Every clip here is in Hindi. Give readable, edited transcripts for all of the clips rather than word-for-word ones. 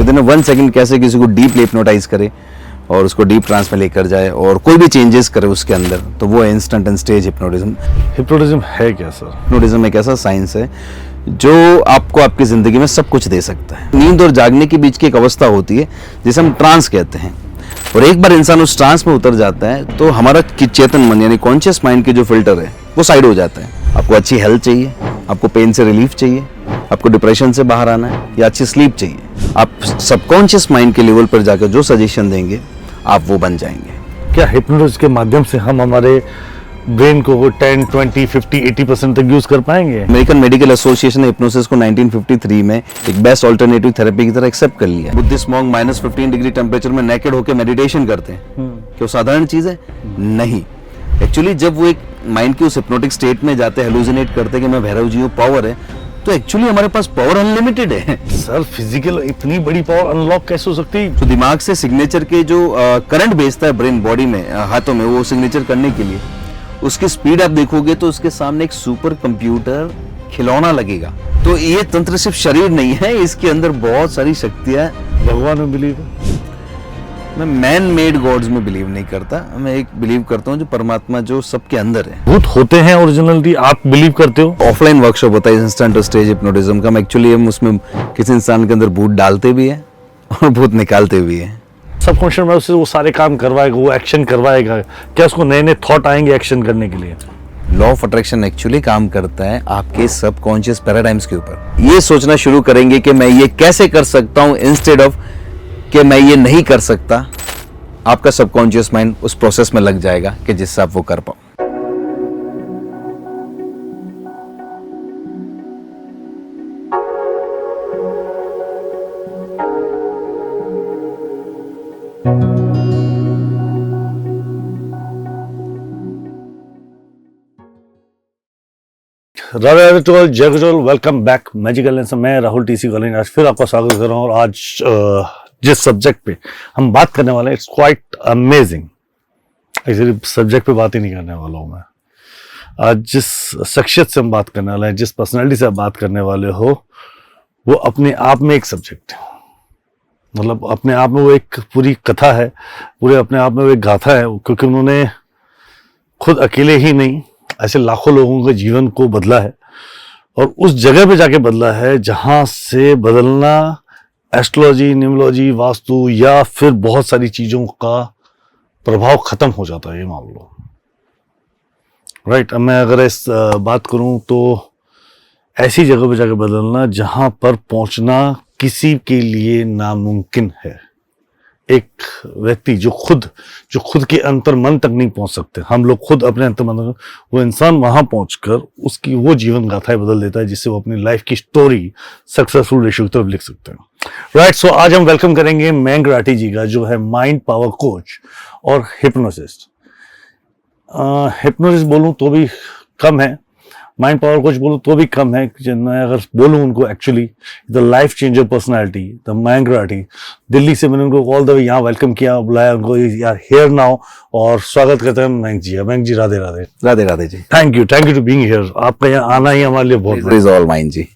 विद इन 1 सेकंड कैसे किसी को डीप हिप्नोटाइज करे और उसको डीप ट्रांस में लेकर जाए और कोई भी चेंजेस करे उसके अंदर, तो वो instant and stage hypnotism. Hypnotism है क्या सर? हिप्नोटिज्म एक ऐसा साइंस है जो आपको आपकी जिंदगी में सब कुछ दे सकता है। नींद और जागने के बीच की एक अवस्था होती है जिसे हम ट्रांस कहते हैं, और एक बार इंसान उस ट्रांस में उतर जाता है तो हमारा चेतन मन यानी कॉन्शियस माइंड के जो फिल्टर है वो साइड हो जाता है। आपको अच्छी हेल्थ चाहिए, आपको पेन से रिलीफ चाहिए, आपको डिप्रेशन से बाहर आना है या अच्छी स्लीप चाहिए, आप सबकॉन्शियस माइंड के लेवल पर जाकर जो सजेशन देंगे आप वो बन जाएंगे। क्या हिप्नोसिस के माध्यम से हम हमारे ब्रेन को 10, 20, 50, 80% तक यूज कर पाएंगे? अमेरिकन मेडिकल एसोसिएशन ने हिप्नोसिस को 1953 में एक बेस्ट ऑल्टरनेटिव थेरेपी की तरह एक्सेप्ट कर लिया। बुद्धिस्ट मॉन्क -15 डिग्री टेम्परेचर में नेकेड होकर मेडिटेशन करते हैं, क्या वो साधारण चीज है? नहीं। एक्चुअली जब वो एक माइंड की उस हिप्नोटिक स्टेट में जाते हैं, हेलुसिनेट करते हैं कि मैं भैरव जी हूँ, पावर है, तो एक्चुअली हमारे पास पावर अनलिमिटेड है। सर फिजिकल इतनी बड़ी पावर अनलॉक कैसे हो सकती है? तो दिमाग से सिग्नेचर के जो करंट भेजता है ब्रेन बॉडी में, हाथों में, वो सिग्नेचर करने के लिए उसकी स्पीड आप देखोगे तो उसके सामने एक सुपर कंप्यूटर खिलौना लगेगा। तो ये तंत्र सिर्फ शरीर नहीं है, इसके अंदर बहुत सारी शक्तियां। भगवान में बिलीव है? मैं मैन मेड गॉड्स में बिलीव नहीं करता, मैं एक बिलीव करता हूँ जो परमात्मा जो सबके अंदर है। भूत होते हैं ओरिजिनली, आप बिलीव करते हो? ऑफलाइन वर्कशॉप होता है इंस्टेंट स्टेज हिप्नोटिज्म का। एक्चुअली हम उसमें किसी इंसान के अंदर भूत डालते भी है और भूत निकालते भी है। सबकॉन्शियस में उससे वो सारे काम करवाएगा, वो एक्शन करवाएगा, क्या उसको नए नए थॉट आएंगे एक्शन करने के लिए? लॉ ऑफ अट्रैक्शन एक्चुअली काम करता है आपके सबकॉन्शियस पैराडाइम्स के ऊपर। ये सोचना शुरू करेंगे कि मैं ये कैसे कर सकता हूं इंस्टेड ऑफ कि मैं ये नहीं कर सकता, आपका सबकॉन्शियस माइंड उस प्रोसेस में लग जाएगा कि जिससे आप वो कर पाओ। राधे राधे टू ऑल, जय Gujral, welcome back magical lens. मैं राहुल टीसी कॉलिंग आज फिर आपका स्वागत कर रहा हूँ। और आज जिस सब्जेक्ट पे हम बात करने वाले हैं, it's quite amazing. Actually subject पे बात ही नहीं करने वाला हूँ मैं। आज जिस शख्सियत से हम बात करने वाले हैं, जिस पर्सनैलिटी से आप बात करने वाले हो, वो अपने आप में एक सब्जेक्ट है। मतलब अपने आप में वो एक पूरी कथा है, पूरे अपने आप में वो एक गाथा है, क्योंकि उन्होंने खुद अकेले ही नहीं, ऐसे लाखों लोगों के जीवन को बदला है। और उस जगह पे जाके बदला है जहां से बदलना एस्ट्रोलॉजी, न्यूमरोलॉजी, वास्तु या फिर बहुत सारी चीजों का प्रभाव खत्म हो जाता है, ये मान लो। राइट। अब मैं अगर इस बात करूं तो ऐसी जगह पे जाके बदलना जहां पर पहुंचना किसी के लिए नामुमकिन है। एक व्यक्ति जो खुद के अंतर मन तक नहीं पहुंच सकते, हम लोग खुद अपने अंतर मन तक, वो इंसान वहां पहुंचकर उसकी वो जीवन गाथाएं बदल देता है, जिससे वो अपनी लाइफ की स्टोरी सक्सेसफुल रेशियो की तरफ लिख सकते हैं। राइट। सो आज हम वेलकम करेंगे मयंक राठी जी का, जो है माइंड पावर कोच और हिप्नोसिस्ट। हिप्नोसिस्ट बोलूं तो भी कम है, माइंड पावर कोच बोलूं तो भी कम है। मैं अगर बोलूं उनको actually the life changer personality, the Mayank Rathi. Delhi से मैंने उनको ऑल द वे यहाँ वेलकम किया, बुलाया उनको, यार हियर नाउ, और स्वागत करते हैं Mayank ji. Mayank ji Radhe Radhe. Radhe Radhe ji. Thank you to being here. आपका यहाँ आना ही हमारे लिए बहुत ऑल माइंड जी।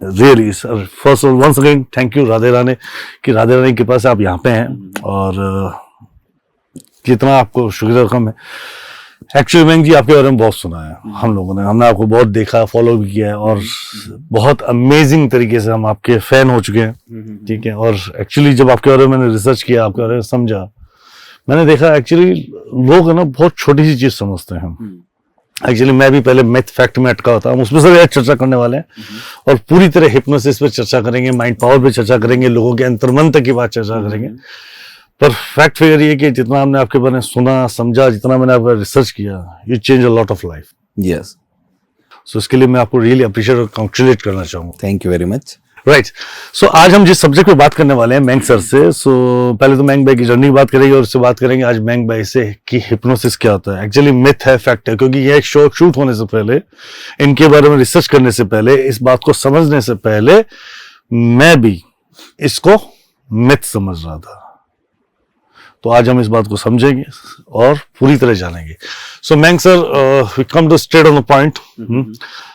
Really sir, first of once again thank you Radhe Rani कि राधे रानी के पास आप यहाँ पे हैं, और कितना आपको शुक्रिया कम है। एक्चुअली मयंक जी आपके बारे में बहुत सुना है हम लोगों ने, हमने आपको बहुत देखा, फॉलो भी किया है, और बहुत अमेजिंग तरीके से हम आपके फैन हो चुके हैं। ठीक है। और एक्चुअली जब आपके बारे में मैंने रिसर्च किया, आपके बारे में समझा, मैंने देखा एक्चुअली लोग है ना बहुत छोटी सी चीज समझते हैं हम। एक्चुअली मैं भी पहले मिथ फैक्ट में अटका होता, हम उसमें से चर्चा करने वाले हैं, और पूरी तरह हिप्नोसिस पे चर्चा करेंगे, माइंड पावर पे चर्चा करेंगे, लोगों के अंतर्मन तक की बात चर्चा करेंगे। पर फैक्ट फिगर ये कि जितना हमने आपके बारे में सुना, समझा, जितना मैंने आपका रिसर्च किया, you change a lot of life. Yes. So इसके लिए मैं आपको रियली अप्रिशिएट और कांग्रेचुलेट करना चाहूंगा। Thank you very much. Right. So आज हम जिस सब्जेक्ट पे बात करने वाले हैं मयंक सर से, सो पहले तो मयंक भाई की जर्नी की बात करेंगे, और उससे बात करेंगे आज मयंक भाई से कि हिप्नोसिस क्या होता है। एक्चुअली मिथ है, फैक्ट है, क्योंकि ये एक शो शूट होने से पहले, इनके बारे में रिसर्च करने से पहले, इस बात को समझने से पहले मैं भी इसको मिथ समझ रहा था। तो आज हम इस बात को समझेंगे और पूरी तरह जानेंगे। So Mayank sir, we come to straight on the point.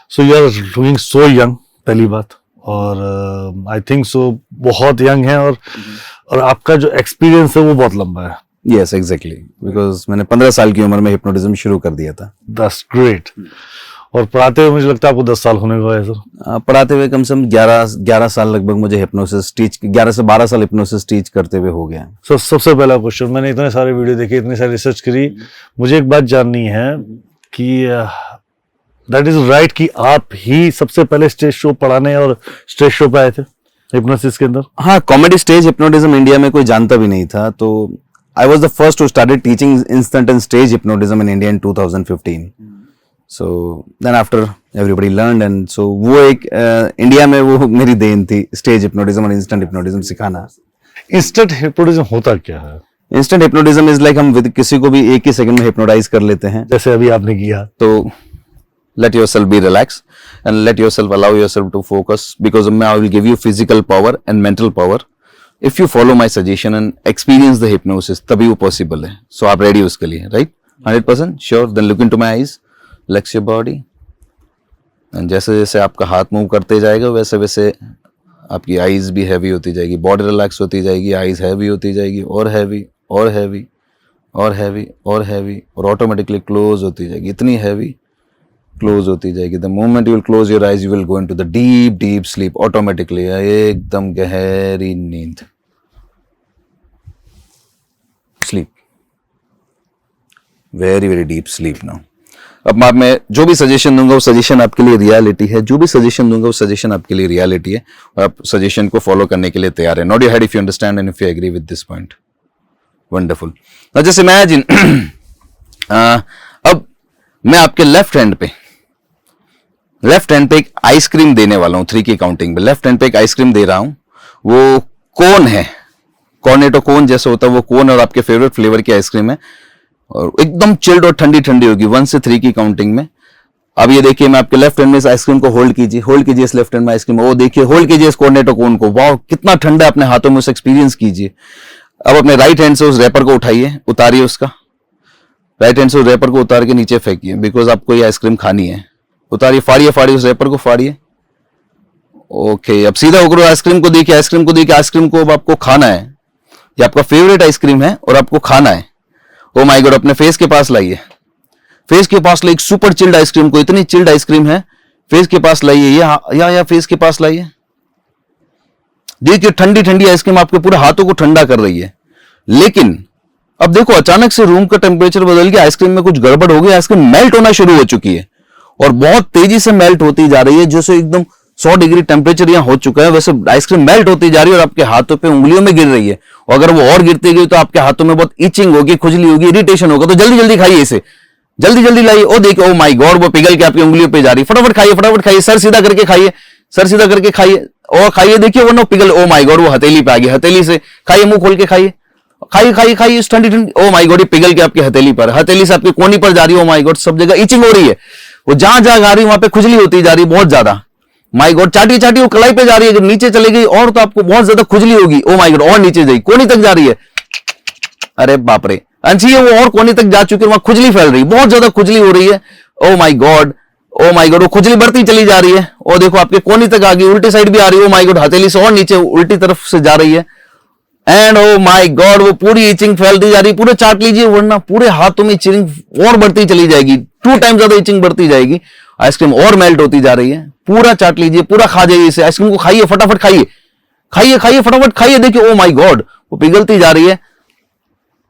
So you are looking so young, पहली बात, और आई थिंक सो बहुत यंग हैं और आपका जो एक्सपीरियंस है वो बहुत लंबा है। यस एग्जैक्टली, बिकॉज मैंने 15 साल की उम्र में हिप्नोटिज्म शुरू कर दिया था। That's great. और पढ़ाते हुए मुझे लगता है आपको 10 साल होने को है सर। पढ़ाते हुए कम से कम 11 साल लगभग मुझे हिप्नोसिस टीच, 11 से 12 साल हिप्नोसिस टीच करते हुए हो गया। सर सबसे पहला क्वेश्चन, मैंने इतने सारे वीडियो देखे, इतनी सारी रिसर्च करी, मुझे एक बात जाननी है कि दैट इज राइट कि आप ही सबसे पहले स्टेज शो पढ़ाने और स्टेज शो पे आए थे हिप्नोसिस के अंदर? हाँ, कॉमेडी स्टेज हिप्नोटिज्म इंडिया में कोई जानता भी नहीं था, तो I was the first to started teaching instant and stage hypnotism in India in 2015। So then after everybody learned and so वो एक इंडिया में वो मेरी देन थी, स्टेज हिप्नोटिज्म और इंस्टेंट हिप्नोटिज्म सिखाना। इंस्टेंट हिप्नोटिज्म होता क्या है? इंस्टेंट हिप्नोटिज्म इज लाइक हम किसी को भी एक ही सेकंड में हिप्नोटाइज कर लेते हैं, जैसे अभी आपने किया। तो let yourself be relaxed and let yourself allow yourself to focus, because I will give you physical power and mental power if you follow my suggestion and experience the hypnosis, तभी वो possible है। So आप ready उसके लिए, right? 100% sure? Then look into my eyes, relax your body, and जैसे जैसे आपका हाथ मूव करते जाएगा वैसे वैसे आपकी आईज भी हैवी होती जाएगी, बॉडी रिलैक्स होती जाएगी, आईज हैवी होती जाएगी, और हैवी और हैवी और हैवी और हैवी, और ऑटोमेटिकली क्लोज होती जाएगी, इतनी हैवी क्लोज होती जाएगी। The moment you will close your eyes you will go into the deep deep sleep automatically, एकदम गहरी नींद, sleep, very very deep sleep. Now अब मैं जो भी सजेशन दूंगा वो सजेशन आपके लिए रियलिटी है, जो भी सजेशन दूंगा वो सजेशन आपके लिए रियलिटी है, और आप सजेशन को फॉलो करने के लिए तैयार है। Not your head if you understand and if you agree with this point. Wonderful. Now just imagine अब मैं आपके लेफ्ट हैंड पे एक आइसक्रीम देने वाला हूं, 3 की काउंटिंग में। लेफ्ट हैंड पे एक आइसक्रीम दे रहा हूं, वो कोन है, कॉर्नेटो कोन जैसा होता है वो कोन, और आपके फेवरेट फ्लेवर की आइसक्रीम है, और एकदम चिल्ड और ठंडी ठंडी होगी 1 से 3 की काउंटिंग में। अब ये देखिए, मैं आपके लेफ्ट हैंड में इस आइसक्रीम को होल्ड कीजिए इस लेफ्ट हैंड में आइसक्रीम, वो देखिए होल्ड कीजिए इस कॉर्नेटो कोन को, वाह कितना ठंडा है, अपने हाथों में उसे एक्सपीरियंस कीजिए। अब अपने राइट हैंड से उस रैपर को उठाइए, उतारिए उसका, राइट हैंड से उस रैपर को उतार के नीचे फेंकिए, बिकॉज आपको ये आइसक्रीम खानी है। उतारिए, फाड़िए उस रैपर को फाड़िए। ओके, अब सीधा होकर आइसक्रीम को देखिए, आइसक्रीम को अब आपको खाना है, ये आपका फेवरेट आइसक्रीम है और आपको खाना है। ओ माय गॉड, अपने फेस के पास लाइए, एक सुपर चिल्ड आइसक्रीम को, इतनी चिल्ड आइसक्रीम है, फेस के पास लाइए, या फेस के पास लाइए। देखिए ठंडी ठंडी आइसक्रीम आपके पूरे हाथों को ठंडा कर रही है। लेकिन अब देखो, अचानक से रूम का टेम्परेचर बदल गया, आइसक्रीम में कुछ गड़बड़ हो गई, आइसक्रीम मेल्ट होना शुरू हो चुकी है, और बहुत तेजी से मेल्ट होती जा रही है, जैसे एकदम 100 डिग्री टेम्परेचर यहाँ हो चुका है, वैसे आइसक्रीम मेल्ट होती जा रही है और आपके हाथों पे उंगलियों में गिर रही है। और अगर वो और गिरती गई तो आपके हाथों में बहुत इचिंग होगी, खुजली होगी, इरिटेशन होगा। तो जल्दी जल्दी खाइए इसे, जल्दी लाइए। ओ देखिए, ओ माय गॉड, वो पिघल के आपकी उंगलियों पे जा रही है। फटाफट खाइए, सर सीधा करके खाइए, और खाइए, देखिए वो ना पिघल, ओ माय गॉड, वो हथेली पे आ गई, हथेली से खाइए, मुंह खोल के खाइए, खाइए ठंडी ठंडी। ओ माय गॉड, पिघल के आपकी हथेली पर, हथेली से आपकी कोनी पर जा रही है। ओ माय गॉड, सब जगह इचिंग हो रही है, वो जहां आ रही है वहां पे खुजली होती जा रही है बहुत ज्यादा। माय गॉड, चाटी वो कलाई पे जा रही है, जब नीचे चली गई और तो आपको बहुत ज्यादा खुजली होगी। ओ माय गॉड, और नीचे जाइए, कोनी तक जा रही है, अरे बाप रे, अच्छी है, वो और कोनी तक जा चुकी है, वहां खुजली फैल रही है, बहुत ज्यादा खुजली हो रही है। ओ माय गॉड, वो खुजली बढ़ती चली जा रही है, और देखो आपके कोनी तक आ गई, उल्टी साइड भी आ रही है। ओ माय गॉड, हथेली से और नीचे उल्टी तरफ से जा रही है, एंड ओ माय गॉड, वो पूरी इचिंग फैलती जा रही है। पूरे चाट लीजिए, वरना पूरे हाथों में इचिंग और बढ़ती चली जाएगी, 2 टाइम ज्यादा इचिंग बढ़ती जाएगी। आइसक्रीम और मेल्ट होती जा रही है, पूरा चाट लीजिए, पूरा खा जाइए इसे, आइसक्रीम को खाइए, फटाफट खाइए, फटाफट खाइए। देखिए, ओ माय गॉड, वो पिघलती जा रही है।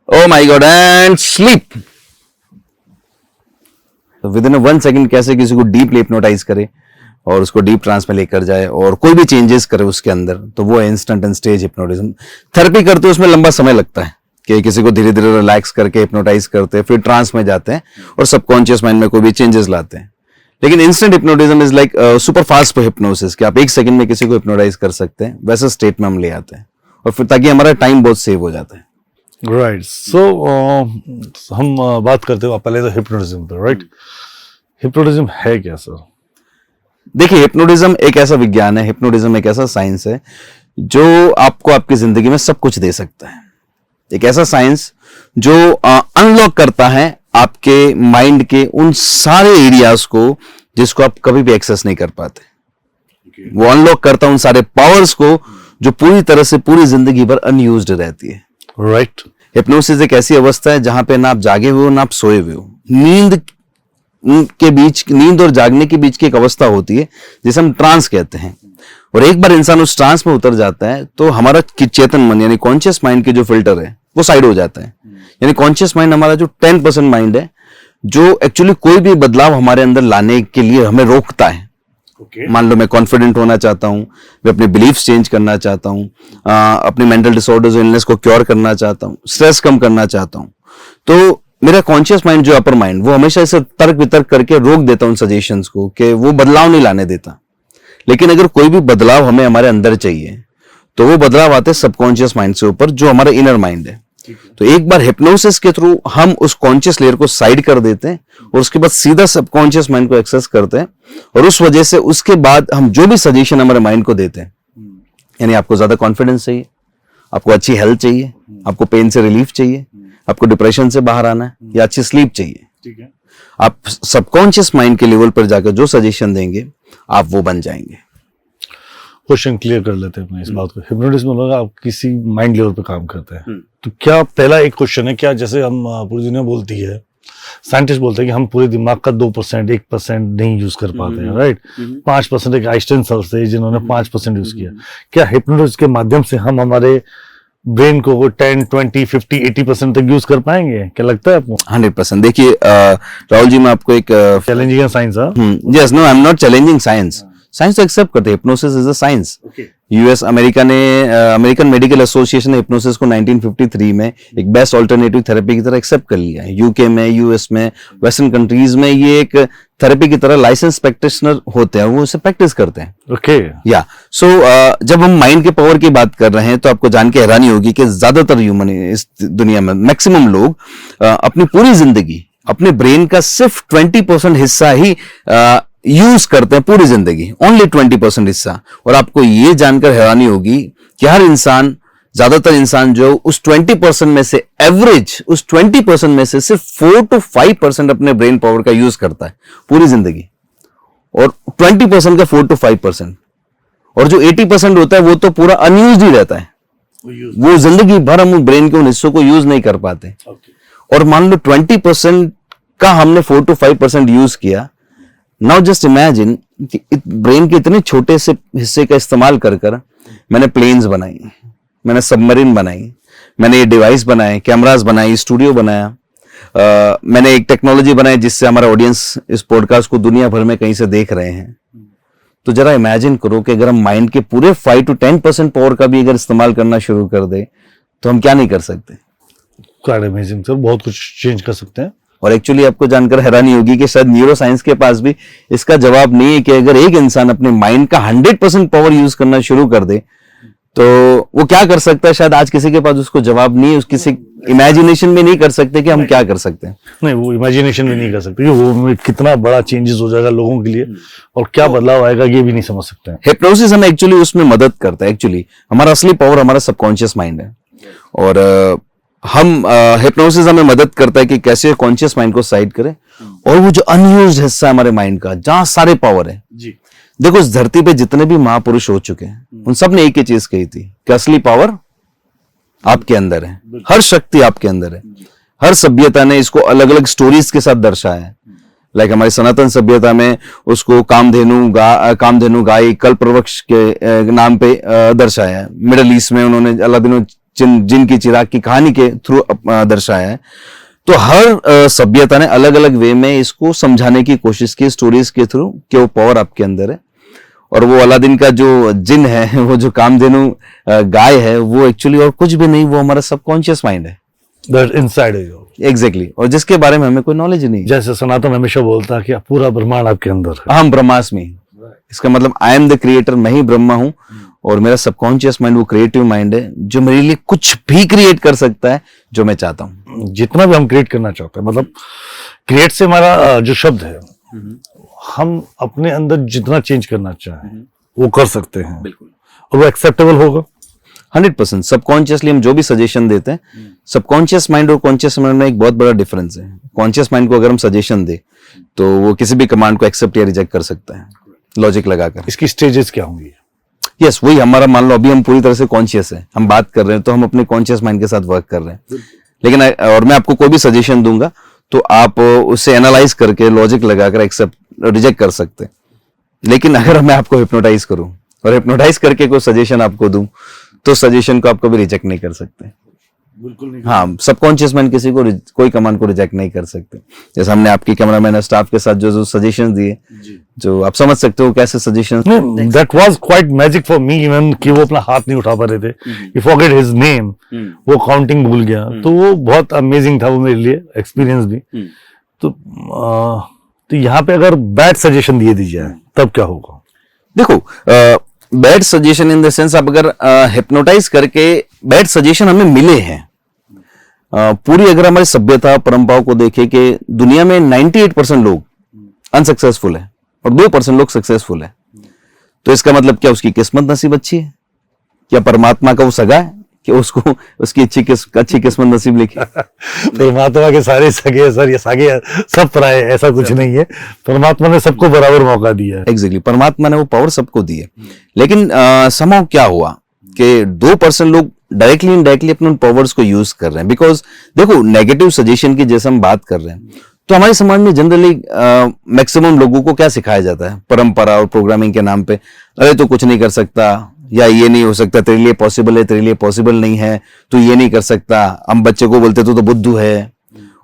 Oh my God, and sleep. With in 1 second कैसे किसी को डीपली हिप्नोटाइज करे और उसको डीप ट्रांस में लेकर जाए और कोई भी चेंजेस करे उसके अंदर, तो वो instant and stage hypnotism. Therapy करते उसमें लंबा समय लगता है कि किसी को धीरे धीरे रिलैक्स करके हिप्नोटाइज करते हैं, फिर ट्रांस में जाते हैं और सबकॉन्शियस माइंड में कोई भी चेंजेस लाते हैं। लेकिन instant hypnotism is like super fast hypnosis, कि आप 1 सेकंड में किसी को हिप्नोटाइज कर सकते हैं, वैसे स्टेट में हम ले आते हैं, और फिर ताकि हमारा टाइम बहुत सेव हो जाता है। राइट, सो हम बात करते हो पहले तो हिप्नोटिज्म पे, राइट? हिप्नोटिज्म है क्या सर? देखिए, हिप्नोटिज्म एक ऐसा विज्ञान है, हिप्नोटिज्म एक ऐसा साइंस है जो आपको आपकी जिंदगी में सब कुछ दे सकता है। एक ऐसा साइंस जो अनलॉक करता है आपके माइंड के उन सारे एरियाज को जिसको आप कभी भी एक्सेस नहीं कर पाते। वो अनलॉक करता है उन सारे पावर्स को जो पूरी तरह से पूरी जिंदगी भर अनयूज्ड रहती है। राइट। हिप्नोसिस एक ऐसी अवस्था है जहां पे ना आप जागे हुए हो ना आप सोए हुए हो। नींद और जागने के बीच की एक अवस्था होती है जिसे हम ट्रांस कहते हैं। और एक बार इंसान उस ट्रांस में उतर जाता है तो हमारा चेतन मन यानी कॉन्शियस माइंड के जो फिल्टर है वो साइड हो जाता है। यानी कॉन्शियस माइंड हमारा जो 10% माइंड है जो एक्चुअली कोई भी बदलाव हमारे अंदर लाने के लिए हमें रोकता है। मान लो मैं कॉन्फिडेंट होना चाहता हूं, मैं अपने बिलीफ्स चेंज करना चाहता हूं, अपने मेंटल डिसऑर्डर्स इलनेस को क्योर करना चाहता हूं, स्ट्रेस कम करना चाहता हूं, तो मेरा कॉन्शियस माइंड जो अपर माइंड वो हमेशा इसे तर्क वितर्क करके रोक देता उन सजेशंस को कि वो बदलाव नहीं लाने देता। लेकिन अगर कोई भी बदलाव हमें हमारे अंदर चाहिए तो वो बदलाव आते हैं सबकॉन्शियस माइंड से ऊपर जो हमारा इनर माइंड है। तो एक बार हिप्नोसिस के थ्रू हम उस कॉन्शियस लेयर को साइड कर देते हैं और उसके बाद सीधा सबकॉन्शियस माइंड को एक्सेस करते हैं और उस वजह से उसके बाद हम जो भी सजेशन हमारे माइंड को देते हैं, यानी आपको ज्यादा कॉन्फिडेंस चाहिए, आपको अच्छी हेल्थ चाहिए, आपको पेन से रिलीफ चाहिए, आपको डिप्रेशन से बाहर आना है या अच्छी स्लीप चाहिए, ठीक है, आप सबकॉन्शियस माइंड के लेवल पर जाकर जो सजेशन देंगे आप वो बन जाएंगे। क्वेश्चन क्लियर कर लेते हैं अपने इस बात को। हिप्नोटिज्म में आप किसी माइंड लेवल पे काम करते हैं तो क्या पहला एक क्वेश्चन है, क्या जैसे हम पूरी दुनिया बोलती है, साइंटिस्ट बोलते हैं कि हम पूरे दिमाग का 2% 1% नहीं यूज कर पाते हैं, राइट। 5% एक आइंस्टाइन सर से जिन्होंने 5% यूज किया। क्या हिप्नोटिज्म के माध्यम से हम हमारे ब्रेन को 10 20 50 80% तक यूज कर पाएंगे? क्या लगता है आपको? 100%। देखिए राहुल जी, मैं आपको एक challenging science yes no I am not challenging science. Science तो एक्सेप्ट करते हैं, hypnosis is a science. US American medical association ने हिप्नोसिस को 1953 में एक बेस्ट अल्टरनेटिव थेरेपी की तरह एक्सेप्ट कर लिया है। यूके में, यूएस में, वेस्टर्न कंट्रीज में ये एक थेरेपी की तरह लाइसेंस प्रैक्टिशनर होते हैं, वो इसे प्रैक्टिस करते हैं। ओके या सो जब हम माइंड के पावर की बात कर रहे हैं तो आपको जान के हैरानी होगी कि ज्यादातर ह्यूमन इस दुनिया में मैक्सिमम लोग अपनी पूरी जिंदगी अपने ब्रेन का सिर्फ 20% हिस्सा ही यूज करते हैं पूरी जिंदगी, ओनली 20% हिस्सा। और आपको ये जानकर हैरानी होगी कि हर इंसान, ज्यादातर इंसान जो उस 20% में से एवरेज उस 20% में से सिर्फ 4 to 5% अपने ब्रेन पावर का यूज करता है पूरी जिंदगी, और 20% का 4 to 5%, और जो 80% होता है वो तो पूरा अनयूज्ड ही रहता है। वो जिंदगी भर हम ब्रेन के उन हिस्सों को यूज नहीं कर पाते। और मान लो 20% का हमने 4 to 5% यूज किया। नाउ जस्ट इमेजिन कि ब्रेन के इतने छोटे से हिस्से का इस्तेमाल कर कर मैंने प्लेन्स बनाई, मैंने सबमरीन बनाई, मैंने ये डिवाइस बनाए, कैमरास बनाई, स्टूडियो बनाया, मैंने एक टेक्नोलॉजी बनाई जिससे हमारा ऑडियंस इस पॉडकास्ट को दुनिया भर में कहीं से देख रहे हैं। तो जरा इमेजिन करो कि अगर हम माइंड के पूरे 5 to 10% पावर का भी अगर इस्तेमाल करना शुरू कर दे तो हम क्या नहीं कर सकते। क्वाइट अमेजिंग सर, बहुत कुछ चेंज कर सकते हैं। और एक्चुअली आपको जानकर हैरानी होगी कि शायद न्यूरो साइंस के पास भी इसका जवाब नहीं है कि अगर एक इंसान अपने माइंड का 100% पावर यूज करना शुरू कर दे तो वो क्या कर सकता है। शायद आज किसी के पास उसको जवाब नहीं है, किसी इमेजिनेशन में नहीं कर सकते कि हम क्या कर सकते हैं। नहीं, वो इमेजिनेशन भी नहीं कर सकते कि वो कितना बड़ा चेंजेस हो जाएगा लोगों के लिए और क्या बदलाव आएगा ये भी नहीं समझ सकते हैं। हिप्नोसिस हमें एक्चुअली उसमें मदद करता है। एक्चुअली हमारा असली पावर हमारा सबकॉन्शियस माइंड है, और हम हिप्नोसिस हमें मदद करता है कि कैसे कॉन्शियस माइंड को साइड करें और वो जो अनयूज्ड हिस्सा है हमारे माइंड का जहां सारे पावर है जी। देखो इस धरती पे जितने भी महापुरुष हो चुके हैं उन सब ने एक ही चीज कही थी कि असली पावर आपके अंदर है, हर शक्ति आपके अंदर है। हर सभ्यता ने इसको अलग अलग स्टोरीज के साथ दर्शाया है। लाइक हमारी सनातन सभ्यता में उसको कामधेनु गाय कल्पवृक्ष के नाम पे दर्शाया है। मिडल ईस्ट में उन्होंने अलादीन जिन की चिराग की कहानी के थ्रू दर्शाया है। तो हर सभ्यता ने अलग अलग वे में इसको समझाने की कोशिश की स्टोरीज के थ्रू कि वो पावर आपके अंदर है। और वो अलादीन का जो जिन है, वो जो कामधेनु गाय है, वो एक्चुअली और कुछ भी नहीं, वो हमारा सबकॉन्शियस माइंड है, दैट इनसाइड है। एग्जैक्टली। और जिसके बारे में हमें कोई नॉलेज नहीं। जैसे सनातन हमेशा बोलता है कि पूरा ब्रह्मांड आपके अंदर है। हम ब्रह्मास्मि, इसका मतलब आई एम द क्रिएटर, मैं ही ब्रह्मा हूं। और मेरा सबकॉन्शियस माइंड वो क्रिएटिव माइंड है जो मेरे लिए कुछ भी क्रिएट कर सकता है जो मैं चाहता हूं। जितना भी हम क्रिएट करना चाहते हैं, मतलब क्रिएट से हमारा जो शब्द है, हम अपने अंदर जितना चेंज करना चाहें वो कर सकते हैं। बिल्कुल। और वो एक्सेप्टेबल होगा 100%। सबकॉन्शियसली हम जो भी सजेशन देते हैं, सबकॉन्शियस माइंड और कॉन्शियस माइंड में एक बहुत बड़ा डिफरेंस है। कॉन्शियस माइंड को अगर हम सजेशन दे तो वो किसी भी कमांड को एक्सेप्ट या रिजेक्ट कर सकता है लॉजिक लगाकर। इसकी स्टेजेस क्या होंगी? यस वही हमारा, मान लो अभी हम पूरी तरह से कॉन्शियस है, हम बात कर रहे हैं तो हम अपने कॉन्शियस माइंड के साथ वर्क कर रहे हैं, लेकिन और मैं आपको कोई भी सजेशन दूंगा तो आप उससे एनालाइज करके लॉजिक लगाकर एक्सेप्ट रिजेक्ट कर सकते हैं। लेकिन अगर मैं आपको हिप्नोटाइज करूं और हिप्नोटाइज करके कोई सजेशन आपको दूं तो सजेशन को आप कभी रिजेक्ट नहीं कर सकते। बिल्कुल नहीं। हाँ, सबकॉन्शियस माइंड किसी को कोई कमांड को रिजेक्ट नहीं कर सकते। जैसे हमने आपकी कैमरामैन और स्टाफ के साथ जो सजेशन दिए, जो आप समझ सकते हो कैसे suggestion. That was quite magic for me even कि वो अपना हाथ नहीं उठा पा रहे थे, ही फॉरगेट हिज नेम, वो काउंटिंग भूल गया, तो वो बहुत अमेजिंग था वो मेरे लिए एक्सपीरियंस भी। तो यहाँ पे अगर बैड सजेशन दिए दी जाए तब क्या होगा? देखो, bad suggestion in the sense, आप अगर हिप्नोटाइज करके बैड सजेशन हमें मिले हैं, पूरी अगर हमारी सभ्यता परंपराओं को देखें कि दुनिया में 98% लोग अनसक्सेसफुल है और 2% लोग सक्सेसफुल है, तो इसका मतलब क्या उसकी किस्मत नसीब अच्छी है? क्या परमात्मा का वो सगा है कि उसको उसकी अच्छी किस्मत नसीब लिखी? परमात्मा के सारे सगे सर ये सागे सब पराए, ऐसा कुछ नहीं है। परमात्मा ने सबको बराबर मौका दिया है। एग्जैक्टली, परमात्मा ने वो पावर सबको दी है। लेकिन समाव क्या हुआ कि 2% लोग डायरेक्टली इनडायरेक्टली अपने पावर्स को यूज कर रहे हैं। बिकॉज देखो, नेगेटिव सजेशन की जैसे हम बात कर रहे हैं तो हमारे समाज में जनरली मैक्सिमम लोगों को क्या सिखाया जाता है परंपरा और प्रोग्रामिंग के नाम पे, अरे तो कुछ नहीं कर सकता, या ये नहीं हो सकता, तेरे लिए पॉसिबल है, तेरे लिए पॉसिबल नहीं है, तू ये नहीं कर सकता। हम बच्चे को बोलते तो बुद्धू है।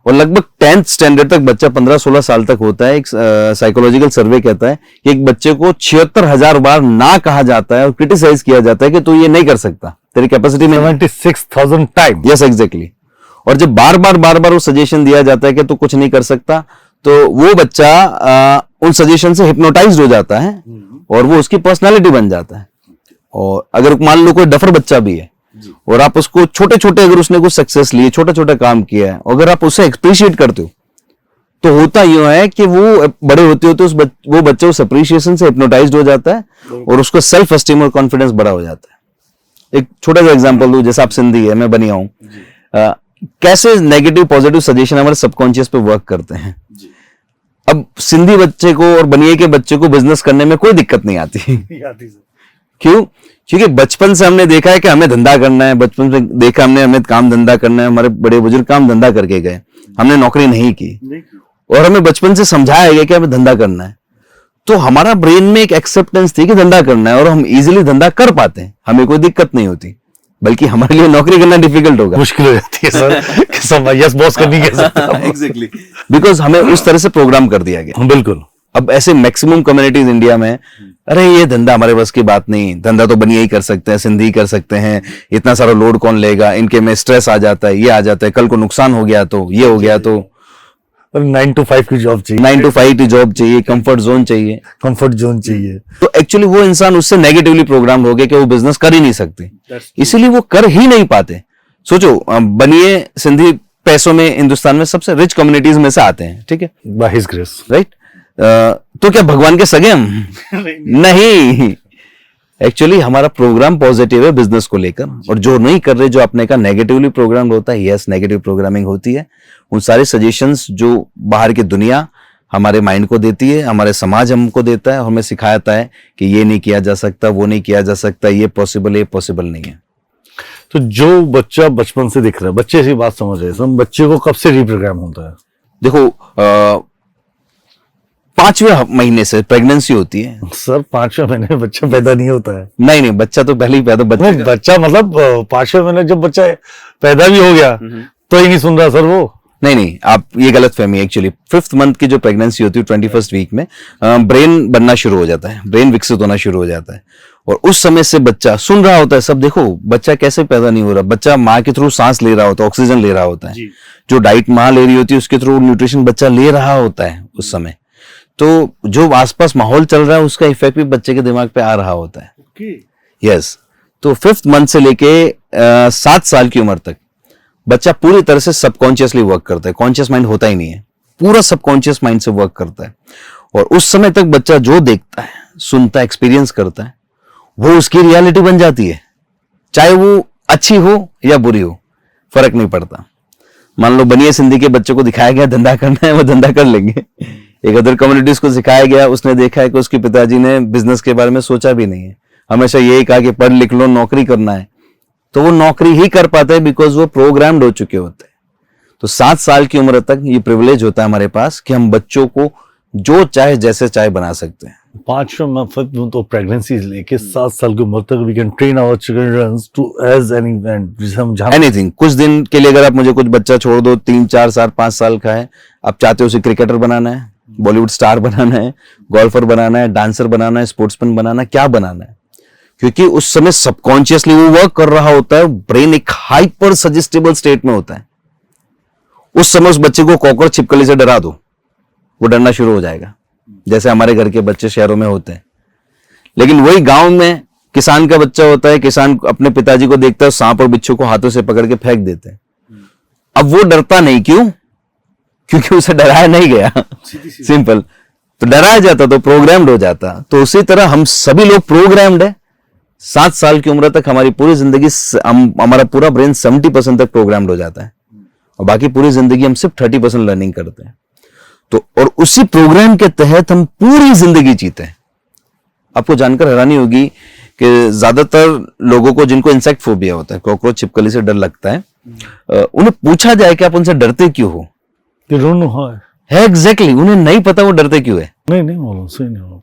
और लगभग 10th स्टैंडर्ड तक बच्चा 15-16 साल तक होता है। एक साइकोलॉजिकल सर्वे कहता है कि एक बच्चे को 76,000 बार ना कहा जाता है और क्रिटिसाइज किया जाता है कि तू ये नहीं कर सकता, तेरी कैपेसिटी में 76,000 टाइम। Yes exactly. और जब बार बार वो सजेशन दिया जाता है कि तू कुछ नहीं कर सकता, तो वो बच्चा उन सजेशन से हिप्नोटाइज्ड हो जाता है और वो उसकी पर्सनालिटी बन जाता है। और अगर मान लो कोई डफर बच्चा भी है और आप उसको छोटे अगर उसने कुछ सक्सेस लिए, छोटा काम किया है, अगर आप उसे एक्सप्रिशिएट करते हो तो होता यूं है कि वो बड़े होते होते वो बच्चा उस अप्रिशिएशन से हिप्नोटाइज्ड हो जाता है और उसको सेल्फ एस्टीम और कॉन्फिडेंस बड़ा हो जाता है। एक छोटा सा एग्जांपल दूं, जैसे आप सिंधी है, मैं बनिया हूं, कैसे नेगेटिव पॉजिटिव सजेशन हमारे सबकॉन्शियस पे वर्क करते हैं। अब सिंधी बच्चे को और बनिए के बच्चे को बिजनेस करने में कोई दिक्कत नहीं आती। क्यों? क्योंकि बचपन से हमने देखा है कि हमें धंधा करना है, बचपन से देखा हमने हमें काम धंधा करना है। हमारे बड़े बुजुर्ग काम धंधा करके गए, हमने नौकरी नहीं की और हमें बचपन से समझाया गया कि हमें धंधा करना है। तो हमारा ब्रेन में एक एक्सेप्टेंस थी कि धंधा करना है और हम इजीली धंधा कर पाते हैं, हमें कोई दिक्कत नहीं होती। बल्कि हमारे लिए नौकरी करना डिफिकल्ट होगा, मुश्किल हो जाती है सर। यस बॉस करनी कैसे? एग्जैक्टली, बिकॉज हमें उस तरह से प्रोग्राम कर दिया गया। बिल्कुल। अब ऐसे मैक्सिमम कम्युनिटीज इंडिया में, अरे ये धंधा हमारे बस की बात नहीं, धंधा तो बनिए ही कर सकते हैं, सिंधी कर सकते हैं, इतना सारा लोड कौन लेगा, इनके में स्ट्रेस आ जाता है, ये आ जाता है, कल को नुकसान हो गया तो ये हो गया तो 9 to 5 की जॉब चाहिए, 9 to 5 की जॉब चाहिए, कंफर्ट जोन चाहिए, कंफर्ट जोन चाहिए। तो एक्चुअली वो इंसान उससे नेगेटिवली प्रोग्राम हो गया कि वो बिजनेस कर ही नहीं सकते, इसीलिए वो कर ही नहीं पाते। सोचो, बनिए सिंधी पैसों में हिंदुस्तान में सबसे रिच कम्युनिटीज में से आते हैं, ठीक है, बाय हिज ग्रेस, राइट। तो क्या भगवान के सगे हम? नहीं, एक्चुअली हमारा प्रोग्राम पॉजिटिव है बिजनेस को लेकर, और जो नहीं कर रहे, जो अपने का नेगेटिवली प्रोग्राम होता है, यस नेगेटिव प्रोग्रामिंग होती है। उन सारे सजेशंस जो बाहर की दुनिया हमारे माइंड को देती है, हमारे समाज हमको देता है, हमें सिखाता है कि ये नहीं किया जा सकता, वो नहीं किया जा सकता, ये पॉसिबल है, ये पॉसिबल नहीं है। तो जो बच्चा बचपन से दिख रहा है, बच्चे ऐसी बात समझ रहे हैं, बच्चे को कब से रिप्रोग्राम होता है? देखो, 5वें महीने से प्रेगनेंसी होती है। सर 5वें महीने में बच्चा पैदा नहीं होता है? नहीं, बच्चा तो पहले ही पैदा, बच्चा मतलब 5वें महीने जब बच्चा पैदा भी हो गया तो ही नहीं सुन रहा सर वो। नहीं, आप ये गलत फहमी। एक्चुअली 5th मंथ की जो प्रेगनेंसी होती है, 21st वीक में ब्रेन बनना शुरू हो जाता है, ब्रेन विकसित होना शुरू हो जाता है, और उस समय से बच्चा सुन रहा होता है सब। देखो, बच्चा कैसे पैदा नहीं हो रहा, बच्चा माँ के थ्रू सांस ले रहा होता है, ऑक्सीजन ले रहा होता है, जो डाइट माँ ले रही होती है उसके थ्रू न्यूट्रिशन बच्चा ले रहा होता है उस समय। तो जो आसपास माहौल चल रहा है उसका इफेक्ट भी बच्चे के दिमाग पे आ रहा होता है। यस, तो 5th मंथ से लेके 7 साल की उम्र तक बच्चा पूरी तरह से सबकॉन्शियसली वर्क करता है, कॉन्शियस माइंड होता ही नहीं है, पूरा सबकॉन्शियस माइंड से वर्क करता है। और उस समय तक बच्चा जो देखता है, सुनता है, एक्सपीरियंस करता है, वो उसकी रियलिटी बन जाती है, चाहे वो अच्छी हो या बुरी हो, फर्क नहीं पड़ता। मान लो बनिए सिंधी के बच्चों को दिखाया गया धंधा करना है, वो धंधा कर लेंगे। एक अदर कम्युनिटीज को सिखाया गया, उसने देखा है कि उसके पिताजी ने बिजनेस के बारे में सोचा भी नहीं है, हमेशा यही कहा कि पढ़ लिख लो, नौकरी करना है, तो वो नौकरी ही कर पाते हैं बिकॉज वो प्रोग्राम्ड हो चुके होते हैं। तो 7 साल की उम्र तक ये प्रिविलेज होता है हमारे पास कि हम बच्चों को जो चाहे जैसे चाहे बना सकते हैं। 5 तो प्रेगनेंसी लेके 7 साल की उम्र तक we can train our children to as an event, जिसे हम एनीथिंग। कुछ दिन के लिए अगर आप मुझे कुछ बच्चा छोड़ दो, 3, 4 साल 5 साल का है, आप चाहते हो उसे क्रिकेटर बनाना है, बॉलीवुड स्टार बनाना है, गोल्फर बनाना है, डांसर बनाना है, स्पोर्ट्समैन बनाना है, क्या बनाना है, क्योंकि उस समय सबकॉन्शियसली वो वर्क कर रहा होता है, ब्रेन एक हाइपर सजेस्टेबल स्टेट में होता है। उस समय उस बच्चे को कॉकरोच छिपकली से डरा दो, वो डरना शुरू हो जाएगा, जैसे हमारे घर के बच्चे शहरों में होते हैं। लेकिन वही गांव में किसान का बच्चा होता है, किसान अपने पिताजी को देखता है, सांप और बिच्छू को हाथों से पकड़ के फेंक देते हैं। अब वो डरता नहीं, क्यों? क्योंकि उसे डराया नहीं गया, सिंपल। तो डराया जाता तो प्रोग्राम्ड हो जाता। तो उसी तरह हम सभी लोग प्रोग्राम्ड है। 7 साल की उम्र तक हमारी पूरी जिंदगी, हमारा पूरा ब्रेन 70% तक प्रोग्राम्ड हो जाता है, और बाकी पूरी जिंदगी हम सिर्फ 30% लर्निंग करते हैं। तो और उसी प्रोग्राम के तहत हम पूरी जिंदगी जीते हैं। आपको जानकर हैरानी होगी कि ज्यादातर लोगों को, जिनको इंसेक्ट फोबिया होता है, कॉकरोच छिपकली से डर लगता है, उन्हें पूछा जाए कि आप उनसे डरते क्यों हो, है एग्जैक्टली उन्हें नहीं पता वो डरते क्यों है। नहीं मालूम, सही नहीं मालूम।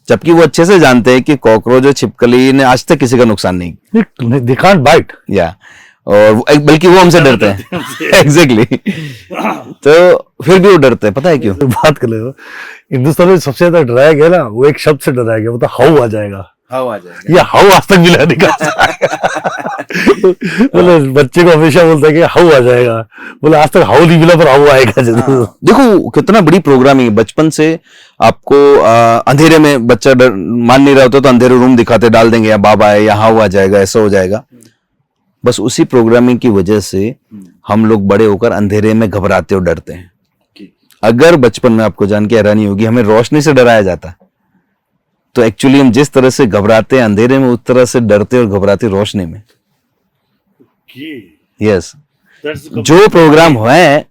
जबकि वो अच्छे से जानते हैं कि कॉकरोच और छिपकली ने आज तक किसी का नुकसान नहीं किया, दे कांट बाइट, या और बल्कि वो हमसे डरते हैं। एग्जैक्टली। तो फिर भी वो डरते हैं, पता है क्यों? बात कर ले, हिंदुस्तान में सबसे ज्यादा डराया गया ना, वो एक शब्द से डराया गया, वो तो हाउ आ जाएगा। हाउ आ जाएगा, या हाउ आज तक मिला नहीं कर बोले बच्चे को हमेशा बोलता है कि हाउ आ जाएगा, बोले आज तक हाउ नहीं मिला पर हाउ आएगा जरूर। देखो कितना बड़ी प्रोग्रामिंग है। बचपन से आपको अंधेरे में बच्चा मान नहीं रहा होता तो अंधेरे रूम दिखाते, डाल देंगे या बाबा है या हाउ आ जाएगा, ऐसा हो जाएगा। बस उसी प्रोग्रामिंग की वजह से हम लोग बड़े होकर अंधेरे में घबराते और डरते हैं। अगर बचपन में, आपको जान के हैरानी होगी, हमें रोशनी से डराया जाता, तो एक्चुअली हम जिस तरह से घबराते हैं अंधेरे में, उस तरह से डरते और घबराते रोशनी में। यस, जो प्रोग्राम है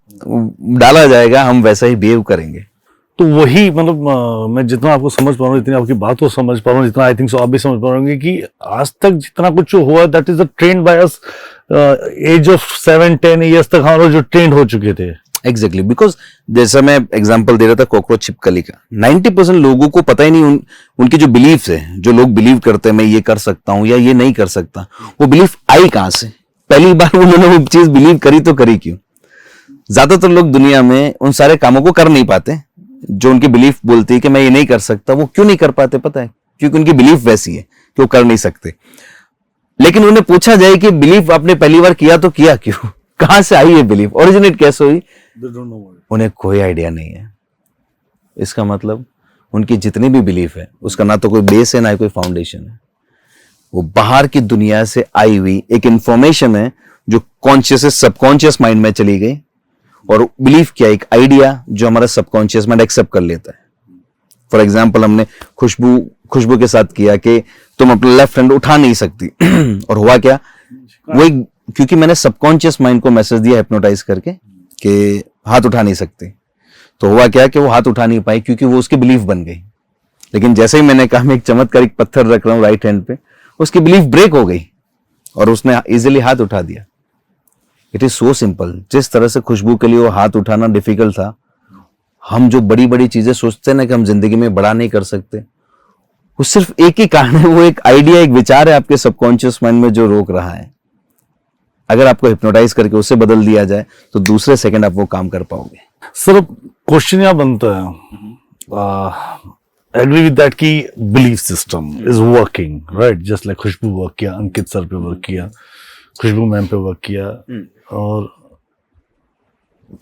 डाला जाएगा, हम वैसा ही बिहेव करेंगे। तो वही मतलब मैं जितना आपको समझ पा रहा हूँ, जितनी आपकी बात को समझ पा रहा हूँ, जितना आई थिंक सो आप भी समझ पा रहे कि आज तक जितना कुछ हुआ, that is trained by us as of 7-10 years तक हमारे जो ट्रेंड हो चुके थे। एग्जैक्टली, बिकॉज जैसा मैं एग्जांपल दे रहा था कॉकरोच छिपकली का, 90% लोगों को पता ही नहीं, उनके जो बिलीफ है, जो लोग बिलीव करते हैं मैं ये कर सकता हूं या ये नहीं कर सकता, वो बिलीफ आई कहां से? पहली बार उन्होंने वो चीज बिलीव करी तो करी क्यों? ज्यादातर लोग दुनिया में उन सारे कामों को कर नहीं पाते जो उनकी बिलीफ बोलती है कि मैं ये नहीं कर सकता। वो क्यों नहीं कर पाते पता है? क्योंकि उनकी बिलीफ वैसी है कि वो कर नहीं सकते। लेकिन उन्हें पूछा जाए कि बिलीफ आपने पहली बार किया तो किया क्यों, कहां से आई ये बिलीफ, ओरिजिनेट कैसे हुई, उन्हें कोई आइडिया नहीं है। इसका मतलब उनकी जितनी भी बिलीफ है उसका ना तो कोई बेस है ना कोई फाउंडेशन है। वो बाहर की दुनिया से आई हुई एक इंफॉर्मेशन है जो कॉन्शियस से सबकॉन्शियस माइंड में चली गई, और बिलीफ क्या, एक आइडिया जो हमारा सबकॉन्शियस माइंड एक्सेप्ट कर लेता है। फॉर एग्जाम्पल, हमने खुशबू के साथ किया कि तुम अपना लेफ्ट हैंड उठा नहीं सकती और हुआ क्या, वो क्योंकि मैंने सबकॉन्शियस माइंड को मैसेज दिया हिप्नोटाइज करके कि हाथ उठा नहीं सकते, तो हुआ क्या कि वो हाथ उठा नहीं पाई क्योंकि वो उसकी बिलीफ बन गई। लेकिन जैसे ही मैंने कहा मैं एक चमत्कारिक पत्थर रख रहा हूं राइट हैंड पे, उसकी बिलीफ ब्रेक हो गई और उसने इजीली हाथ उठा दिया। It is so simple. जिस तरह से खुशबू के लिए वो हाथ उठाना डिफिकल्ट था, हम जो बड़ी बड़ी चीजें सोचते हैं ना कि हम जिंदगी में बड़ा नहीं कर सकते, वो सिर्फ एक ही कारण है, वो एक आइडिया, एक विचार है आपके सबकॉन्शियस माइंड में जो रोक रहा है। अगर आपको हिप्नोटाइज करके उसे बदल दिया जाए तो दूसरे सेकंड आप वो काम कर पाओगे। सर क्वेश्चन यहां बनता है, एग्री विद दैट कि belief system is working right, just like Khushboo work किया, अंकित सर पे वर्क किया, खुशबू मैम पे वर्क किया, और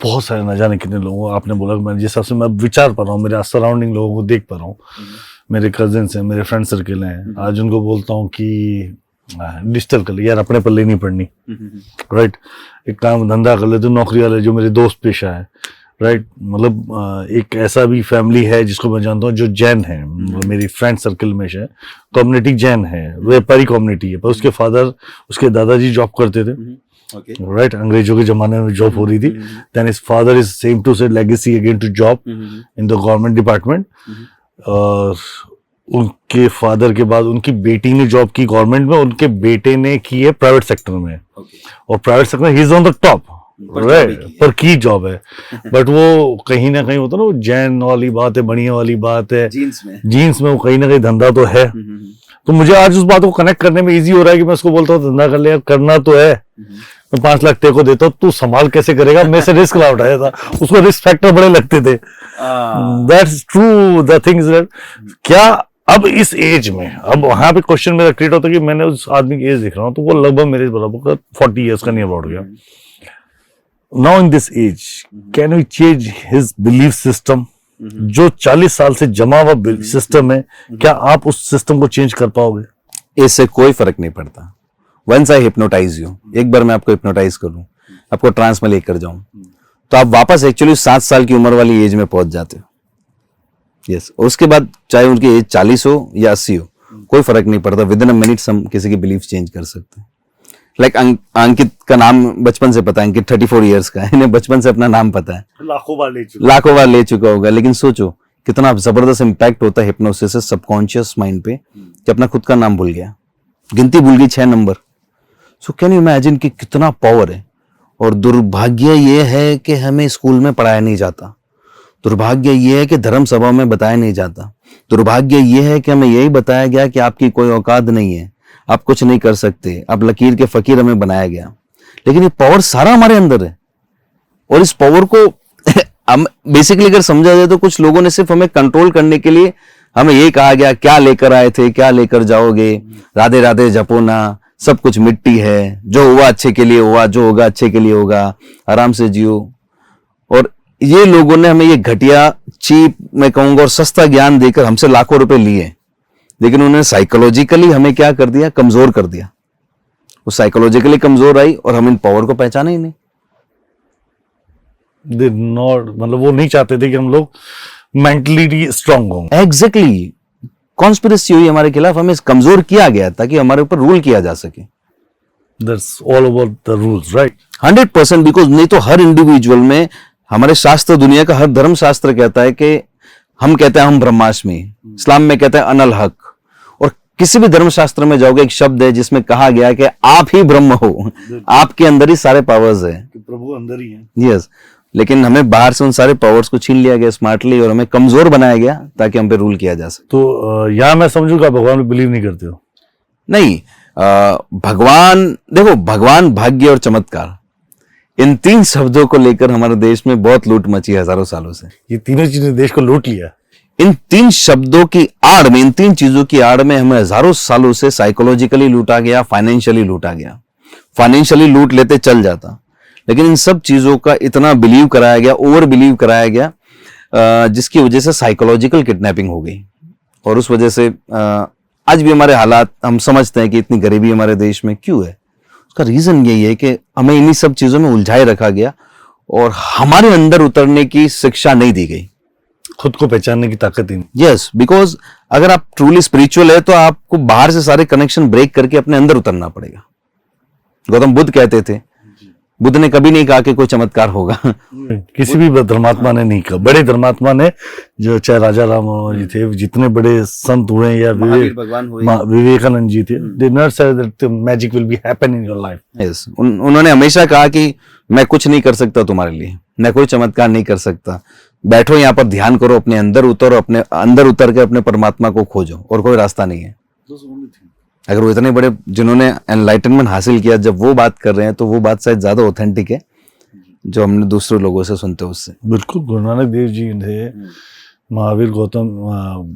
बहुत सारे न जाने कितने लोगों, आपने बोला मैं जिस हिसाब से मैं विचार पा रहा हूँ, मेरे सराउंडिंग लोगों को देख पा रहा हूँ, मेरे कजिन्स हैं, मेरे फ्रेंड सर्किल हैं, आज उनको बोलता हूँ कि डिजिटल कर ले यार, अपने पल्ले नहीं पड़नी, राइट, एक काम धंधा कर ले, तो नौकरी वाले जो मेरे दोस्त पेशा है, राइट, मतलब एक ऐसा भी फैमिली है जिसको मैं जानता हूँ जो जैन है, मेरी फ्रेंड सर्किल में है, कम्युनिटी जैन है, व्यापारी कम्युनिटी है, पर उसके फादर, उसके दादाजी जॉब करते थे, राइट, अंग्रेजों के जमाने में जॉब हो रही थी, then his father is same to say legacy again to job in the government department, और उनके फादर के बाद उनकी बेटी ने जॉब की गवर्नमेंट में, उनके बेटे ने की है प्राइवेट सेक्टर में। और private sector he is on the top, right, पर की जॉब है। बट वो कहीं ना कहीं होता ना, वो जैन वाली बात है, बढ़िया वाली बात है, जीन्स में वो कहीं ना कहीं धंधा तो है। तो मुझे आज उस बात को कनेक्ट करने में इजी हो रहा है कि मैं उसको बोलता हूँ धंधा कर ले, करना तो है, मैं 5 लाख तेरे को देता हूँ, तू संभाल कैसे करेगा, मैं से रिस्क ला उठाया था। उसको रिस्क फैक्टर बड़े लगते थे। That's true, the thing is that क्या अब इस एज में, अब वहां पे क्वेश्चन मेरा क्रिएट होता है कि मैंने उस आदमी की एज देख रहा हूँ, तो वो लगभग मेरे बराबर का 40 ईयर्स का नहीं अबाउट गया। Now in this age can we change his belief system? जो 40 साल से जमा हुआ सिस्टम है, क्या आप उस सिस्टम को चेंज कर पाओगे? इससे कोई फर्क नहीं पड़ता। वंस आई हिप्नोटाइज यू, एक बार मैं आपको हिप्नोटाइज करूं, आपको ट्रांस में लेकर जाऊं, तो आप वापस एक्चुअली 7 साल की उम्र वाली एज में पहुंच जाते हो। यस, उसके बाद चाहे उनकी एज 40 हो या 80 हो, कोई फर्क नहीं पड़ता। विद इन अ मिनट हम किसी की बिलीफ चेंज कर सकते हैं। लाइक अंकित का नाम बचपन से पता है, अंकित 34 इयर्स का है, इन्हें बचपन से अपना नाम पता है, लाखों बार ले चुका होगा। लेकिन सोचो कितना जबरदस्त इंपैक्ट होता है हिप्नोसिस से सबकॉन्शियस माइंड पे, कि अपना खुद का नाम भूल गया, गिनती भूल गई 6 number. So can you imagine कि कितना पावर है। और दुर्भाग्य ये है कि हमें स्कूल में पढ़ाया नहीं जाता, दुर्भाग्य ये है कि धर्म सभा में बताया नहीं जाता, दुर्भाग्य ये है कि हमें यही बताया गया कि आपकी कोई औकात नहीं है, आप कुछ नहीं कर सकते, आप लकीर के फकीर हमें बनाया गया। लेकिन ये पावर सारा हमारे अंदर है, और इस पावर को हम बेसिकली अगर समझा जाए तो कुछ लोगों ने सिर्फ हमें कंट्रोल करने के लिए हमें ये कहा गया, क्या लेकर आए थे, क्या लेकर जाओगे, राधे राधे जपो ना, सब कुछ मिट्टी है, जो हुआ अच्छे के लिए हुआ, जो होगा अच्छे के लिए होगा, आराम से जियो। और ये लोगों ने हमें ये घटिया, चीप, मैं कहूंगा, और सस्ता ज्ञान देकर हमसे लाखों रुपए लिए, लेकिन उन्होंने साइकोलॉजिकली हमें क्या कर दिया, कमजोर कर दिया। वो साइकोलॉजिकली कमजोर आई और हम इन पावर को पहचाना ही नहीं। मतलब वो नहीं चाहते थे कि हम लोग मेंटली स्ट्रांग हों। एग्जैक्टली, कॉन्स्पिरेसी हुई हमारे खिलाफ, हमें कमजोर किया गया ताकि हमारे ऊपर रूल किया जा सके। That's all about the rules, right? 100%, because नहीं तो हर इंडिविजुअल में, हमारे शास्त्र, दुनिया का हर धर्म शास्त्र कहता है कि हम कहते हैं हम ब्रह्मास्मि, इस्लाम में कहते हैं अनल हक, और किसी भी धर्म शास्त्र में जाओगे एक शब्द है जिसमें कहा गया कि आप ही ब्रह्म हो, आपके अंदर ही सारे पावर्स है, प्रभु अंदर ही है। यस, लेकिन हमें बाहर से उन सारे पावर्स को छीन लिया गया स्मार्टली, और हमें कमजोर बनाया गया ताकि हम पे रूल किया जा सके। तो यहाँ मैं समझूंगा भगवान में बिलीव नहीं करते हो? नहीं, भगवान, देखो, भगवान, भाग्य और चमत्कार, इन 3 शब्दों को लेकर हमारे देश में बहुत लूट मची है हजारों सालों से। ये तीनों चीजें देश को लूट लिया। इन 3 शब्दों की आड़ में, इन 3 चीजों की आड़ में हमें हजारों सालों से साइकोलॉजिकली लूटा गया, फाइनेंशियली लूटा गया। फाइनेंशियली लूट लेते चल जाता, लेकिन इन सब चीजों का इतना बिलीव कराया गया, ओवर बिलीव कराया गया, जिसकी वजह से साइकोलॉजिकल किडनैपिंग हो गई। और उस वजह से आज भी हमारे हालात, हम समझते हैं कि इतनी गरीबी हमारे देश में क्यों है। उसका रीजन यही है कि हमें इन्हीं सब चीजों में उलझाए रखा गया और हमारे अंदर उतरने की शिक्षा नहीं दी गई, खुद को पहचानने की ताकत ही नहीं। यस, बिकॉज अगर आप ट्रूली स्पिरिचुअल है तो आपको बाहर से सारे कनेक्शन ब्रेक करके अपने अंदर उतरना पड़ेगा। गौतम बुद्ध कहते थे, बुद्ध ने कभी नहीं कहा कि कोई चमत्कार होगा। किसी भी धर्मात्मा ने नहीं कहा। बड़े धर्मात्मा ने, जो चाहे राजा राम जी थे, जितने बड़े संत हुए या विवेकानंद जी थे, they never said that magic will be happen in your life. Yes, उन्होंने हमेशा कहा कि मैं कुछ नहीं कर सकता तुम्हारे लिए, मैं कोई चमत्कार नहीं कर सकता, बैठो यहाँ पर, ध्यान करो, अपने अंदर उतरो, अपने अंदर उतर के अपने परमात्मा को खोजो, और कोई रास्ता नहीं है। अगर वो इतने बड़े, जिन्होंने एनलाइटनमेंट हासिल किया, जब वो बात कर रहे हैं तो वो बात शायद ज्यादा ऑथेंटिक है जो हमने दूसरे लोगों से सुनते हैं उससे। बिल्कुल, गुरु नानक देव जी थे, महावीर, गौतम,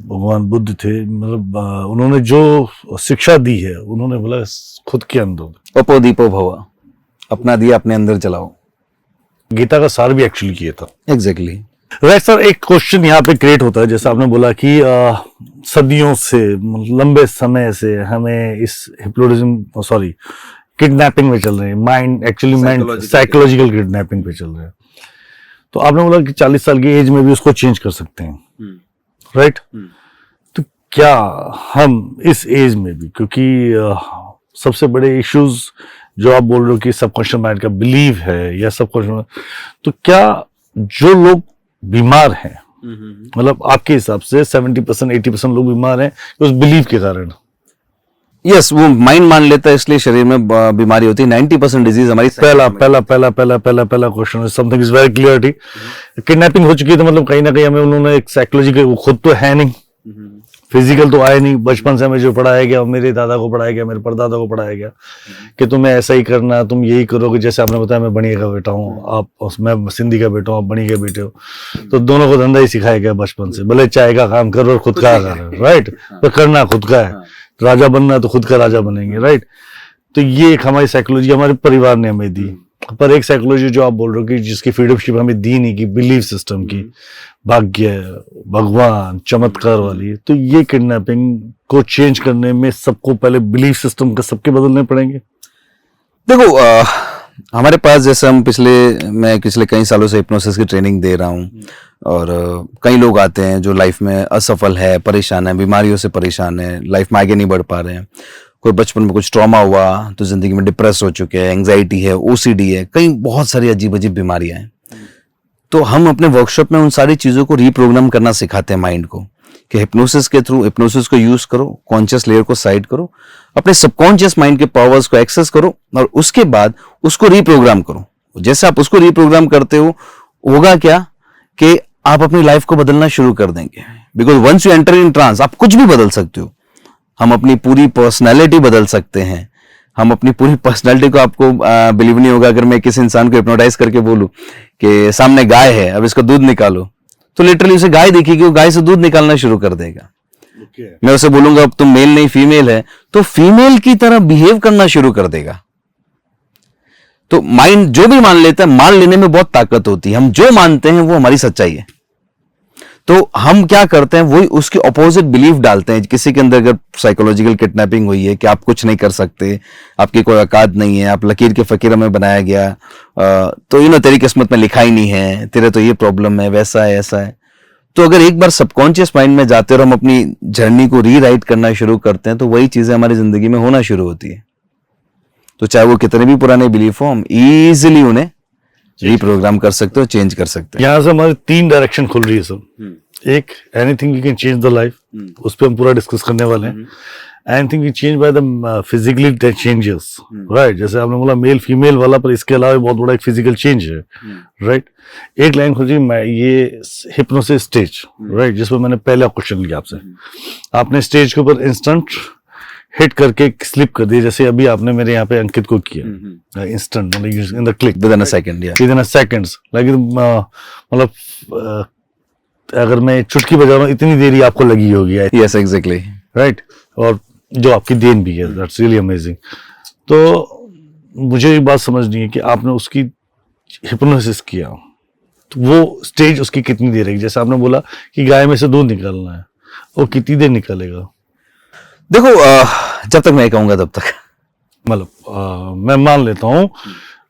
भगवान बुद्ध थे, मतलब उन्होंने जो शिक्षा दी है, उन्होंने बोला खुद के अंदर अपो दीपो भव, अपना दिया अपने अंदर चलाओ। गीता का सार भी एक्चुअली किया था। एग्जैक्टली। राइट सर, एक क्वेश्चन यहाँ पे क्रिएट होता है, जैसा आपने बोला कि सदियों से, लंबे समय से हमें इस हिप्नोटिज्म, सॉरी, किडनैपिंग में चल रहे हैं, mind actually mind psychological kidnapping पे चल रहे हैं। तो आपने बोला कि 40 साल की एज में भी उसको चेंज कर सकते हैं, राइट? तो क्या हम इस एज में भी, क्योंकि सबसे बड़े इश्यूज जो आप बोल रहे हो कि सबकॉन्शियस माइंड का बिलीव है या सबकॉन्शियस, तो क्या जो लोग बीमार हैं मतलब आपके हिसाब से 70% 80% लोग बीमार हैं उस बिलीफ के कारण। यस, वो माइंड मान लेता है इसलिए शरीर में बीमारी होती है। 90% डिजीज हमारी पहला क्वेश्चन है, something is very clear. Kidnapping हो चुकी है तो मतलब कहीं ना कहीं हमें उन्होंने एक साइकोलॉजी के, वो खुद तो है नहीं, फिजिकल तो आए नहीं, बचपन से हमें जो पढ़ाया गया, मेरे दादा को पढ़ाया गया, मेरे परदादा को पढ़ाया गया कि तुम्हें ऐसा ही करना, तुम यही करोगे। जैसे आपने बताया मैं बनिए का बेटा हूँ, आप मैं सिंधी का बेटा हूँ, आप बनी के बेटे हो, तो दोनों को धंधा ही सिखाया गया बचपन से, भले चाय का काम करो और खुद का कर, राइट, तो करना खुद का है, राजा बनना तो खुद का राजा बनेंगे, राइट। तो ये एक हमारी साइकोलॉजी हमारे परिवार ने हमें दी। पर एक साइकोलॉजी जो आप बोल रहे हो कि जिसकी फ्रीडमशिप हमें दी नहीं, की बिलीफ सिस्टम की, भाग्य, भगवान, चमत्कार वाली, तो ये किडनैपिंग को चेंज करने में सबको पहले बिलीफ सिस्टम का सबके बदलने पड़ेंगे। देखो हमारे पास जैसे मैं पिछले कई सालों से हिप्नोसिस की ट्रेनिंग दे रहा हूँ, और कई लोग आते हैं जो लाइफ में असफल है, परेशान है, बीमारियों से परेशान है, लाइफ में आगे नहीं बढ़ पा रहे हैं। कोई बचपन में कुछ ट्रॉमा हुआ तो जिंदगी में डिप्रेस हो चुके हैं, एंग्जाइटी है, ओसीडी है, कई बहुत सारी अजीब अजीब बीमारियां हैं। तो हम अपने वर्कशॉप में उन सारी चीजों को रीप्रोग्राम करना सिखाते हैं माइंड को, कि हिप्नोसिस के थ्रू हिप्नोसिस को यूज करो, कॉन्शियस लेयर को साइड करो, अपने सबकॉन्शियस माइंड के पावर्स को एक्सेस करो और उसके बाद उसको रीप्रोग्राम करो। जैसे आप उसको रीप्रोग्राम करते हो, होगा क्या कि आप अपनी लाइफ को बदलना शुरू कर देंगे। Because once you enter in trance आप कुछ भी बदल सकते हो। हम अपनी पूरी पर्सनैलिटी बदल सकते हैं। हम अपनी पूरी पर्सनैलिटी को, आपको बिलीव नहीं होगा अगर मैं किसी इंसान को हिप्नोटाइज करके बोलूं कि सामने गाय है, अब इसका दूध निकालो, तो लिटरली उसे गाय दिखेगी, वो गाय से दूध निकालना शुरू कर देगा। मैं उसे बोलूंगा अब तुम मेल नहीं फीमेल है, तो फीमेल की तरह बिहेव करना शुरू कर देगा। तो माइंड जो भी मान लेता है, मान लेने में बहुत ताकत होती है। हम जो मानते हैं वो हमारी सच्चाई है। तो हम क्या करते हैं, वही उसके ऑपोजिट बिलीफ डालते हैं। किसी के अंदर अगर साइकोलॉजिकल किडनैपिंग हुई है कि आप कुछ नहीं कर सकते, आपकी कोई औकात नहीं है, आप लकीर के फकीर में बनाया गया, तो तेरी किस्मत में लिखा ही नहीं है, तेरे तो ये प्रॉब्लम है, वैसा है, ऐसा है। तो अगर एक बार सबकॉन्शियस माइंड में जाते और हम अपनी जर्नी को रीराइट करना शुरू करते हैं, तो वही चीजें हमारी जिंदगी में होना शुरू होती है। तो चाहे वो कितने भी पुराने बिलीफ हो, हम इजीली उन्हें रीप्रोग्राम कर सकते हो, चेंज कर सकते हैं। यहाँ से हमारी 3 डायरेक्शन खुल रही है सब। एक, anything you can change the life, उस पर हम पूरा डिस्कस करने वाले हैं। Anything you change by the physically changes, right, जैसे आपने बोला मेल फीमेल वाला, पर इसके अलावा बहुत बड़ा एक फिजिकल चेंज है, राइट। एक लाइन खुल रही ये हिप्नोसिस स्टेज, राइट, जिसमें मैंने पहला क्वेश्चन लिया आपसे। आपने स्टेज के ऊपर इंस्टेंट हिट करके स्लिप कर दिया, जैसे अभी आपने मेरे यहाँ पे अंकित को किया, इंस्टेंट, मतलब in the click, with in a second, with in a seconds, मतलब अगर मैं चुटकी बजा रहा हूँ इतनी देरी आपको लगी होगी। Yes, exactly, right. और जो आपकी देन भी है, दैट्स रियली अमेजिंग। तो मुझे एक बात समझनी है कि आपने उसकी हिप्नोसिस किया, तो वो स्टेज उसकी कितनी देर है? जैसे आपने बोला कि गाय में से दूध निकालना है, वो कितनी देर निकालेगा? देखो जब तक मैं कहूंगा तब तक, मतलब मैं मान लेता हूं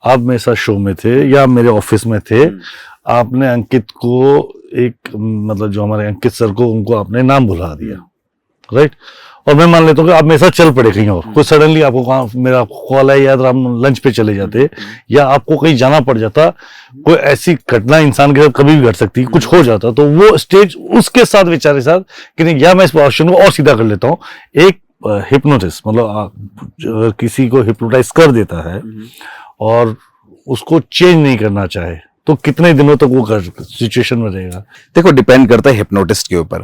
आप मेरे साथ शो में थे या मेरे ऑफिस में थे, आपने अंकित को एक, मतलब जो हमारे अंकित सर को, उनको आपने नाम बुला दिया, राइट, और मैं मान लेता हूँ कि आप मेरे साथ चल पड़े कहीं और, कोई सडनली आपको कहाँ मेरा कॉल है, या हम लंच पे चले जाते, या आपको कहीं जाना पड़ जाता, कोई ऐसी घटना इंसान के साथ कभी भी घट सकती है, कुछ हो जाता, तो वो स्टेज उसके साथ बेचारे साथ कि नहीं, या मैं इस क्वेश्चन को और सीधा कर लेता हूँ। एक हिप्नोटिस्ट, मतलब किसी को हिप्नोटाइज कर देता है और उसको चेंज नहीं करना चाहे, तो कितने दिनों तक वो सिचुएशन में रहेगा? देखो डिपेंड करता है हिप्नोटिस्ट के ऊपर।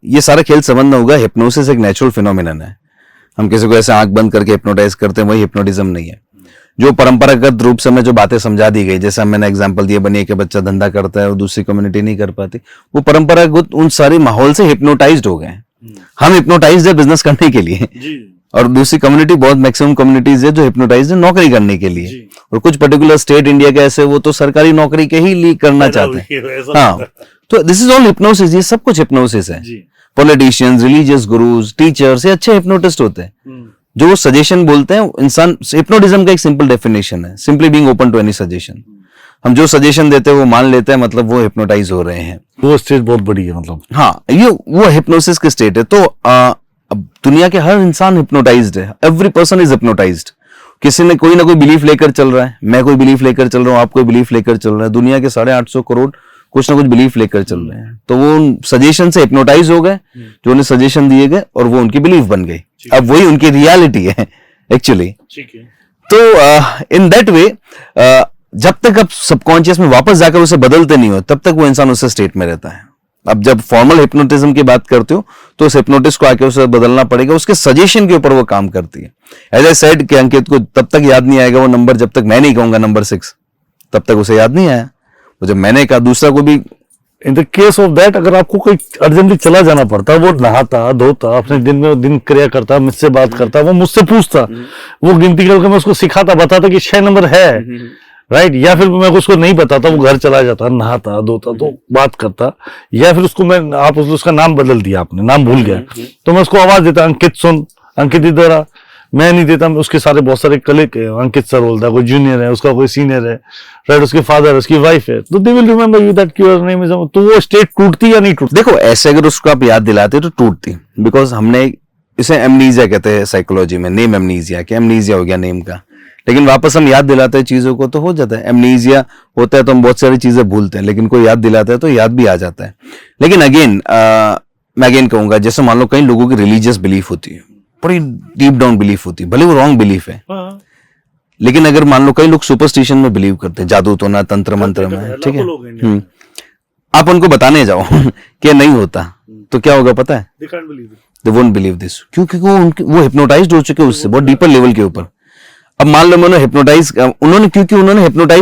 ये सारा खेल समझना होगा, हिप्नोसिस एक नेचुरल फिनोमिनन है। हम किसी को ऐसे आंख बंद करके हिप्नोटाइज करते हैं, वही हिप्नोटिज्म नहीं है। जो परंपरागत रूप से हमें जो बातें समझा दी गई, जैसे मैंने एग्जांपल दिया, बनिए कि बच्चा धंधा करता है और दूसरी कम्युनिटी नहीं कर पाती, वो परंपरागत उन सारे माहौल से हिप्नोटाइज्ड हो गए। हम हिप्नोटाइज्ड है बिजनेस करने के लिए, और दूसरी कम्युनिटी, बहुत मैक्सिमम कम्युनिटीज है जो हिप्नोटाइज्ड है नौकरी करने के लिए, और कुछ पर्टिकुलर स्टेट इंडिया के ऐसे, वो तो सरकारी नौकरी के ही लिए करना चाहते हैं। हाँ, तो दिस इज ऑल हिप्नोसिस, ये सब कुछ हिप्नोसिस है। पॉलिटिशियंस, रिलीजियस गुरुज, टीचर्स, ये अच्छे हिप्नोटिस्ट होते हैं जो वो सजेशन बोलते हैं। इंसान, हिप्नोटिज्म का एक सिंपल डेफिनेशन है, simply being open to any suggestion. हम जो सजेशन देते हैं वो मान लेते हैं, मतलब वो हिप्नोटाइज हो रहे हैं। वो स्टेज बहुत बड़ी है, मतलब हाँ, ये वो हिप्नोसिस की स्टेट है। तो अब दुनिया के हर इंसान हिप्नोटाइज्ड है, एवरी पर्सन इज हिप्नोटाइज्ड। किसी ने कोई ना कोई बिलीफ लेकर चल रहा है, मैं कोई बिलीफ लेकर चल रहा हूँ, आप कोई बिलीफ लेकर चल रहा है। दुनिया के 850 करोड़ कुछ ना कुछ बिलीफ लेकर चल रहे हैं, तो वो सजेशन से हिप्नोटाइज हो गए, जो उन्हें सजेशन दिए गए और वो उनकी बिलीफ बन गई। अब वही उनकी रियलिटी है एक्चुअली। तो इन दैट वे जब तक आप सबकॉन्शियस में वापस जाकर उसे बदलते नहीं हो, तब तक वो इंसान उस स्टेट में रहता है। अब जब फॉर्मल हिप्नोटिज्म की बात करते हो तो उस हिप्नोटिस्ट को आके उसे बदलना पड़ेगा, उसके सजेशन के ऊपर वो काम करती है। एज आई सेड कि अंकित को तब तक याद नहीं आएगा वो नंबर जब तक मैं नहीं कहूंगा नंबर 6, तब तक उसे याद नहीं आया। वो जब मैंने कहा, दूसरा को भी in the case of that, अगर आपको कोई अर्जेंटली चला जाना पड़ता, वो नहाता धोता अपने दिन में दिन क्रिया करता, मुझसे बात करता, वो मुझसे पूछता, वो गिनती करके मैं उसको सिखाता, बताता कि 6 नंबर है, राइट, या फिर मैं उसको नहीं बताता, वो घर चला जाता, नहाता धोता तो बात करता, या फिर उसको मैं उसका नाम बदल दिया, आपने नाम भूल गया, तो मैं उसको आवाज देता, अंकित सुन, अंकित इधर आ। मैं नहीं देता, उसके सारे बहुत सारे कलीग है, अंकित सर बोलता है, कोई जूनियर है, उसका कोई सीनियर है, राइट, उसके फादर है, उसकी वाइफ है, तो they will remember you that your name is. तो वो स्टेट टूटती या नहीं टूटती? देखो, ऐसे अगर उसको आप याद दिलाते तो टूटती, बिकॉज हमने इसे एमनीजिया कहते हैं साइकोलॉजी में, नेम एमनीजिया, कि एमनीजिया हो गया नेम का, लेकिन वापस हम याद दिलाते हैं चीजों को तो हो जाता है। एमनीजिया होता है तो हम बहुत सारी चीजें भूलते हैं, लेकिन कोई याद दिलाता है तो याद भी आ जाता है। लेकिन अगेन मैं अगेन कहूंगा, जैसे मान लो कई लोगों की रिलीजियस बिलीफ होती है, बड़ी डीप डाउन बिलीफ होती है, भले वो रॉन्ग बिलीफ है, लेकिन अगर मान लो कई लोग सुपरस्टिशन में बिलीव करते हैं, जादू टोना तंत्र मंत्र में, ठीक है, आप उनको बताने जाओ कि नहीं होता, तो क्या होगा पता है? They won't believe this. क्योंकि वो हिप्नोटाइज्ड हो चुके उससे बहुत डीपर लेवल के ऊपर। अब मान लो उन्होंने हिप्नोटाइज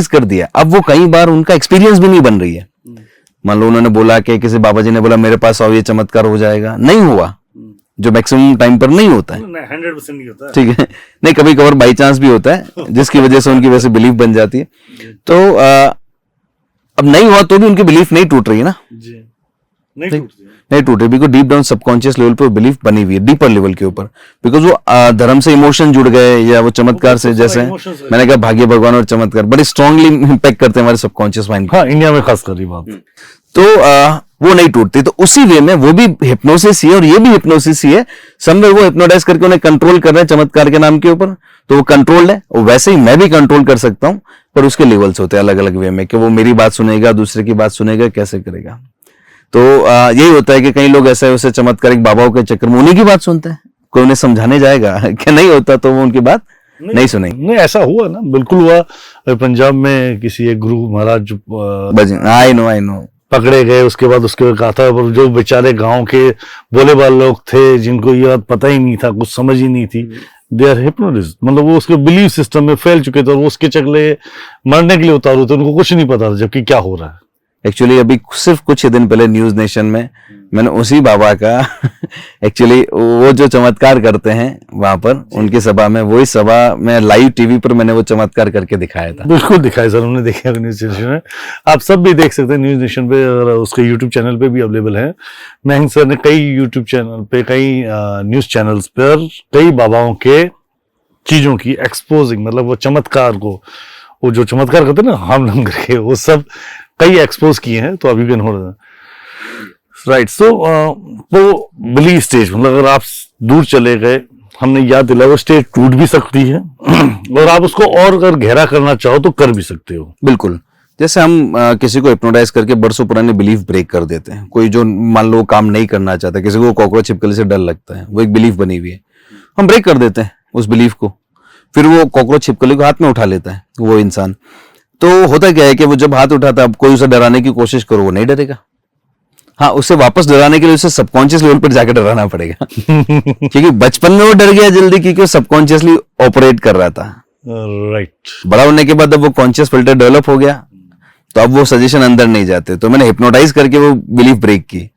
कर दिया, अब वो कई बार उनका एक्सपीरियंस भी नहीं बन रही है। मान लो उन्होंने बोला कि किसी बाबा जी ने बोला मेरे पास आओ ये चमत्कार हो जाएगा, नहीं हुआ, जो मैक्सिमम टाइम पर नहीं होता है, 100% नहीं होता है, ठीक है, नहीं कभी कभार बाई चांस भी होता है, जिसकी वजह से उनकी वैसे बिलीफ बन जाती है। तो अब नहीं हुआ तो भी उनकी बिलीफ नहीं टूट रही है ना, नहीं टूट रही, because deep down subconscious level पे बिलीफ बनी हुई है, डीपर लेवल के ऊपर, बिकॉज वो धर्म से इमोशन जुड़ गए, या वो चमत्कार से, जैसे मैंने कहा भाग्य भगवान और चमत्कार बड़े स्ट्रांगली इम्पैक्ट करते हैं हमारे सबकॉन्शियस माइंड। हाँ, इंडिया में खास कर बात, तो वो नहीं टूटती। तो उसी वे में वो भी हिप्नोसिस ही है और ये भी हिप्नोसिस ही है। समवेयर वो हिप्नोटाइज करके उन्हें कंट्रोल कर रहे हैं चमत्कार के नाम के ऊपर, तो वो कंट्रोल्ड है। और वैसे ही मैं भी कंट्रोल कर सकता हूं, पर उसके लेवल्स होते हैं अलग अलग वे में, कि वो मेरी बात सुनेगा, दूसरे की बात सुनेगा, कैसे करेगा। तो यही होता है कि कई लोग ऐसे उसे चमत्कारिक बाबाओं के चक्कर में उन्हीं की बात सुनते हैं, कोई उन्हें समझाने जाएगा कि नहीं होता तो वो उनकी बात नहीं सुनेंगे। नहीं, ऐसा हुआ ना, बिल्कुल हुआ पंजाब में, किसी एक गुरु महाराज आई नो पकड़े गए, उसके बाद उसके कहा था, जो बेचारे गांव के भोले बाल लोग थे, जिनको ये बात पता ही नहीं था, कुछ समझ ही नहीं थी, दे आर हिप्नोटिज्ड, मतलब वो उसके बिलीफ सिस्टम में फैल चुके थे और वो उसके चकले मरने के लिए उतारू थे, उनको कुछ नहीं पता था जबकि क्या हो रहा है। एक्चुअली अभी सिर्फ कुछ ही दिन पहले न्यूज नेशन में मैंने उसी बाबा का एक्चुअली वो जो चमत्कार करते हैं वहां पर उनकी सभा में, वही सभा में लाइव टीवी पर मैंने वो चमत्कार करके दिखाया था। बिल्कुल दिखाया सर, हमने देखा न्यूज नेशन में, आप सब भी देख सकते हैं न्यूज नेशन पे, और उसके यूट्यूब चैनल पे भी अवेलेबल है। महंग सर ने कई यूट्यूब चैनल पे, कई न्यूज चैनल्स पर कई बाबाओं के चीजों की एक्सपोजिंग, मतलब वो चमत्कार को, वो जो चमत्कार करते हैं ना हम करके, वो सब कई एक्सपोज किए हैं, तो अभी भी हो रहा है, राइट। सो वो बिलीव स्टेज, मतलब अगर आप दूर चले गए, हमने याद दिलाया, वो स्टेज टूट भी सकती है और आप उसको और अगर गहरा करना चाहो तो कर भी सकते हो। बिल्कुल, जैसे हम किसी को हिप्नोटाइज करके बरसों पुराने बिलीफ ब्रेक कर देते हैं। कोई जो मान लो काम नहीं करना चाहता, किसी को कॉकरोच छिपकली से डर लगता है, वो एक बिलीफ बनी हुई है, हम ब्रेक कर देते हैं उस बिलीफ को, फिर वो कॉकरोच छिपकली को हाथ में उठा लेता है वो इंसान। तो होता क्या है कि वो जब हाथ उठाता है, अब कोई उसे डराने की कोशिश करो वो नहीं डरेगा। हाँ, उसे वापस डराने के लिए उसे सबकॉन्शियस लेवल पर जाकर डराना पड़ेगा क्योंकि बचपन में वो डर गया जल्दी, क्योंकि वो सबकॉन्शियसली ऑपरेट कर रहा था, राइट। बड़ा होने के बाद अब वो कॉन्शियस फिल्टर डेवलप हो गया, तो अब वो सजेशन अंदर नहीं जाते। तो मैंने हिप्नोटाइज करके वो बिलीफ ब्रेक की,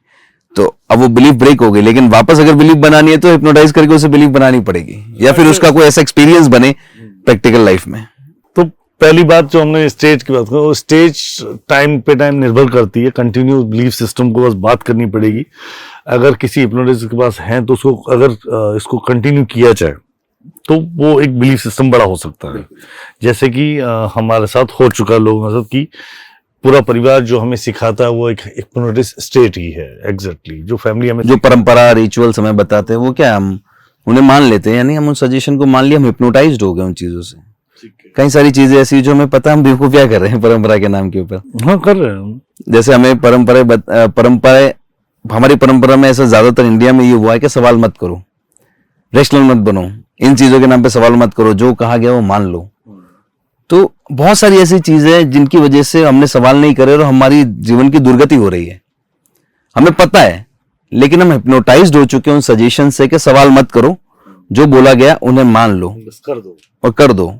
तो अब वो बिलीफ ब्रेक हो गई, लेकिन वापस अगर बिलीफ बनानी है तो हिप्नोटाइज करके उसे बिलीफ बनानी पड़ेगी, या फिर उसका कोई ऐसा एक्सपीरियंस बने प्रैक्टिकल लाइफ में। तो पहली बात जो हमने स्टेज की बात की, वो स्टेज टाइम पे टाइम निर्भर करती है, कंटिन्यू बिलीफ सिस्टम को बस बात करनी पड़ेगी। अगर किसी हिप्नोटिस्ट के पास है तो उसको अगर इसको कंटिन्यू किया जाए तो वो एक बिलीफ सिस्टम बड़ा हो सकता है। जैसे कि हमारे साथ हो चुका लोगों के साथ कि पूरा परिवार जो हमें सिखाता है वो एक हिप्नोटिस्ट स्टेट ही है, एग्जैक्टली। जो फैमिली हमें जो परंपरा रिचुअल्स हमें बताते हैं वो क्या हम उन्हें मान लेते हैं, यानी हम उन सजेशन को मान लिया, हम हिप्नोटाइज्ड हो गए उन चीजों से। कई सारी चीजें ऐसी जो हमें पता, हम बेवकूफिया कर रहे हैं परंपरा के नाम के ऊपर। हाँ, कर रहे हैं। जैसे हमें परंपराएं हमारी परंपरा में ऐसा ज्यादातर इंडिया में ये हुआ है कि सवाल मत करो, रेशनल मत बनो, इन चीजों के नाम पे सवाल मत करो, जो कहा गया वो मान लो। तो बहुत सारी ऐसी चीजें हैं जिनकी वजह से हमने सवाल नहीं करे और हमारी जीवन की दुर्गति हो रही है। हमें पता है, लेकिन हम हिप्नोटाइज्ड हो चुके हैं उन सजेशन से कि सवाल मत करो, जो बोला गया उन्हें मान लो और कर दो।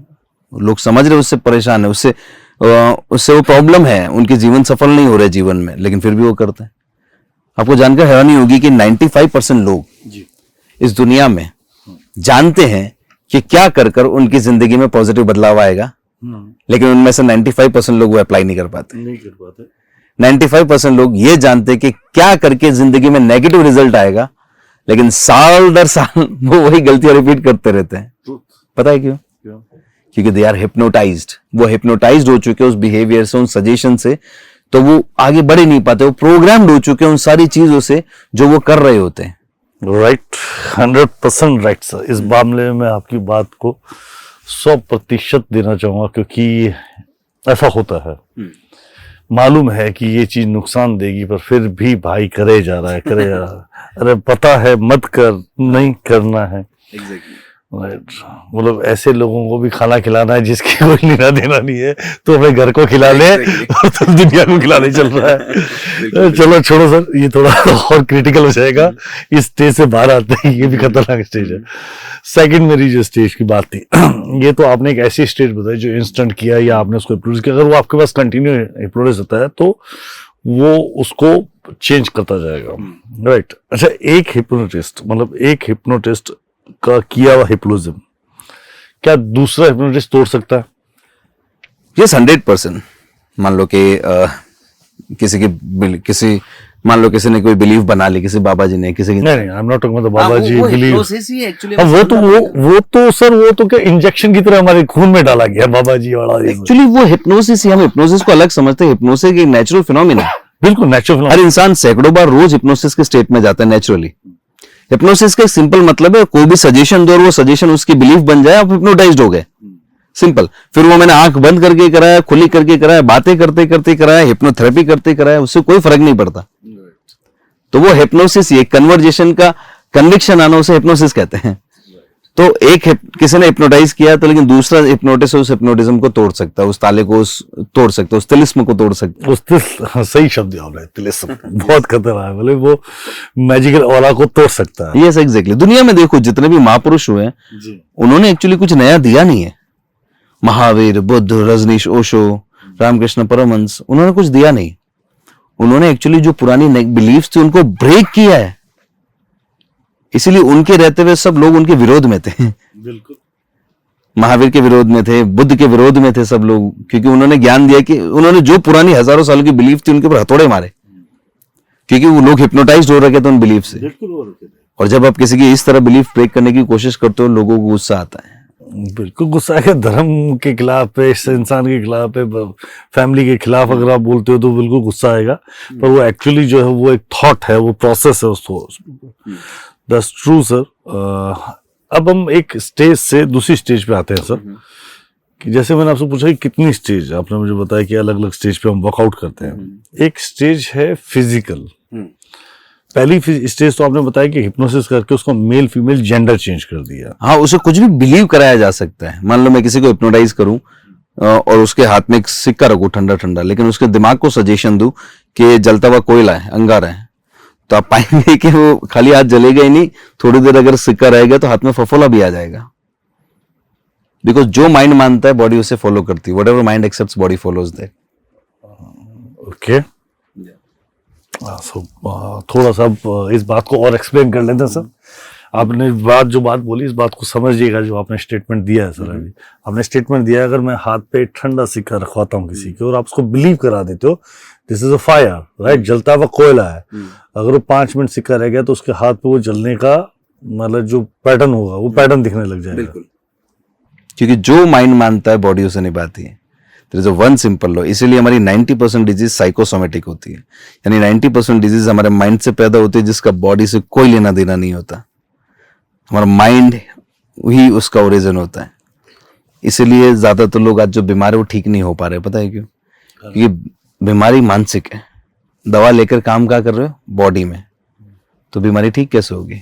लोग समझ रहे उससे परेशान है, उससे वो प्रॉब्लम है, उनके जीवन सफल नहीं हो रहे जीवन में, लेकिन फिर भी वो करते हैं। आपको जानकर हैरानी होगी कि 95% लोग इस दुनिया में जानते हैं कि क्या कर कर उनकी जिंदगी में पॉजिटिव बदलाव आएगा, लेकिन उनमें से 95% लोग वो अप्लाई नहीं कर पाते। 95% लोग ये जानते हैं कि क्या करके जिंदगी में नेगेटिव रिजल्ट आएगा, लेकिन साल दर साल वो वही गलतियां रिपीट करते रहते हैं। पता है क्यों? क्योंकि दे आर हिप्नोटाइज्ड। वो हिप्नोटाइज्ड हो चुके हैं उस बिहेवियर से, उन सजेशन से, तो वो आगे बढ़ ही नहीं पाते। वो प्रोग्राम्ड हो चुके हैं उन सारी चीजों से जो वो कर रहे होते हैं। Right, 100% right sir. इस मामले में आपकी बात को 100% देना चाहूंगा, क्योंकि ऐसा होता है। मालूम है कि ये चीज नुकसान देगी, पर फिर भी भाई करे जा रहा है। अरे पता है मत कर, नहीं करना है। राइट, मतलब ऐसे लोगों को भी खाना खिलाना है जिसकी कोई लेना देना नहीं है, तो अपने घर को खिला ले और तो दुनिया को खिलाने चल रहा है। चलो छोड़ो सर, ये थोड़ा और क्रिटिकल हो जाएगा। इस स्टेज से बाहर आते हैं, ये भी खतरनाक स्टेज है। सेकंड मेरी जो स्टेज की बात थी, ये तो आपने एक ऐसी स्टेज बताई जो इंस्टेंट किया या आपने उसको हिप्नोटाइज किया। अगर वो आपके पास कंटिन्यू हिप्नोटाइज होता है तो वो उसको चेंज करता जाएगा। राइट, अच्छा, एक हिप्नोटिस्ट का किया हुआ हिप्नोटिज्म क्या दूसरा हिप्नोटिस्ट तोड़ सकता है? यस, 100%। मान लो कि मान लो किसी ने कोई बिलीव बना ली, किसी बाबा जी ने, किसी की नहीं, I am not talking about बाबा जी बिलीव। वो तो क्या इंजेक्शन की तरह हमारे खून में डाला गया बाबा जी वाला। एक्चुअली वो हिप्नोसिस ही, हम हिप्नोसिस को अलग समझते हैं। हिप्नोसिस एक नेचुरल फिनोमिना है। बिल्कुल नेचुरल। हर इंसान सैकड़ों बार रोज हिप्नोसिस के स्टेट में जाता है नेचुरली। हिप्नोसिस का एक सिंपल मतलब है, कोई भी सजेशन दो और वो सजेशन उसकी बिलीफ बन जाए, आप हिप्नोटाइज्ड हो गए। सिंपल। फिर वो मैंने आंख बंद करके कराया, खुली करके कराया, बातें करते करते कराया, हिप्नोथेरेपी करते कराया, उससे कोई फर्क नहीं पड़ता। तो वो हिप्नोसिस, ये कन्वर्जेशन का कन्विक्शन आना, उसे हिप्नोसिस कहते हैं। तो किसी ने हिप्नोटाइज किया तो, लेकिन दूसरा हिप्नोटिस्ट उस हिप्नोटिज्म को तोड़ सकता है, उस ताले को तोड़ सकता है, उस तिलिस्म को तोड़ सकता है। सही शब्द आपने, तिलिस्म बहुत खतरनाक है। बोले वो मैजिकल ऑरा को तोड़ सकता है। Yes, exactly. दुनिया में देखो जितने भी महापुरुष हुए हैं, उन्होंने एक्चुअली कुछ नया दिया नहीं है। महावीर, बुद्ध, रजनीश ओशो, रामकृष्ण परमहंस, उन्होंने कुछ दिया नहीं। उन्होंने एक्चुअली जो पुरानी बिलीफ्स थी उनको ब्रेक किया है। इसीलिए उनके रहते हुए सब लोग उनके विरोध में थे। बिल्कुल, महावीर के विरोध में थे, बुद्ध के विरोध में थे सब लोग, क्योंकि उन्होंने ज्ञान दिया कि उन्होंने जो पुरानी हजारों साल की बिलीफ थी उनके ऊपर हथौड़े मारे, क्योंकि वो लोग हिप्नोटाइज्ड हो रखे थे उन बिलीफ से। और जब आप किसी की इस तरह बिलीफ ब्रेक करने की कोशिश करते हो, लोगों को गुस्सा आता है। बिल्कुल गुस्सा है। धर्म के खिलाफ है, इस इंसान के खिलाफ है, फैमिली के खिलाफ अगर आप बोलते हो तो बिल्कुल गुस्सा आएगा। पर वो एक्चुअली जो है वो एक थॉट है, वो प्रोसेस है उसको। That's true sir. अब हम एक स्टेज से दूसरी स्टेज पे आते हैं सर, कि जैसे मैंने आपसे पूछा कि कितनी स्टेज, आपने मुझे बताया कि अलग अलग स्टेज पे हम वर्कआउट करते हैं। एक स्टेज है फिजिकल। पहली स्टेज तो आपने बताया कि हिप्नोसिस करके उसको मेल फीमेल जेंडर चेंज कर दिया। हाँ, उसे कुछ भी बिलीव कराया जा सकता है। मान लो मैं किसी को हिप्नोटाइज करूं और उसके हाथ में एक सिक्का रखूं ठंडा ठंडा, लेकिन उसके दिमाग को सजेशन दूं कि जलता हुआ कोयला है, अंगारा है, तो आप पाएंगे कि वो खाली हाथ जलेगा ही नहीं, थोड़ी देर अगर सिक्का रहेगा तो हाथ में फफोला भी आ जाएगा। बिकॉज जो माइंड मानता है बॉडी उसे फॉलो करती है। Whatever mind accepts body follows that. Okay, थोड़ा सा इस बात को और एक्सप्लेन कर लेते हैं सर। आपने जो बात बोली, इस बात को समझिएगा। जो आपने स्टेटमेंट दिया है सर, अभी आपने स्टेटमेंट दिया है, अगर मैं हाथ पे ठंडा सिक्का रखवाता हूँ किसी के और आप उसको बिलीव करा देते हो, this is a fire, right, जलता हुआ कोयला है। अगर वो 5 मिनट सिक्का रह गया तो उसके हाथ पे वो जलने का मतलब जो पैटर्न होगा वो पैटर्न दिखने लग जाएगा। बिल्कुल, क्योंकि जो माइंड मानता है बॉडी उसे निभाती है। There is a one simple law. इसीलिए हमारी 90% डिजीज साइकोसोमेटिक होती है, यानी 90% डिजीज हमारे माइंड से पैदा होती है, जिसका बॉडी से कोई लेना देना नहीं होता। हमारा माइंड ही उसका ओरिजिन होता है। इसीलिए ज्यादातर लोग आज जो बीमार है वो ठीक नहीं हो पा रहे। पता है क्यों? क्योंकि बीमारी मानसिक है। दवा लेकर काम क्या कर रहे हो बॉडी में, तो बीमारी ठीक कैसे होगी?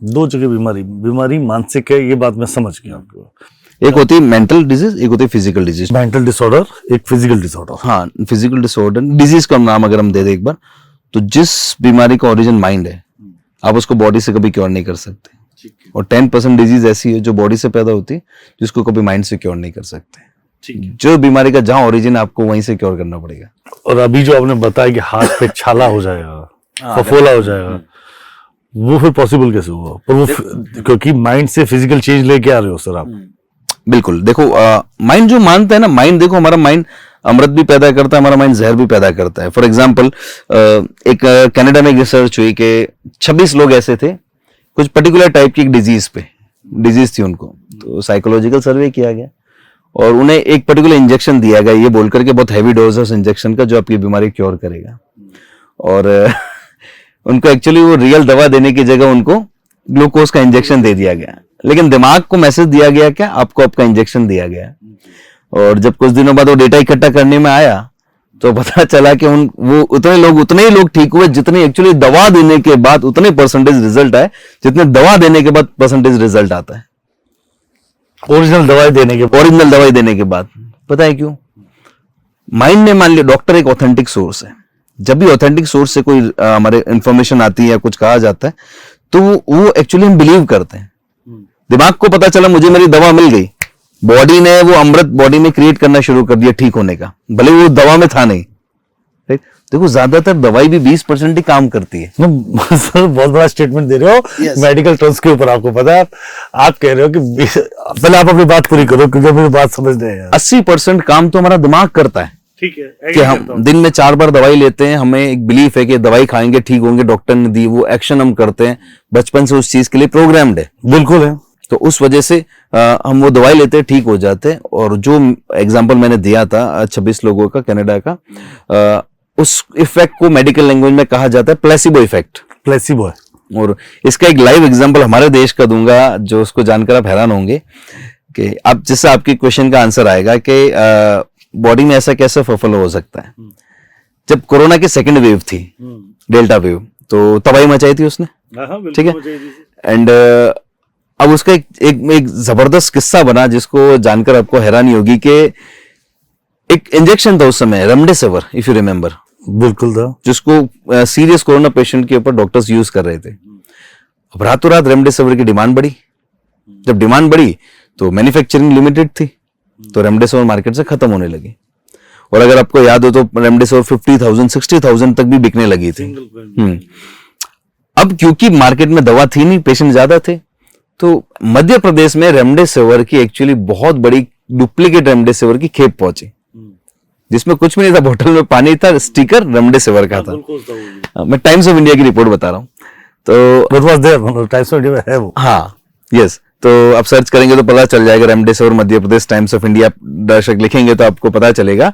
दो जगह बीमारी मानसिक है, ये बात मैं समझ गया आपको। एक होती है मेंटल डिजीज, एक होती है फिजिकल डिजीज। मेंटल डिसऑर्डर, एक फिजिकल डिसऑर्डर। हाँ, फिजिकल डिसऑर्डर डिजीज का नाम अगर हम दे दें एक बार, तो जिस बीमारी का ओरिजिन माइंड है, आप उसको बॉडी से कभी क्योर नहीं कर सकते। और 10% डिजीज ऐसी है जो बॉडी से पैदा होती है, जिसको कभी माइंड से क्योर नहीं कर सकते। जो बीमारी का जहां ओरिजिन, आपको वहीं से क्योर करना पड़ेगा। और अभी जो आपने बताया कि हाथ पे छाला हो जाएगा, फफोला हो जाएगा, वो फिर पॉसिबल कैसे हुआ? पर वो क्योंकि माइंड से फिजिकल चेंज लेके आ रहे हो सर आप। बिल्कुल, देखो माइंड जो मानता है ना, माइंड देखो हमारा माइंड अमृत भी पैदा करता है, हमारा माइंड जहर भी पैदा करता है। फॉर एग्जांपल एक कनाडा में एक रिसर्च हुई कि 26 लोग ऐसे थे, कुछ पर्टिकुलर टाइप की एक डिजीज थी उनको, तो साइकोलॉजिकल सर्वे किया गया और उन्हें एक पर्टिकुलर इंजेक्शन दिया गया, ये बोल करके बहुत हैवी डोज है उस इंजेक्शन का, जो आपकी बीमारी क्योर करेगा। और उनको एक्चुअली वो रियल दवा देने की जगह उनको ग्लूकोज का इंजेक्शन दे दिया गया, लेकिन दिमाग को मैसेज दिया गया क्या, आपको आपका इंजेक्शन दिया गया। और जब कुछ दिनों बाद वो डेटा इकट्ठा करने में आया, तो पता चला कि वो उतने ही लोग ठीक हुए जितने एक्चुअली दवा देने के बाद उतने परसेंटेज रिजल्ट आए, जितने दवा देने के बाद परसेंटेज रिजल्ट आता है। ओरिजिनल दवाई देने के बाद। पता है क्यों? माइंड ने मान लिया, डॉक्टर एक ऑथेंटिक सोर्स है, जब भी ऑथेंटिक सोर्स से कोई हमारे इंफॉर्मेशन आती है या कुछ कहा जाता है, तो वो एक्चुअली हम बिलीव करते हैं। दिमाग को पता चला मुझे मेरी दवा मिल गई, बॉडी ने वो अमृत बॉडी में क्रिएट करना शुरू कर दिया ठीक होने का, भले वो दवा में था नहीं। देखो ज्यादातर दवाई भी 20% ही काम करती है। सर बहुत बड़ा स्टेटमेंट दे रहे हो मेडिकल टर्म्स के ऊपर। आपको पता है, आप कह रहे हो कि पहले आप अपनी बात पूरी करो, क्योंकि मेरी बात समझ नहीं है। 80% काम तो हमारा दिमाग करता है। ठीक है कि हम दिन में 4 बार दवाई लेते हैं, हमें एक बिलीफ है कि दवाई खाएंगे ठीक होंगे, डॉक्टर ने दी, वो एक्शन हम करते हैं, बचपन से उस चीज के लिए प्रोग्राम्ड है। बिल्कुल है। तो उस वजह से हम वो दवाई लेते हैं, ठीक हो जाते हैं। और जो एग्जांपल मैंने दिया था 26 लोगों का कनाडा का, उस इफेक्ट को मेडिकल लैंग्वेज में कहा जाता है प्लेसिबो इफेक्ट। प्लेसिबो है। और इसका एक लाइव एग्जांपल हमारे देश का दूंगा, जो उसको जानकर आप हैरान होंगे कि आप जिससे आपकी क्वेश्चन का आंसर आएगा कि बॉडी में ऐसा कैसे फफल हो सकता है। जब कोरोना की सेकंड वेव थी, डेल्टा वेव, तो तबाही मचाई थी उसने, ठीक है। एंड अब उसका एक जबरदस्त किस्सा बना, जिसको जानकर आपको हैरानी होगी कि एक इंजेक्शन था उस समय, रेमडेसिविर, इफ यू रिमेंबर। बिल्कुल था। जिसको सीरियस कोरोना पेशेंट के ऊपर डॉक्टर्स यूज कर रहे थे। अब रातों रात रेमडेसिविर की डिमांड बढ़ी। जब डिमांड बढ़ी तो मैन्युफैक्चरिंग लिमिटेड थी, तो रेमडेसिविर मार्केट से खत्म होने लगी। और अगर आपको याद हो तो रेमडेसिविर 50,000 60,000 तक भी बिकने लगी थी। अब क्योंकि मार्केट में दवा थी नहीं, पेशेंट ज्यादा थे, तो मध्य प्रदेश में रेमडेसिविर की एक्चुअली बहुत बड़ी डुप्लीकेट रेमडेसिविर की खेप पहुंची, जिसमें कुछ भी नहीं था, बोतल में पानी था, स्टिकर रेमडेसिविर का था। मैं टाइम्स ऑफ इंडिया की रिपोर्ट बता रहा हूं। तो टाइम्स ऑफ इंडिया में है वो। हाँ, यस। तो आप सर्च करेंगे तो पता चल जाएगा, remdesivir Madhya Pradesh times of India दर्शक लिखेंगे तो आपको पता चलेगा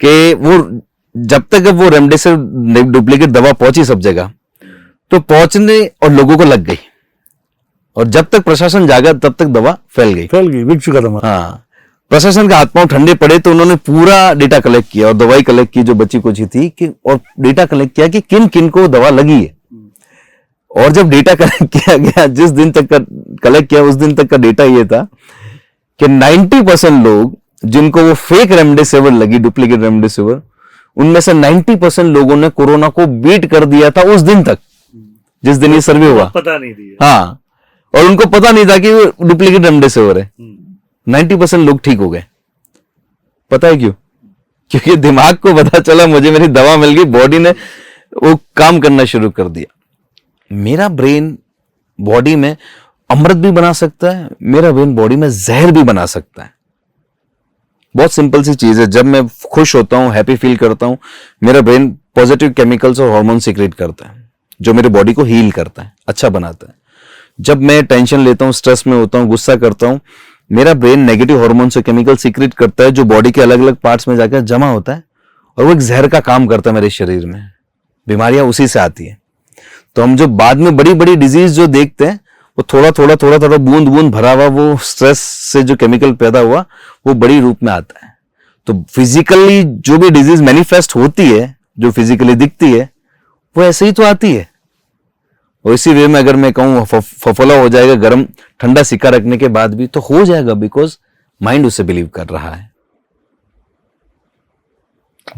कि वो जब तक वो रेमडेसिविर डुप्लीकेट दवा पहुंची सब जगह, तो पहुंचने और लोगों को लग गई, और जब तक प्रशासन जागा तब तक दवा फैल गई, बिक चुका था। हाँ, प्रशासन के हाथ पांव ठंडे पड़े, तो उन्होंने पूरा डेटा कलेक्ट किया और दवाई कलेक्ट की जो बची कुछ थी कि, और डेटा कलेक्ट किया कि किन किन को दवा लगी है। और जब डेटा कलेक्ट किया गया, जिस दिन तक का कलेक्ट किया उस दिन तक का डेटा ये था कि 90% लोग जिनको वो फेक रेमडेसिविर लगी, डुप्लीकेट रेमडेसिविर, उनमें से 90% लोगों ने कोरोना को बीट कर दिया था उस दिन तक, जिस दिन ये सर्वे हुआ। पता नहीं था। हाँ, और उनको पता नहीं था कि वो डुप्लीकेट रेमडेसिविर है। 90% लोग ठीक हो गए। पता है क्यों? क्योंकि दिमाग को पता चला मुझे मेरी दवा मिल गई, बॉडी ने वो काम करना शुरू कर दिया। मेरा ब्रेन बॉडी में अमृत भी बना सकता है, मेरा ब्रेन बॉडी में जहर भी बना सकता है। बहुत सिंपल सी चीज है। जब मैं खुश होता हूं, हैप्पी फील करता हूं, मेरा ब्रेन पॉजिटिव केमिकल्स और हार्मोन सीक्रेट करता है, जो मेरे बॉडी को हील करता है, अच्छा बनाता है। जब मैं टेंशन लेता हूं, स्ट्रेस में होता हूं, गुस्सा करता हूं, मेरा ब्रेन नेगेटिव हार्मोन से केमिकल सीक्रेट करता है, जो बॉडी के अलग अलग पार्ट्स में जाकर जमा होता है, और वो एक जहर का काम करता है मेरे शरीर में। बीमारियां उसी से आती है। तो हम जो बाद में बड़ी बड़ी डिजीज जो देखते हैं, वो थोड़ा थोड़ा बूंद बूंद भरा हुआ वो स्ट्रेस से जो केमिकल पैदा हुआ, वो बड़ी रूप में आता है। तो फिजिकली जो भी डिजीज मैनिफेस्ट होती है, जो फिजिकली दिखती है वो ऐसे ही तो आती है। और इसी वे में अगर मैं कहूँ फफोला हो जाएगा गर्म ठंडा सिक्का रखने के बाद भी, तो हो जाएगा, बिकॉज माइंड उसे बिलीव कर रहा है।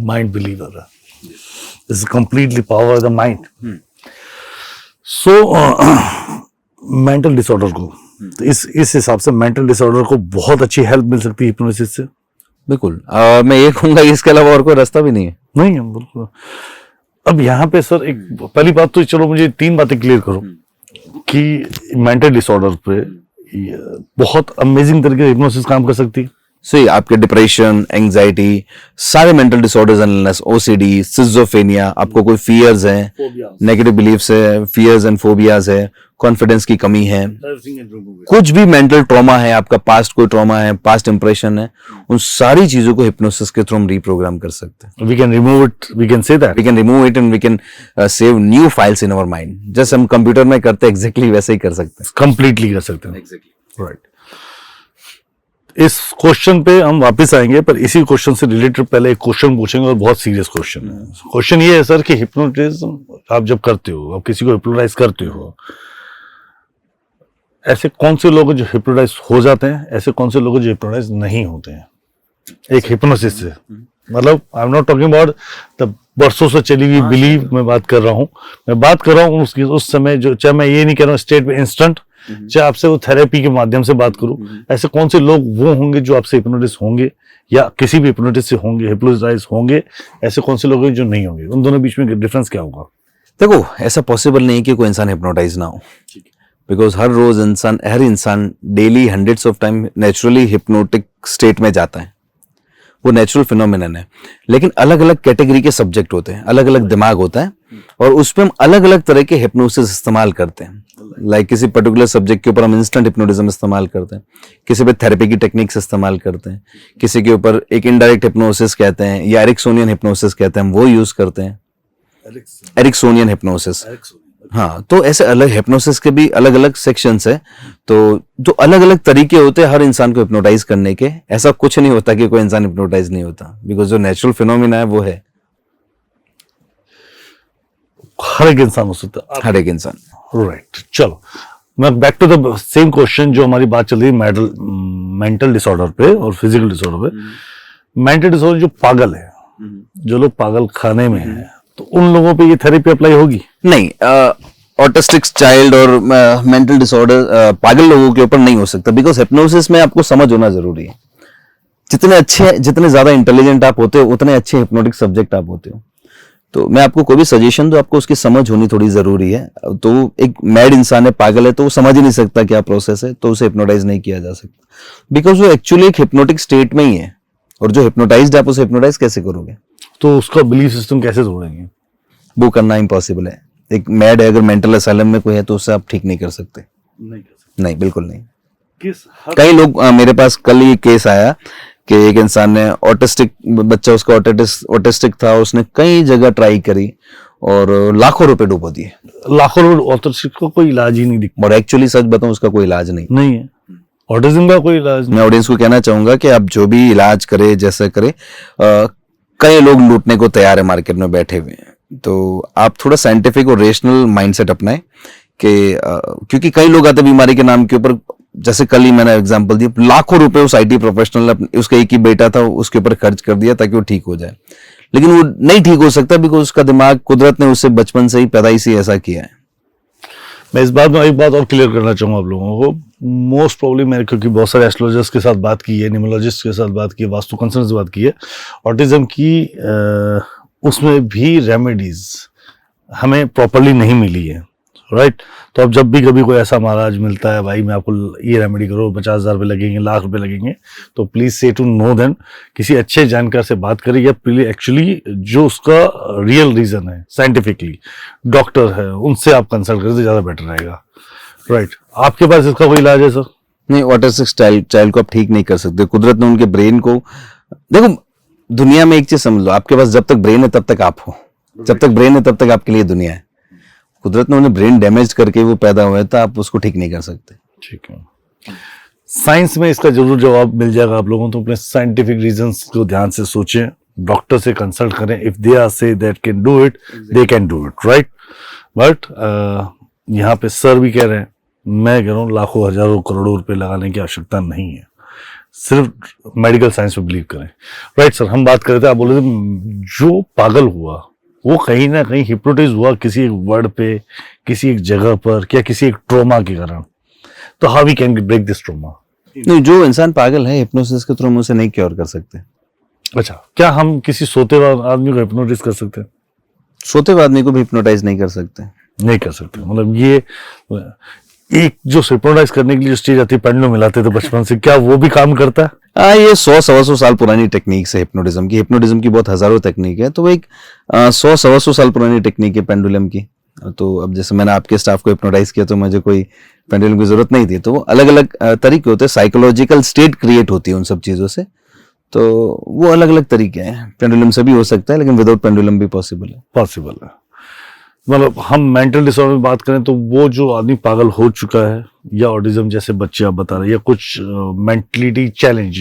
माइंड बिलीव कर रहा है, this is completely power of the mind. So mental disorder को, तो इस हिसाब से मेंटल डिसऑर्डर को बहुत अच्छी हेल्प मिल सकती है हिप्नोसिस से। बिल्कुल। मैं ये कहूंगा इसके अलावा और कोई रास्ता भी नहीं है। नहीं है बिल्कुल। अब यहाँ पे सर एक पहली बात तो चलो मुझे 3 बातें क्लियर करो कि मेंटल डिसऑर्डर पे ये बहुत अमेजिंग तरीके से हिप्नोसिस काम कर सकती है। सही, आपके डिप्रेशन, एंजाइटी, सारे mental disorders and illness, OCD, schizophrenia, आपको कोई फियर्स हैं, नेगेटिव बिलीफ्स है, फियर्स एंड फोबियाज है, कॉन्फिडेंस की कमी है, कुछ भी मेंटल ट्रॉमा है, आपका पास्ट कोई ट्रॉमा है, पास्ट इंप्रेशन है, उन सारी चीजों को हिप्नोसिस के थ्रू हम रिप्रोग्राम कर सकते हैं। We can remove it, we can say that, we can remove it and we can save new files in our mind. जैसे हम कंप्यूटर में करते हैं एग्जैक्टली वैसे ही कर सकते हैं, कंप्लीटली कर सकते हैं। Exactly right. इस क्वेश्चन पे हम वापस आएंगे, पर इसी क्वेश्चन से रिलेटेड पहले एक क्वेश्चन पूछेंगे, और बहुत सीरियस क्वेश्चन है। क्वेश्चन ये है सर कि हिप्नोटिज्म आप जब करते हो, आप किसी को हिप्नोटाइज करते हो, ऐसे कौन से लोग जो हिप्नोटाइज हो जाते हैं, ऐसे कौन से लोग जो हिप्नोटाइज नहीं होते हैं एक हिप्नोसिस से? मतलब आई am not talking about the बरसों से चली हुई बिलीव, मैं बात कर रहा हूँ, मैं बात कर रहा हूँ उस समय जो, चाहे मैं ये नहीं कह रहा हूँ स्टेट में इंस्टेंट, चाहे आपसे वो थेरेपी के माध्यम से बात करूं, ऐसे कौन से लोग वो होंगे जो आपसे हिप्नोटिस होंगे या किसी भी हिप्नोटिस से होंगे, हिप्नोटाइज होंगे, ऐसे कौन से लोग हैं जो नहीं होंगे? उन दोनों बीच में डिफरेंस क्या होगा? देखो, ऐसा पॉसिबल नहीं कि कोई इंसान हिप्नोटाइज ना हो, बिकॉज हर इंसान daily hundreds of time naturally hypnotic state में जाता है, वो नेचुरल फिनोमिनन है। लेकिन अलग अलग कैटेगरी के सब्जेक्ट होते हैं, अलग अलग दिमाग होता है, और उसपे हम अलग अलग तरह के हिप्नोसिस इस्तेमाल करते हैं। लाइक किसी पर्टिकुलर सब्जेक्ट के ऊपर हम इंस्टेंट हिप्नोटिज्म इस्तेमाल करते हैं, किसी पे थेरेपी की टेक्निक्स इस्तेमाल करते हैं, किसी के ऊपर एक इनडायरेक्ट हिप्नोसिस कहते हैं या एरिक्सोनियन हिप्नोसिस कहते हैं, हम वो यूज करते हैं, एरिक्सोनियन हिप्नोसिस। हाँ, तो ऐसे अलग हिप्नोसिस के भी अलग अलग सेक्शंस है, तो जो अलग अलग तरीके होते हैं हर इंसान को हिप्नोटाइज करने के। ऐसा कुछ नहीं होता कि कोई इंसान हिप्नोटाइज नहीं होता, बिकॉज जो नेचुरल फिनोमिना है वो है, हर एक इंसान हो सकता है, हर एक इंसान। राइट। चलो मैं back to the same question जो हमारी बात चल रही है मेंटल डिसऑर्डर पे और फिजिकल डिसऑर्डर पे। मेंटल डिसऑर्डर जो पागल है, जो लोग पागल खाने में है, तो उन लोगों पे ये थेरेपी अप्लाई होगी? नहीं, ऑटिस्टिक चाइल्ड और मेंटल डिसऑर्डर पागल लोगों के ऊपर नहीं हो सकता, बिकॉज हिप्नोसिस में आपको समझ होना जरूरी है। जितने ज्यादा इंटेलिजेंट आप होते हो उतने अच्छे हिप्नोटिक सब्जेक्ट आप होते हो। तो मैं आपको कोई भी सजेशन दूं, आपको उसकी समझ होनी थोड़ी जरूरी है। तो एक मैड इंसान है, पागल है, तो वो समझ ही नहीं सकता क्या प्रोसेस है, तो उसे हिप्नोटाइज नहीं किया जा सकता, बिकॉज वो एक्चुअली एक हिप्नोटिक स्टेट में ही है। और जो हिप्नोटाइज्ड, आप उसे हिप्नोटाइज कैसे करोगे? तो उसका बिलीफ सिस्टम कैसे तोड़ेंगे? वो करना इम्पॉसिबल है। एक मैड है, अगर मेंटल असाइलम में कोई है तो उससे आप ठीक नहीं कर सकते। नहीं, बिल्कुल नहीं। कई लोग, मेरे पास कल ही केस आया कि एक इंसान ने ऑटिस्टिक बच्चा, उसका ऑटिस्टिक था, उसने कई जगह ट्राई करी और लाखों रुपए डुबो दिए। लाखों रुपए? ऑटिस्टिक का कोई इलाज ही नहीं दिखता। और एक्चुअली सच बताऊं, उसका कोई इलाज नहीं है। ऑटिज्म का कोई इलाज नहीं। मैं ऑडियंस को कहना चाहूंगा कि आप जो भी इलाज करे, जैसे करे, कई लोग लूटने को तैयार है मार्केट में बैठे हुए हैं, तो आप थोड़ा साइंटिफिक और रेशनल माइंडसेट अपनाएं कि क्योंकि कई लोग आते बीमारी के नाम के ऊपर, जैसे कल ही मैंने एग्जांपल दी, लाखों रुपए उस आईटी प्रोफेशनल ने, उसका एक ही बेटा था, उसके ऊपर खर्च कर दिया ताकि वो ठीक हो जाए, लेकिन वो नहीं ठीक हो सकता, बिकॉज उसका दिमाग कुदरत ने उससे बचपन से ही, पैदाइश से ऐसा किया है। मैं इस बात में एक बात और क्लियर करना चाहूंगा आप लोगों को। मोस्ट प्रॉब्लम मैंने, क्योंकि बहुत सारे एस्ट्रोलॉजर्स के साथ बात की है, न्यूमरोलॉजिस्ट के साथ बात की है, वास्तु कंसल्टेंट से बात की है, ऑटिज्म की उसमें भी रेमेडीज हमें प्रॉपरली नहीं मिली है। राइट। तो अब जब भी कभी कोई ऐसा महाराज मिलता है, भाई मैं आपको ये रेमेडी करो, 50,000 रुपये लगेंगे, लाख रुपए लगेंगे, तो प्लीज से टू नो देन किसी अच्छे जानकार से बात करें, या एक्चुअली जो उसका रियल रीजन है साइंटिफिकली, डॉक्टर है, उनसे आप कंसल्ट करें तो ज्यादा बेटर रहेगा। राइट। आपके पास इसका कोई इलाज है सर? नहीं, ऑटिस्टिक चाइल्ड को आप ठीक नहीं कर सकते। कुदरत ने उनके ब्रेन को, देखो दुनिया में एक चीज समझ लो, आपके पास जब तक ब्रेन है तब तक आप हो, जब तक ब्रेन है तब तक आपके लिए दुनिया है। कुदरत ने उन्हें ब्रेन डैमेज करके वो पैदा हुए, तो आप उसको ठीक नहीं कर सकते। ठीक है। साइंस में इसका जरूर जवाब मिल जाएगा आप लोगों को, तो अपने साइंटिफिक रीजंस को ध्यान से सोचें, डॉक्टर से कंसल्ट करें. If they are say that can do it, they can do it, right. But यहाँ पे सर भी कह रहे हैं, मैं कह रहा हूँ लाखों हजारों करोड़ों रुपए लगाने की आवश्यकता नहीं है, सिर्फ मेडिकल साइंस में बिलीव करें. राइट सर, हम बात कर रहे थे, आप बोल रहे थे जो पागल हुआ वो कहीं ना कहीं हिप्नोटाइज हुआ किसी एक वर्ड पे, किसी एक जगह पर, क्या किसी एक ट्रोमा के कारण. तो how we can break this trauma? नहीं, जो इंसान पागल है हिप्नोसिस के थ्रू हम उसे नहीं क्योर कर सकते. अच्छा, क्या हम किसी सोते हुए आदमी को हिप्नोटाइज कर सकते हैं? सोते हुए आदमी को भी हिप्नोटाइज नहीं कर सकते. नहीं कर सकते. मतलब ये एक जो हिप्नोटाइज करने के लिए जो स्टेज आती है, पेंडुलम मिलाते थे बचपन से, क्या वो भी काम करता है? ये 100-125 साल पुरानी टेक्निक है हिप्नोटिज्म की. हिप्नोटिज्म की बहुत हजारों टेक्निक है, तो वो एक 100-125 साल पुरानी टेक्निक है पेंडुलम की. तो अब जैसे मैंने आपके स्टाफ को हिप्नोटाइज किया तो मुझे कोई पेंडुलम की जरूरत नहीं थी. तो वो अलग अलग तरीके होते हैं, साइकोलॉजिकल स्टेट क्रिएट होती है उन सब चीजों से. तो वो अलग अलग तरीके हैं. पेंडुलम से भी हो सकता है, लेकिन विदाउट पेंडुलम भी पॉसिबल है. पॉसिबल है. मतलब हम मेंटल डिसऑर्डर में बात करें तो वो जो आदमी पागल हो चुका है, या ऑटिज्म जैसे बच्चे आप बता रहे हैं, या कुछ मेंटलिटी चैलेंज,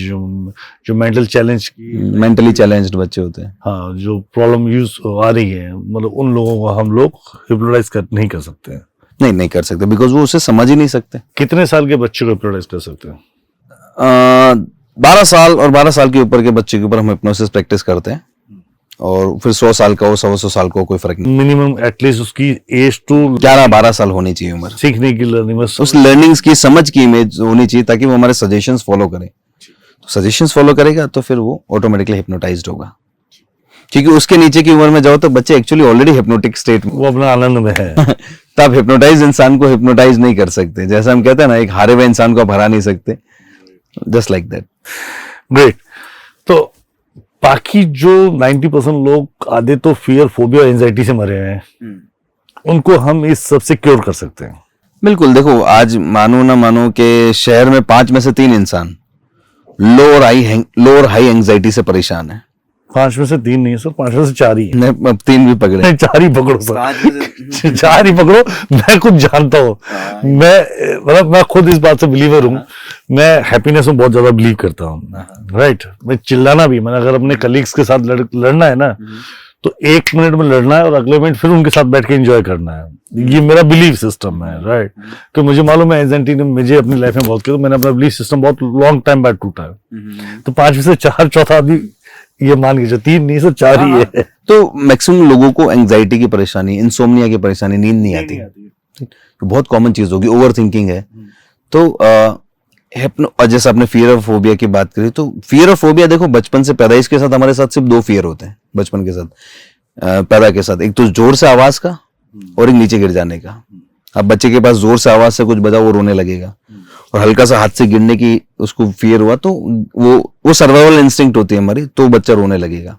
जो मेंटल चैलेंज, मेंटली चैलेंज्ड बच्चे होते हैं, हाँ, जो प्रॉब्लम यूज आ रही है, मतलब उन लोगों को हम लोग हिप्नोटाइज नहीं कर सकते हैं. नहीं कर सकते, बिकॉज वो उसे समझ ही नहीं सकते. कितने साल के बच्चे को हिप्नोटाइज कर सकते हैं? 12 साल और 12 साल के ऊपर के बच्चे के ऊपर हम हिप्नोसिस प्रैक्टिस करते हैं, और फिर 100 साल का हो, 100 साल का हो, कोई फर्क नहीं. मिनिमम एटलीस्ट उसकी एज टू 11-12 साल होनी चाहिए उम्र. सीखने की, लर्निंग, उस लर्निंग्स की समझ की इमेज होनी चाहिए, ताकि वो हमारे सजेशंस फॉलो करे. तो सजेशंस फॉलो करेगा तो फिर वो ऑटोमेटिकली हिप्नोटाइज्ड होगा. क्योंकि उसके नीचे की उम्र में जाओ तो बच्चे एक्चुअली ऑलरेडी हिप्नोटिक स्टेट में, वो अपना आनंद में है. तब हिप्नोटाइज इंसान को हिप्नोटाइज नहीं कर सकते. जैसा हम कहते हैं ना, एक हारे हुए इंसान को आप हरा नहीं सकते. Just like that. ग्रेट. तो बाकी जो 90% लोग आधे तो फियर, फोबिया, एंजाइटी से मरे हैं, उनको हम इस सब से क्योर कर सकते हैं? बिल्कुल. देखो, आज मानो ना मानो के शहर में 5 में से 3 इंसान लो और हाई एंजाइटी से परेशान है. 5 में से 3 नहीं है सर, 5 में से 4 ही है. नहीं, अब 3 भी पकड़े. 4 ही पकड़ो सर, 4 ही पकड़ो. मैं कुछ जानता हूँ, मैं खुद इस बात से बिलीवर हूँ. मैं हैप्पीनेस में बहुत ज्यादा बिलीव करता हूँ. राइट. मैं चिल्लाना भी, मैंने अगर अपने कलीग्स के साथ लड़ना है ना, तो 1 मिनट में लड़ना है और अगले मिनट फिर उनके साथ बैठ के एंजॉय करना है. ये मेरा बिलीव सिस्टम है. राइट. तो मुझे मालूम है एंजाइटी ने मुझे अपनी लाइफ में बहुत किया, तो मैंने अपना बिलीव सिस्टम बहुत लॉन्ग टाइम बाद टूटा है. तो 5 में से 4, चौथा आदमी ये मान के, जो 3 नहीं सर 4 ही है. तो मैक्सिमम लोगों को एंजाइटी की परेशानी, इंसोम्निया की परेशानी, नींद नहीं आती. तो बहुत कॉमन चीज होगी. ओवर थिंकिंग है. तो जैसे आपने फियर और फोबिया की बात करी, तो फियर और फोबिया देखो, बचपन से पैदाइश के साथ हमारे साथ सिर्फ 2 फियर होते हैं बचपन के साथ, पैदा के साथ. एक तो जोर से आवाज का, और एक नीचे गिर जाने का. अब बच्चे के पास जोर से आवाज से कुछ बजा, वो रोने लगेगा. और हल्का सा हाथ से गिरने की उसको फियर हुआ, तो वो सर्वाइवल इंस्टिंक्ट होती है हमारी, तो बच्चा रोने लगेगा.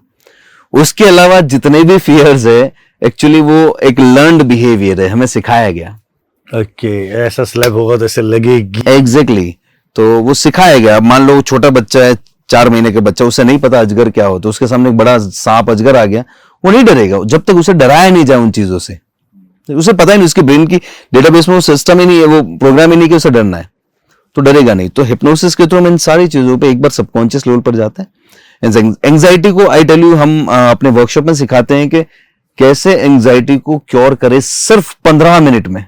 उसके अलावा जितने भी फियर्स है, एक्चुअली वो एक लर्न्ड बिहेवियर है, हमें सिखाया गया. ओके, ऐसा स्लैब होगा तो ऐसे लगेगी. एग्जैक्टली. तो वो सिखाया गया. मान लो छोटा बच्चा है, 4 महीने का बच्चा, उसे नहीं पता अजगर क्या हो, तो उसके सामने एक बड़ा सांप अजगर आ गया, वो नहीं डरेगा जब तक उसे डराया नहीं जाए उन चीजों से. उसे पता ही नहीं, उसके ब्रेन की डेटाबेस में वो सिस्टम ही नहीं है, वो प्रोग्राम ही नहीं कि उसे डरना है, तो डरेगा नहीं. तो हिप्नोसिस के थ्रू हम इन सारी चीजों पे एक बार सबकॉन्शियस लेवल पर जाते हैं. एंजाइटी को, आई टेल यू, हम अपने वर्कशॉप में सिखाते हैं कि कैसे एंजाइटी को क्योर करे सिर्फ 15 मिनट में,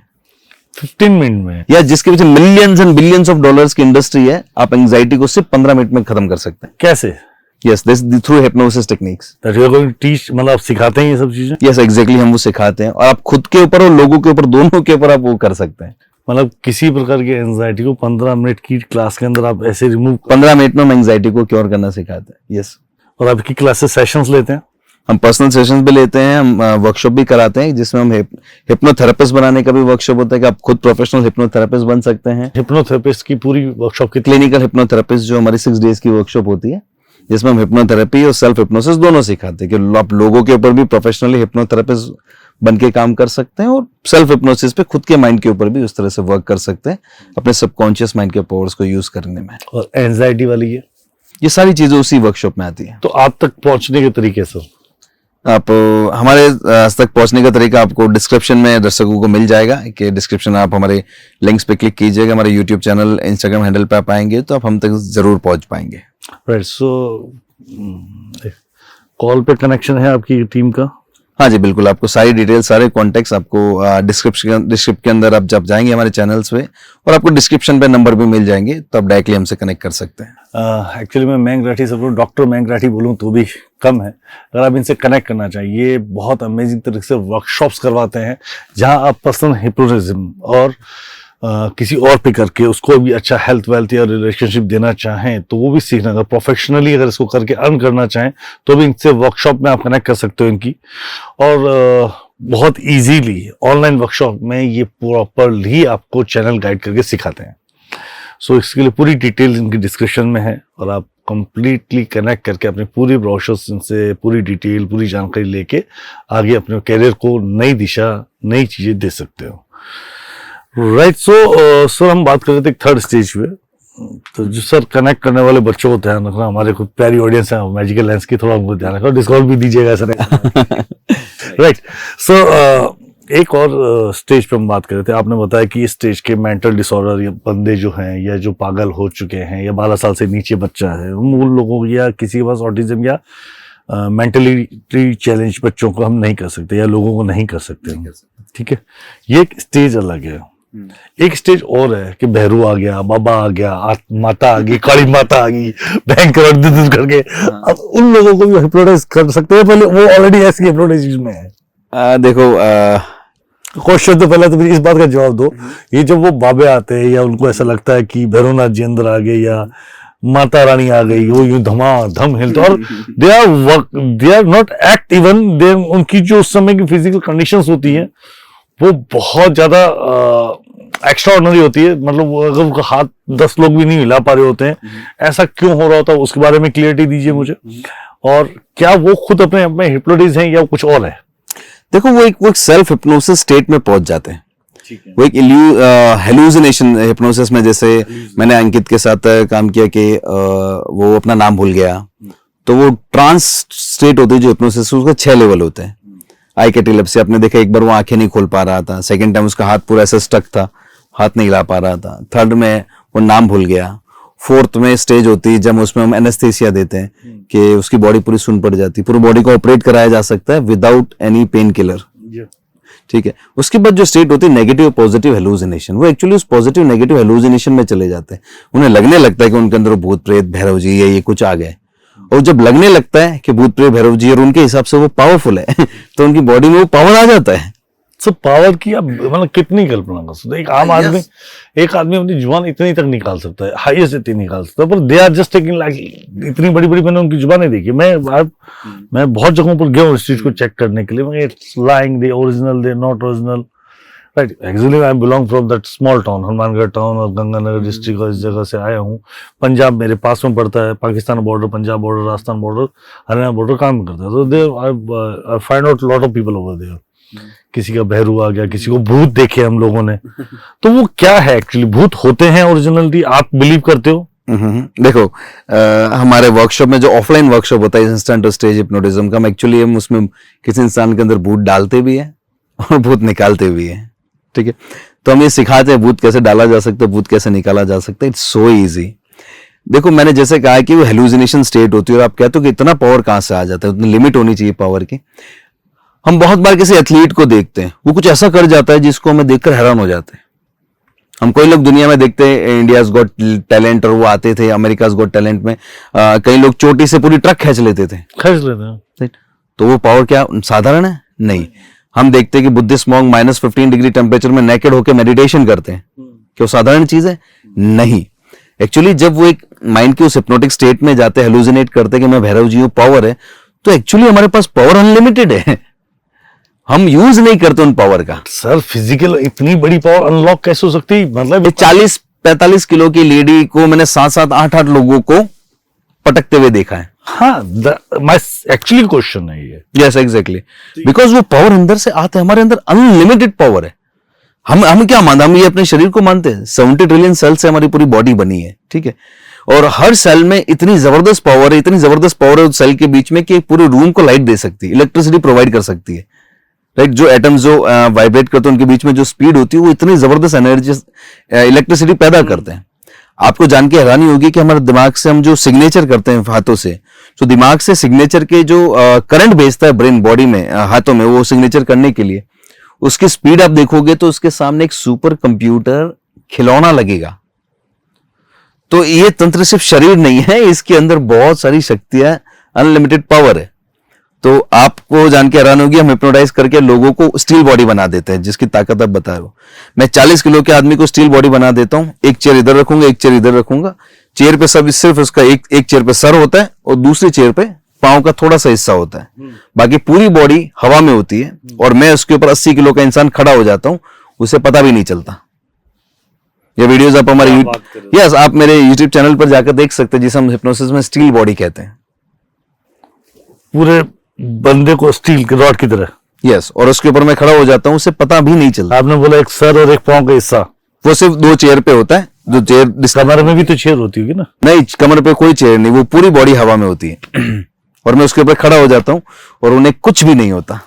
15 मिनट में, या जिसके पीछे millions and billions of dollars की इंडस्ट्री है, आप एंजाइटी को सिर्फ 15 मिनट में खत्म कर सकते हैं. कैसे? Yes, this through hypnosis techniques. That you are going to teach, मतलब आप सिखाते हैं ये सब चीजें? Yes, exactly. हम वो सिखाते हैं, और आप खुद के ऊपर और लोगों के ऊपर, दोनों के ऊपर आप वो कर सकते हैं. मतलब किसी प्रकार की एंजाइटी को 15 मिनट की क्लास के अंदर आप ऐसे रिमूव, 15 मिनट में हम एंजाइटी को क्योर करना सिखाते हैं. यस. और आपकी क्लासेस, सेशंस लेते हैं? हम पर्सनल सेशंस भी लेते हैं, हम वर्कशॉप भी कराते हैं, जिसमें हम हिप्नोथेरेपिस्ट बनाने का भी वर्कशॉप होता है कि आप खुद प्रोफेशनल हिप्नोथेरेपिस्ट बन सकते हैं. हिप्नोथेरेपिस्ट की पूरी वर्कशॉप की, क्लिनिकल हिप्नोथेरेपिस्ट जो हमारी 6 डेज की वर्कशॉप होती है, जिसमें हम हिप्नोथेरेपी और सेल्फ हिप्नोसिस दोनों सिखाते हैं कि आप लोगों के ऊपर भी प्रोफेशनली हिप्नोथेरेपिस्ट बन के काम कर सकते हैं, और सेल्फ हिप्नोसिस पे खुद के माइंड के ऊपर भी उस तरह से वर्क कर सकते हैं, अपने सबकॉन्शियस माइंड के पावर्स को यूज करने में. और एंजाइटी वाली ये सारी चीजें उसी वर्कशॉप में आती है. तो आप तक पहुंचने के तरीके सर? आप हमारे तक पहुंचने का तरीका आपको डिस्क्रिप्शन में दर्शकों को मिल जाएगा, कि डिस्क्रिप्शन आप हमारे लिंक्स पे क्लिक कीजिएगा, हमारे यूट्यूब चैनल, इंस्टाग्राम हैंडल पे आप आएंगे तो आप हम तक जरूर पहुंच पाएंगे. राइट. सो कॉल पे कनेक्शन है आपकी टीम का? हाँ जी बिल्कुल, आपको सारी डिटेल, सारे कॉन्टेक्ट्स आपको डिस्क्रिप्शन के अंदर आप जब जाएंगे हमारे चैनल्स पे, और आपको डिस्क्रिप्शन पे नंबर भी मिल जाएंगे, तो आप डायरेक्टली हमसे कनेक्ट कर सकते हैं। एक्चुअली मैं मयंक राठी से बोलूँ, डॉक्टर मयंक राठी बोलूँ तो भी कम है। अगर आप इनसे कनेक्ट करना चाहिए, ये बहुत अमेजिंग तरीके से वर्कशॉप्स करवाते हैं, जहाँ आप पर्सनल हिप्नोटिज्म और किसी और पे करके उसको भी अच्छा हेल्थ वेल्थ या रिलेशनशिप देना चाहें तो वो भी सीखना, अगर प्रोफेशनली अगर इसको करके अर्न करना चाहें तो भी इनसे वर्कशॉप में आप कनेक्ट कर सकते हो इनकी। और बहुत इजीली ऑनलाइन वर्कशॉप में ये प्रॉपरली आपको चैनल गाइड करके सिखाते हैं। सो इसके लिए पूरी डिटेल इनकी डिस्क्रिप्शन में है, और आप कंप्लीटली कनेक्ट करके अपने पूरी ब्रोशर्स इनसे पूरी डिटेल, पूरी जानकारी लेके आगे अपने करियर को नई दिशा, नई चीजें दे सकते हो। राइट, सो सर हम बात कर रहे थे थर्ड स्टेज पे, तो जो सर कनेक्ट करने वाले बच्चों को ध्यान रखना, हमारे खुद प्यारी ऑडियंस है मैजिकल लेंस की, थोड़ा उनको ध्यान रखना, डिस्काउंट भी दीजिएगा सर। राइट, सो एक और स्टेज पे हम बात कर रहे थे, आपने बताया कि इस स्टेज के मेंटल डिसऑर्डर या बंदे जो हैं या जो पागल हो चुके हैं या 12 साल से नीचे बच्चा है, उन लोगों या किसी के पास ऑटिज्म या मेंटली चैलेंज बच्चों को हम नहीं कर सकते या लोगों को नहीं कर सकते, ठीक है, ये एक स्टेज अलग है। एक स्टेज और है कि बहरू आ गया, बाबा आ गया, माता आ गई, काली माता आ गई, भयंकर दूर करके, अब उन लोगों को भी हिप्नोटाइज कर सकते हैं, पहले वो ऑलरेडी ऐसी हिप्नोटाइजेशन में है। देखो क्वेश्चन तो पहले तो इस बात का जवाब दो, ये जब वो बाबे आते हैं या उनको ऐसा लगता है कि भैरवनाथ जी अंदर आ गए या माता रानी आ गई, वो यूं धमाधम हिलते, और they are not act even, they उनकी जो उस समय की फिजिकल कंडीशंस होती हैं वो बहुत ज्यादा एक्स्ट्रा ऑर्डिनरी होती है। मतलब वो अगर उनका हाथ 10 लोग भी नहीं हिला पा रहे होते हैं, ऐसा क्यों हो रहा होता है, उसके बारे में क्लियरिटी दीजिए मुझे। और क्या वो खुद अपने आप में हिप्नोटाइज हैं या कुछ और है? देखो वो एक सेल्फ हिप्नोसिस स्टेट में पहुंच जाते हैं, वो एक हेलुसिनेशन हिप्नोसिस में, जैसे मैंने अंकित के साथ काम किया कि वो अपना नाम भूल गया, तो वो ट्रांस स्टेट होती है जो हिप्नोसिस, उसका 6 लेवल होते हैं। आई कैटेलेप्सी आपने देखा, एक बार वो आंखें नहीं खोल पा रहा था, सेकंड टाइम उसका हाथ पूरा ऐसा स्टक था, हाथ नहीं हिला पा रहा था, थर्ड में वो नाम भूल गया, फोर्थ में स्टेज होती है जब उसमें हम एनेस्थीसिया देते हैं कि उसकी बॉडी पूरी सुन पड़ जाती है, पूरी बॉडी को ऑपरेट कराया जा सकता है विदाउट एनी पेन किलर, ठीक है। उसके बाद जो स्टेट होती है नेगेटिव पॉजिटिव हेलुसिनेशन, वो एक्चुअली उस पॉजिटिव नेगेटिव हेलुसिनेशन में चले जाते हैं, उन्हें लगने लगता है कि उनके अंदर भूत प्रेत भैरव जी ये कुछ आ गए, और जब लगने लगता है कि भूत प्रेत भैरव जी और उनके हिसाब से वो पावरफुल है तो उनकी बॉडी में वो पावर आ जाता है। सो पावर की आप मतलब कितनी कल्पना कर सकते? एक आम आदमी, एक आदमी अपनी जुबान इतनी तक निकाल सकता है, हाईएस्ट इतनी निकाल सकता है, पर they are just taking like इतनी बड़ी बड़ी, मैंने उनकी जुबानें देखी, मैं बहुत जगहों पर गया हूँ इस चीज को चेक करने के लिए, मैं it's lying, they original, they not original, right. Actually I belong from that small town, Hanumangarh town और गंगानगर डिस्ट्रिक्ट, और इस जगह से आया हूँ। पंजाब मेरे पास में पड़ता है, Pakistan border, Punjab border, Rajasthan border, Haryana border काम करता है, तो there I find out lot of people over there. किसी का बहरू आ गया, किसी को भूत देखे हम लोगों ने, तो वो क्या है एक्चुअली, भूत होते हैं ओरिजिनली, आप बिलीव करते हो? देखो हमारे वर्कशॉप में जो ऑफलाइन वर्कशॉप होता है इंस्टेंट स्टेज हिप्नोटिज्म का, हम एक्चुअली हम उसमें किसी इंसान के अंदर भूत डालते भी है और भूत निकालते भी है, ठीक है। तो हम ये सिखाते हैं भूत कैसे डाला जा सकता है, भूत कैसे निकाला जा सकता है, इट्स सो इजी। देखो मैंने जैसे कहा कि वो हेलुसिनेशन स्टेट होती है, और आप कहते हो कि इतना पावर कहां से आ जाता है, उतनी लिमिट होनी चाहिए पावर की। हम बहुत बार किसी एथलीट को देखते हैं, वो कुछ ऐसा कर जाता है जिसको हमें देखकर हैरान हो जाते हैं। हम कोई लोग दुनिया में देखते हैं इंडियाज गॉट टैलेंट, और वो आते थे अमेरिकाज गॉट टैलेंट में, कई लोग चोटी से पूरी ट्रक खींच लेते थे, तो वो पावर क्या साधारण है? नहीं। हम देखते हैं कि बुद्धिस्ट मॉन्क -15 डिग्री टेम्परेचर में नेकेड होकर मेडिटेशन करते हैं, क्या वो साधारण चीज है? नहीं। एक्चुअली जब वो एक माइंड की उस हिप्नोटिक स्टेट में जाते हैं, हेलुसिनेट करते हैं कि मैं भैरव जी हूं, पावर है, तो एक्चुअली हमारे पास पावर अनलिमिटेड है, हम यूज नहीं करते उन पावर का। सर फिजिकल इतनी बड़ी पावर अनलॉक कैसे हो सकती है? मतलब 40-45 किलो की लेडी को मैंने 7-7 8-8 लोगों को पटकते हुए देखा है। हाँ, माय एक्चुअली क्वेश्चन है ये। यस एग्जैक्टली, बिकॉज वो पावर अंदर से आता है, हमारे अंदर अनलिमिटेड पावर है। हम क्या मानते हैं? हम ये अपने शरीर को मानते हैं 70 ट्रिलियन सेल से हमारी पूरी बॉडी बनी है, ठीक है, और हर सेल में इतनी जबरदस्त पावर है, इतनी जबरदस्त पावर है उस सेल के बीच में कि पूरे रूम को लाइट दे सकती है, इलेक्ट्रिसिटी प्रोवाइड कर सकती है, राइट। जो एटम्स जो वाइब्रेट करते हैं उनके बीच में जो स्पीड होती है वो इतनी जबरदस्त एनर्जी इलेक्ट्रिसिटी पैदा करते हैं। आपको जान के हैरानी होगी कि हमारे दिमाग से हम जो सिग्नेचर करते हैं हाथों से, जो दिमाग से सिग्नेचर के जो करंट भेजता है ब्रेन बॉडी में, हाथों में, वो सिग्नेचर करने के लिए, उसकी स्पीड आप देखोगे तो उसके सामने एक सुपर कंप्यूटर खिलौना लगेगा। तो ये तंत्र सिर्फ शरीर नहीं है, इसके अंदर बहुत सारी शक्तियां, अनलिमिटेड पावर है। तो आपको जान के हैरान होगी, हम हिप्नोटाइज करके लोगों को स्टील बॉडी बना देते हैं, जिसकी ताकत आप बता रहे हो। मैं 40 किलो के आदमी को स्टील बॉडी बना देता हूं, एक चेयर इधर रखूंगा, एक चेयर इधर रखूंगा, चेयर पे सब सिर्फ उसका एक चेयर पे सर होता है और दूसरी चेयर पे पांव का थोड़ा सा हिस्सा होता है, बाकी पूरी बॉडी हवा में होती है। और मैं उसके ऊपर 80 किलो का इंसान खड़ा हो जाता हूं, उसे पता भी नहीं चलता। ये वीडियोस आप हमारे यस आप मेरे YouTube चैनल पर जाकर देख सकते हैं, जिसे हम हिप्नोसिस में स्टील बॉडी कहते हैं। पूरे बंदे को स्टील के रॉड की तरह। यस, और उसके ऊपर मैं खड़ा हो जाता हूं, उसे पता भी नहीं चलता। आपने बोला एक सर और एक पांव का हिस्सा, वो सिर्फ 2 चेयर पे होता है, जो चेयर कमर में भी तो चेयर होती होगी ना? नहीं, कमर पे कोई चेयर नहीं, वो पूरी बॉडी हवा में होती है। और मैं उसके ऊपर खड़ा हो जाता हूं और उन्हें कुछ भी नहीं होता,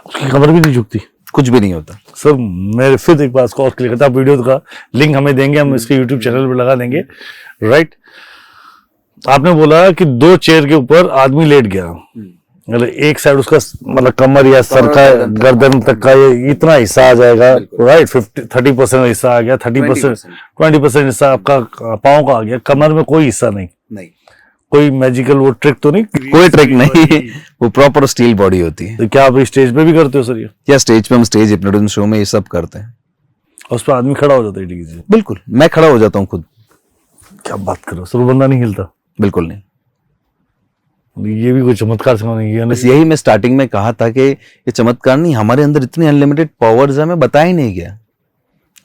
उसकी कमर भी नहीं झुकती, कुछ भी नहीं होता। सर मैं फिर एक बार इसको और क्लियर करता हूं, वीडियो का लिंक हमें देंगे, हम इसके यूट्यूब चैनल पर लगा देंगे, राइट। आपने बोला कि 2 चेयर के ऊपर आदमी लेट गया, मतलब एक साइड उसका मतलब कमर या सर का गर्दन तक का ये इतना हिस्सा आ जाएगा, राइट। 30% हिस्सा आ गया, 30% 20% हिस्सा आपका पाँव का आ गया, कमर में कोई हिस्सा नहीं। कोई मैजिकल वो ट्रिक तो नहीं? कोई ट्रिक नहीं, वो प्रॉपर स्टील बॉडी होती है। तो क्या आप स्टेज पे भी करते हो सर ये? या स्टेज पे हम स्टेज हिप्नोटिज्म शो में ये सब करते हैं। और उस पर आदमी खड़ा हो जाता है ठीक से? बिल्कुल, मैं खड़ा हो जाता हूँ खुद। क्या बात करो सर, वो बंदा नहीं हिलता? बिल्कुल नहीं। ये भी कोई चमत्कार से नहीं है? बस यही मैं स्टार्टिंग में कहा था कि ये चमत्कार नहीं, हमारे अंदर इतनी अनलिमिटेड पावर्स है, हमें बताया ही नहीं गया,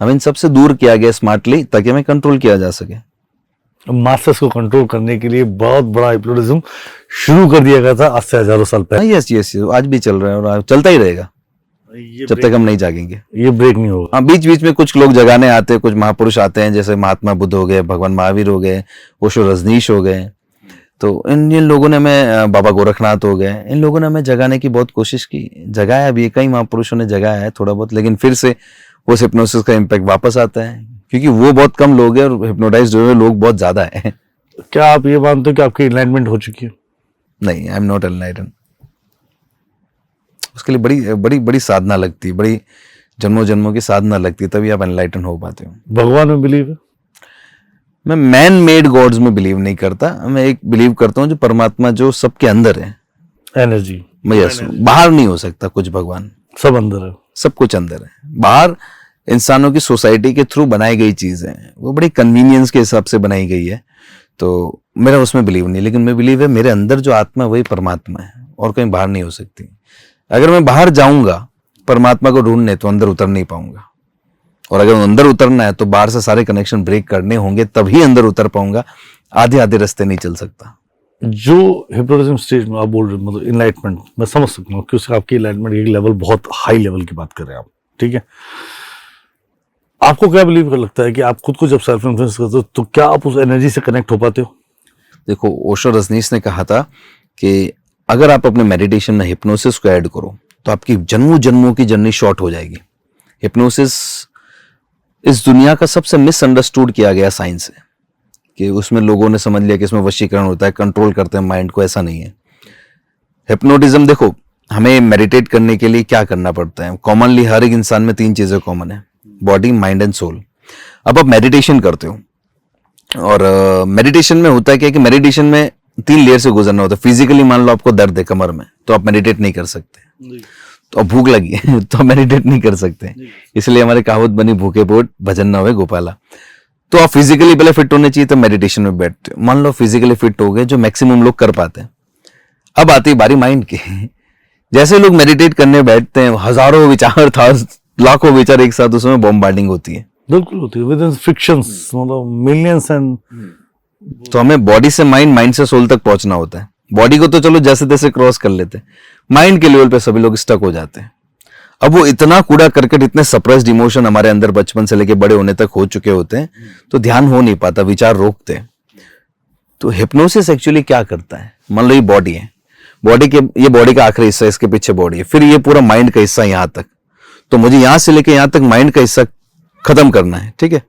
हमें इन सबसे दूर किया गया स्मार्टली, ताकि हमें कंट्रोल किया जा सके। मास्टर्स को कंट्रोल करने के लिए बहुत बड़ा हिप्नोटिज्म शुरू कर दिया गया था आज से हजारों साल पहले। यस यस, आज भी चल रहा है और चलता ही रहेगा जब तक हम नहीं जागेंगे। ये ब्रेक नहीं होगा। हाँ, बीच बीच में कुछ लोग जगाने आते हैं, कुछ महापुरुष आते हैं, जैसे महात्मा बुद्ध हो गए, भगवान महावीर हो गए, ओशो रजनीश हो गए। तो इन लोगों ने हमें, बाबा गोरखनाथ हो गए, इन लोगों ने हमें जगाने की बहुत कोशिश की, जगाया भी, कई महापुरुषों ने जगाया है थोड़ा बहुत, लेकिन फिर से उस हिप्नोसिस का इम्पैक्ट वापस आता है, क्योंकि वो बहुत कम लोग हैं और हिप्नोटाइज हुए लोग बहुत ज्यादा है। क्या आप ये मानते हो कि आपकी एनलाइटमेंट हो चुकी है? नहीं, आई एम नॉट एनलाइटन। उसके लिए बड़ी बड़ी बड़ी साधना लगती है, बड़ी जन्मों जन्मों की साधना लगती है, तभी आप एनलाइटन हो पाते हो। भगवान में बिलीव है? मैं मैन मेड गॉड्स में बिलीव नहीं करता, मैं एक बिलीव करता हूँ जो परमात्मा जो सबके अंदर है, एनर्जी। यस, बाहर नहीं हो सकता कुछ, भगवान सब अंदर है, सब कुछ अंदर है। बाहर इंसानों की सोसाइटी के थ्रू बनाई गई चीज है, वो बड़ी कन्वीनियंस के हिसाब से बनाई गई है, तो मेरा उसमें बिलीव नहीं। लेकिन मैं बिलीव है मेरे अंदर जो आत्मा है वही परमात्मा है, और कहीं बाहर नहीं हो सकती। अगर मैं बाहर जाऊंगा परमात्मा को ढूंढने तो अंदर उतर नहीं पाऊंगा, और अगर अंदर उतरना है तो बाहर से सारे कनेक्शन ब्रेक करने होंगे, तभी अंदर उतर पाऊंगा, आधे आधे रास्ते नहीं चल सकता। जो हिप्नोटिज्म स्टेज में आप बोल रहे हो, मतलब इनलाइटमेंट, मैं समझ सकता हूँ क्योंकि आपकी इनलाइटमेंट एक लेवल, बहुत हाई लेवल की बात कर रहे हैं आप, ठीक है। आपको क्या बिलीव कर लगता है कि आप खुद को जब सेल्फ इन्फ्लुएंस करते हो तो क्या आप उस एनर्जी से कनेक्ट हो पाते हो? देखो, ओशो रजनीश ने कहा था कि अगर आप अपने मेडिटेशन में हिप्नोसिस को ऐड करो तो आपकी जन्मों जन्मों की जर्नी शॉर्ट हो जाएगी। हिप्नोसिस इस दुनिया का सबसे मिसअंडरस्टूड किया गया साइंस है, कि उसमें लोगों ने समझ लिया कि इसमें वशीकरण होता है, कंट्रोल करते हैं माइंड को, ऐसा नहीं है। हिप्नोटिज्म, देखो, हमें मेडिटेट करने के लिए क्या करना पड़ता है? कॉमनली हर एक इंसान में 3 चीजें कॉमन है, बॉडी, माइंड एंड सोल। अब आप मेडिटेशन करते हो, और मेडिटेशन में होता है क्या कि मेडिटेशन में 3 लेयर से गुजरना होता है। फिजिकली मान लो आपको दर्द है कमर में, तो आप मेडिटेट नहीं कर सकते। तो अब भूख लगी है तो मेडिटेट नहीं कर सकते, इसलिए हमारी कहावत बनी, भूखे पेट भजन ना होए गोपाला। तो आप फिजिकली पहले फिट होने चाहिए, तो मेडिटेशन में बैठते हो। मान लो फिजिकली फिट हो गए, जो मैक्सिमम लोग कर पाते हैं। अब आती बारी माइंड की। जैसे लोग मेडिटेट करने बैठते हैं, हजारों विचार, लाखों विचार एक साथ, उसमें बॉम्बार्डिंग होती है। बिल्कुल होती है, विद इन फ्रिक्शंस, मतलब मिलियंस एंड। तो हमें बॉडी से माइंड, माइंड से सोल तक पहुंचना होता है। बॉडी को तो चलो जैसे तैसे क्रॉस कर लेते हैं, माइंड के लेवल पे सभी लोग स्टक हो जाते हैं। अब वो इतना कूड़ा करकट, इतने सप्रेस्ड इमोशन हमारे अंदर बचपन से लेके बड़े होने तक हो चुके होते हैं, तो ध्यान हो नहीं पाता, विचार रोकते हैं। तो हिप्नोसिस एक्चुअली क्या करता है? मान लो ये बॉडी है, ये बॉडी का आखिरी हिस्सा, इसके पीछे बॉडी है, फिर ये पूरा माइंड का हिस्सा यहाँ तक। तो मुझे यहां से लेके यहां तक माइंड का हिस्सा खत्म करना है, ठीक है।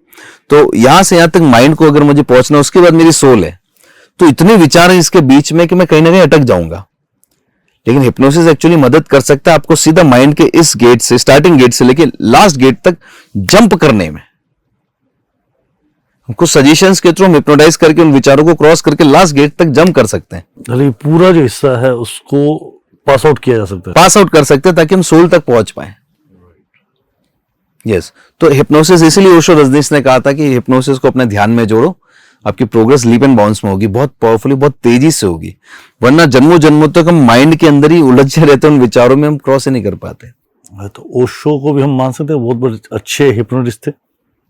तो यहां से यहां तक माइंड को अगर मुझे पहुंचना है, उसके बाद मेरी सोल है, तो इतने विचार हैं इसके बीच में कि मैं कहीं ना कहीं अटक जाऊंगा। लेकिन हिप्नोसिस एक्चुअली मदद कर सकता है आपको सीधा माइंड के इस गेट से, स्टार्टिंग गेट से लेके लास्ट गेट तक जंप करने में। कुछ सजेशंस के थ्रू हम हिप्नोटाइज करके उन विचारों को क्रॉस करके लास्ट गेट तक जंप कर सकते हैं। मतलब पूरा जो हिस्सा है उसको पास आउट किया जा सकता है, पास आउट कर सकते हैं ताकि हम सोल तक पहुंच पाए। यस, तो हिप्नोसिस, इसीलिए ओशो रजनीश ने कहा था कि हिप्नोसिस को अपने ध्यान में जोड़ो, आपकी प्रोग्रेस लीप एंड बाउंस में होगी, बहुत पावरफुली, बहुत तेजी से होगी। वरना जन्मों जन्मों तक हम माइंड के अंदर ही उलझे रहते हैं, उन विचारों में हम क्रॉस ही नहीं कर पाते। तो ओशो को भी हम मान सकते हैं बहुत बड़े अच्छे हिप्नोटिस्ट थे।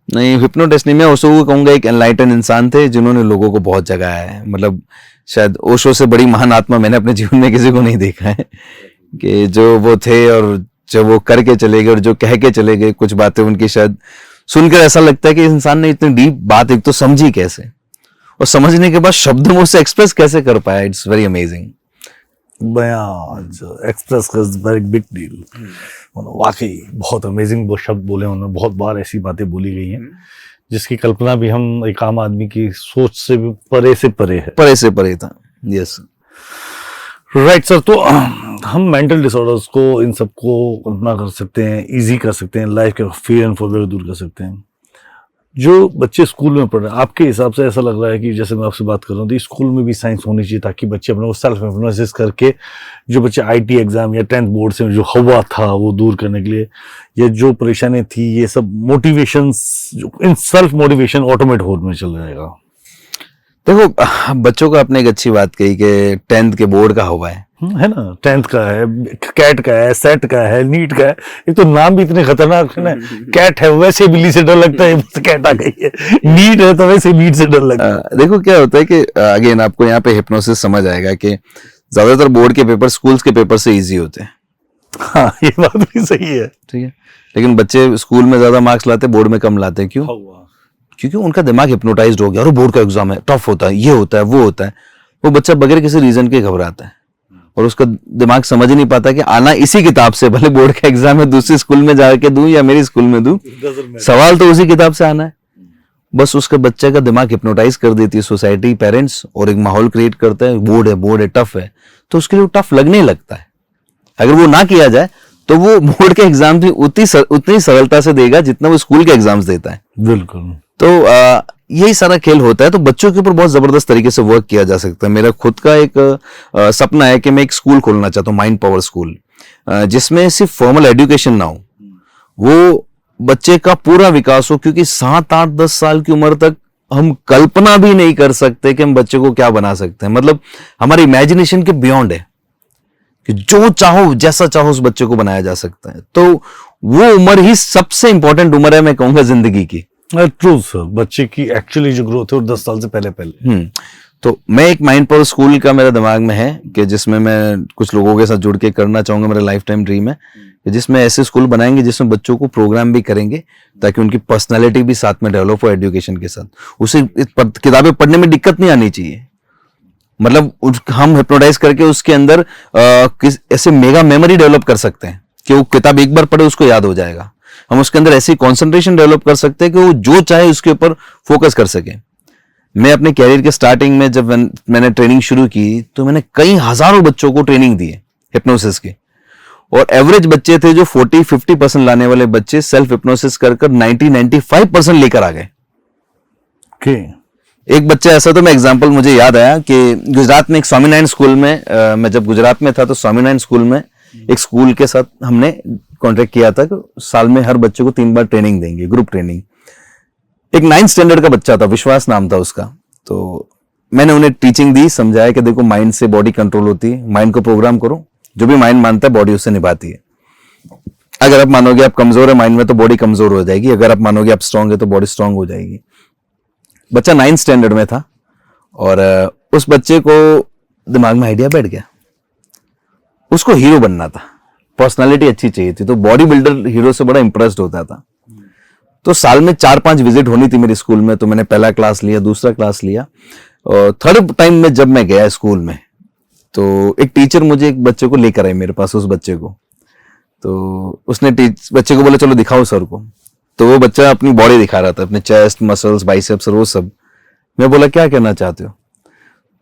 नहीं, हिप्नोटिस्ट नहीं, मैं ओशो को कहूंगा एक एनलाइटन इंसान थे जिन्होंने लोगों को बहुत जगाया है। मतलब शायद ओशो से बड़ी महान आत्मा मैंने अपने जीवन में किसी को नहीं देखा है, कि जो वो थे और जो वो करके चले गए और जो कह के चले गए, कुछ बातें उनकी शायद सुनकर ऐसा लगता है कि इंसान ने इतनी डीप बात एक तो समझी कैसे, और समझने के बाद शब्दों में उसे एक्सप्रेस कैसे कर पाया। It's very amazing. बयां एक्सप्रेस का वेरी बिग डील। वाकई बहुत अमेजिंग वो शब्द बोले उन्होंने, बहुत बार ऐसी बातें बोली गई हैं जिसकी कल्पना भी हम एक आम आदमी की सोच से भी परे से परे है, परे से परे था। Yes, right sir. तो हम मेंटल डिसऑर्डर्स को, इन सबको अपना कर सकते हैं, इजी कर सकते हैं, लाइफ के फियर एंड फोबिया को दूर कर सकते हैं। जो बच्चे स्कूल में पढ़ रहे हैं, आपके हिसाब से ऐसा लग रहा है कि जैसे मैं आपसे बात कर रहा हूँ तो स्कूल में भी साइंस होनी चाहिए ताकि बच्चे अपने को सेल्फ हिप्नोसिस करके, जो बच्चे आईटी एग्जाम या 10th बोर्ड से जो हुआ था वो दूर करने के लिए, या जो परेशानी थी, ये सब motivations, in self motivation automate होने चल जाएगा। देखो, बच्चों को आपने एक अच्छी बात कही कि 10th के बोर्ड का हुआ है ना, 10th का है, कैट का है, सेट का है, नीट का है। एक तो नाम भी इतने खतरनाक है ना, कैट है वैसे बिल्ली से डर लगता है, कैट आ गई है, नीट है तो वैसे नीट से डर लगता है। देखो क्या होता है कि अगेन आपको यहाँ पे हिप्नोसिस समझ आएगा कि ज्यादातर बोर्ड के पेपर स्कूल्स के पेपर से इजी होते हैं। हाँ, ये बात भी सही है, ठीक है। लेकिन बच्चे स्कूल में ज्यादा मार्क्स लाते, बोर्ड में कम लाते, क्यों? क्योंकि उनका दिमाग हिप्नोटाइज्ड हो गया, और बोर्ड का एग्जाम है, टफ होता है, ये होता है, वो होता है। वो बच्चा बगैर किसी रीजन के घबराता है, और उसका दिमाग समझ ही नहीं पाता कि आना इसी किताब से, भले बोर्ड का एग्जाम है दूसरी स्कूल में जाके दूं या मेरी स्कूल में दूं, सवाल तो उसी किताब से आना है। बस उसके बच्चे का दिमाग हिप्नोटाइज कर देती है सोसाइटी, पेरेंट्स, और एक माहौल क्रिएट करता है, बोर्ड है, टफ है, तो उसके लिए टफ लगने लगता है। अगर वो ना किया जाए तो वो बोर्ड के एग्जाम भी उतनी सरलता से देगा जितना वो स्कूल के एग्जाम्स देता है। बिल्कुल। तो यही सारा खेल होता है। तो बच्चों के ऊपर बहुत जबरदस्त तरीके से वर्क किया जा सकता है। मेरा खुद का एक सपना है कि मैं एक स्कूल खोलना चाहता हूँ, माइंड पावर स्कूल, जिसमें सिर्फ फॉर्मल एजुकेशन ना हो, वो बच्चे का पूरा विकास हो। क्योंकि 7, 8, 10 साल की उम्र तक हम कल्पना भी नहीं कर सकते कि हम बच्चे को क्या बना सकते हैं। मतलब हमारे इमेजिनेशन के बियॉन्ड है कि जो चाहो, जैसा चाहो उस बच्चे को बनाया जा सकता है। तो वो उम्र ही सबसे इंपॉर्टेंट उम्र है, मैं कहूंगा, जिंदगी की। ट्रू सर, बच्चे की एक्चुअली जो ग्रोथ है वो 10 साल से पहले। तो मैं एक माइंड पावर स्कूल का मेरा दिमाग में है कि जिसमें मैं कुछ लोगों के साथ जुड़ के करना चाहूंगा। मेरा लाइफ टाइम ड्रीम है कि जिसमें ऐसे स्कूल बनाएंगे जिसमें बच्चों को प्रोग्राम भी करेंगे ताकि उनकी पर्सनालिटी भी साथ में डेवलप हो एजुकेशन के साथ। उसे किताबें पढ़ने में दिक्कत नहीं आनी चाहिए। मतलब हम हिप्नोटाइज करके उसके अंदर ऐसे मेगा मेमोरी डेवलप कर सकते हैं कि वो किताब एक बार पढ़े उसको याद हो जाएगा। हम उसके अंदर ऐसी कंसंट्रेशन डेवलप कर सकते हैं कि वो जो चाहे उसके ऊपर फोकस कर सके। मैं अपने कैरियर के स्टार्टिंग में जब मैंने ट्रेनिंग शुरू की तो मैंने कई हजारों बच्चों को ट्रेनिंग दी है हिप्नोसिस की, और एवरेज बच्चे थे जो 40-50% लाने वाले बच्चे सेल्फ हिप्नोसिस कर 90-95% लेकर आ गए। एक बच्चा ऐसा, तो मैं एग्जांपल मुझे याद आया कि गुजरात में एक स्वामीनारायण स्कूल में, मैं जब गुजरात में था तो स्वामीनारायण स्कूल में एक स्कूल के साथ हमने कॉन्ट्रैक्ट किया था कि साल में हर बच्चे को 3 बार ट्रेनिंग देंगे, ग्रुप ट्रेनिंग। एक 9th स्टैंडर्ड का बच्चा था, विश्वास नाम था उसका। तो मैंने उन्हें टीचिंग दी, समझाया कि देखो माइंड से बॉडी कंट्रोल होती है, माइंड को प्रोग्राम करो, जो भी माइंड मानता है बॉडी उससे निभाती है। अगर आप मानोगे आप कमजोर है माइंड में तो बॉडी कमजोर हो जाएगी, अगर आप मानोगे आप स्ट्रांग है तो बॉडी स्ट्रांग हो जाएगी। बच्चा 9th स्टैंडर्ड में था और उस बच्चे को दिमाग में आइडिया बैठ गया, उसको हीरो बनना था, पर्सनालिटी अच्छी चाहिए थी, तो बॉडी बिल्डर हीरो से बड़ा इंप्रेस्ड होता था। तो साल में 4-5 विजिट होनी थी मेरे स्कूल में, तो मैंने पहला क्लास लिया, दूसरा क्लास लिया, और थर्ड टाइम में जब मैं गया स्कूल में तो एक टीचर मुझे एक बच्चे को लेकर आए मेरे पास, उस बच्चे को। तो उसने बच्चे को बोला चलो दिखाओ सर को। तो वो बच्चा अपनी बॉडी दिखा रहा था, अपने चेस्ट, मसल्स, बाइसेप्स और वो सब। मैं बोला क्या कहना चाहते हो?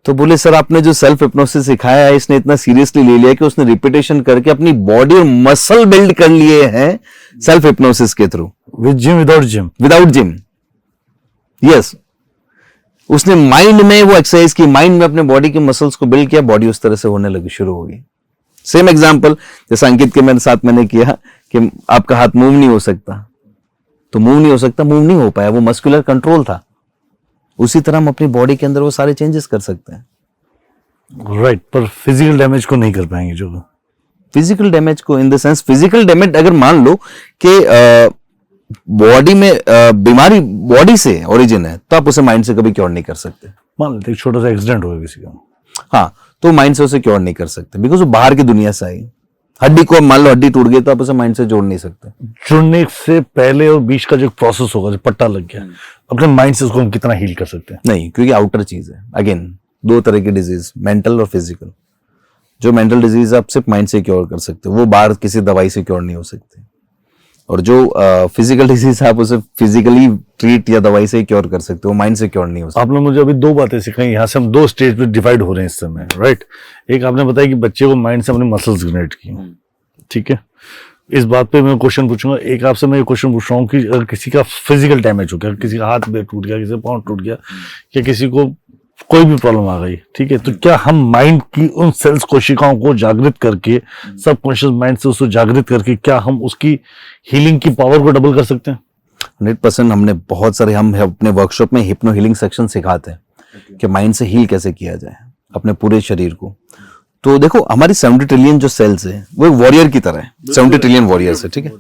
तो बोले सर आपने जो सेल्फ हिप्नोसिस सिखाया है इसने इतना सीरियसली ले लिया कि उसने रिपीटेशन करके अपनी बॉडी और मसल बिल्ड कर लिए हैं सेल्फ हिप्नोसिस के through. With gym, without gym? Without gym, yes. उसने माइंड में वो एक्सरसाइज की, माइंड में अपने बॉडी के मसल्स को बिल्ड किया, बॉडी उस तरह से होने लगी, शुरू हो गई। सेम एग्जांपल जैसा अंकित के मेरे साथ मैंने किया कि आपका हाथ मूव नहीं हो सकता, तो मूव नहीं हो सकता, मूव नहीं हो पाया, वो मस्कुलर कंट्रोल था। उसी तरह हम अपनी बॉडी के अंदर वो सारे चेंजेस कर सकते हैं। राइट, पर फिजिकल डैमेज को नहीं कर पाएंगे जो। फिजिकल डैमेज को in the sense, physical damage अगर मान लो कि बॉडी में बीमारी बॉडी से ओरिजिन है, तो आप उसे माइंड से कभी क्योर नहीं कर सकते। मान लेते एक छोटा सा एक्सीडेंट हो गया किसी का, हाँ, तो माइंड से उसे क्योर नहीं कर सकते, बिकॉज वो बाहर की दुनिया से आई। हड्डी को मान लो हड्डी टूट गई, तो आप उसे माइंड से जोड़ नहीं सकते। जुड़ने से पहले और बीच का जो प्रोसेस होगा, जो पट्टा लग गया, अपने माइंड से उसको हम कितना हील कर सकते हैं? नहीं, क्योंकि आउटर चीज है। अगेन दो तरह की डिजीज, मेंटल और फिजिकल। जो मेंटल डिजीज आप सिर्फ माइंड से क्योर कर सकते हो, वो बाहर किसी दवाई से क्योर नहीं हो सकते। और जो फिजिकल डिजीज आप उसे फिजिकली ट्रीट या दवाई से क्योर कर सकते हो, माइंड से क्योर नहीं हो सकता। आपने मुझे अभी दो बातें सिखाई, यहाँ से हम दो स्टेज पे डिवाइड हो रहे हैं इस समय, राइट। एक आपने बताया कि बच्चे को माइंड से अपने मसल्स जनरेट किए, ठीक है। इस बात पे मैं क्वेश्चन पूछूंगा। एक आपसे मैं ये क्वेश्चन पूछ रहा हूँ कि अगर किसी का फिजिकल डैमेज हो गया, किसी का हाथ में टूट गया, किसी का पाँव टूट गया, या किसी को कोई भी प्रॉब्लम आ गई, ठीक है, तो क्या हम माइंड की उन सेल्स, कोशिकाओं को जागृत करके, सबकॉन्शियस माइंड से उसको जागृत करके, क्या हम उसकी हीलिंग की पावर को डबल कर सकते हैं? 100%। हमने बहुत सारे, हम अपने वर्कशॉप में हिप्नो हीलिंग सेक्शन सिखाते हैं कि माइंड से हील कैसे किया जाए अपने पूरे शरीर को। तो देखो हमारी 70 ट्रिलियन जो सेल्स है वो एक वॉरियर की तरह है, 70 ट्रिलियन वॉरियर्स है, ठीक है।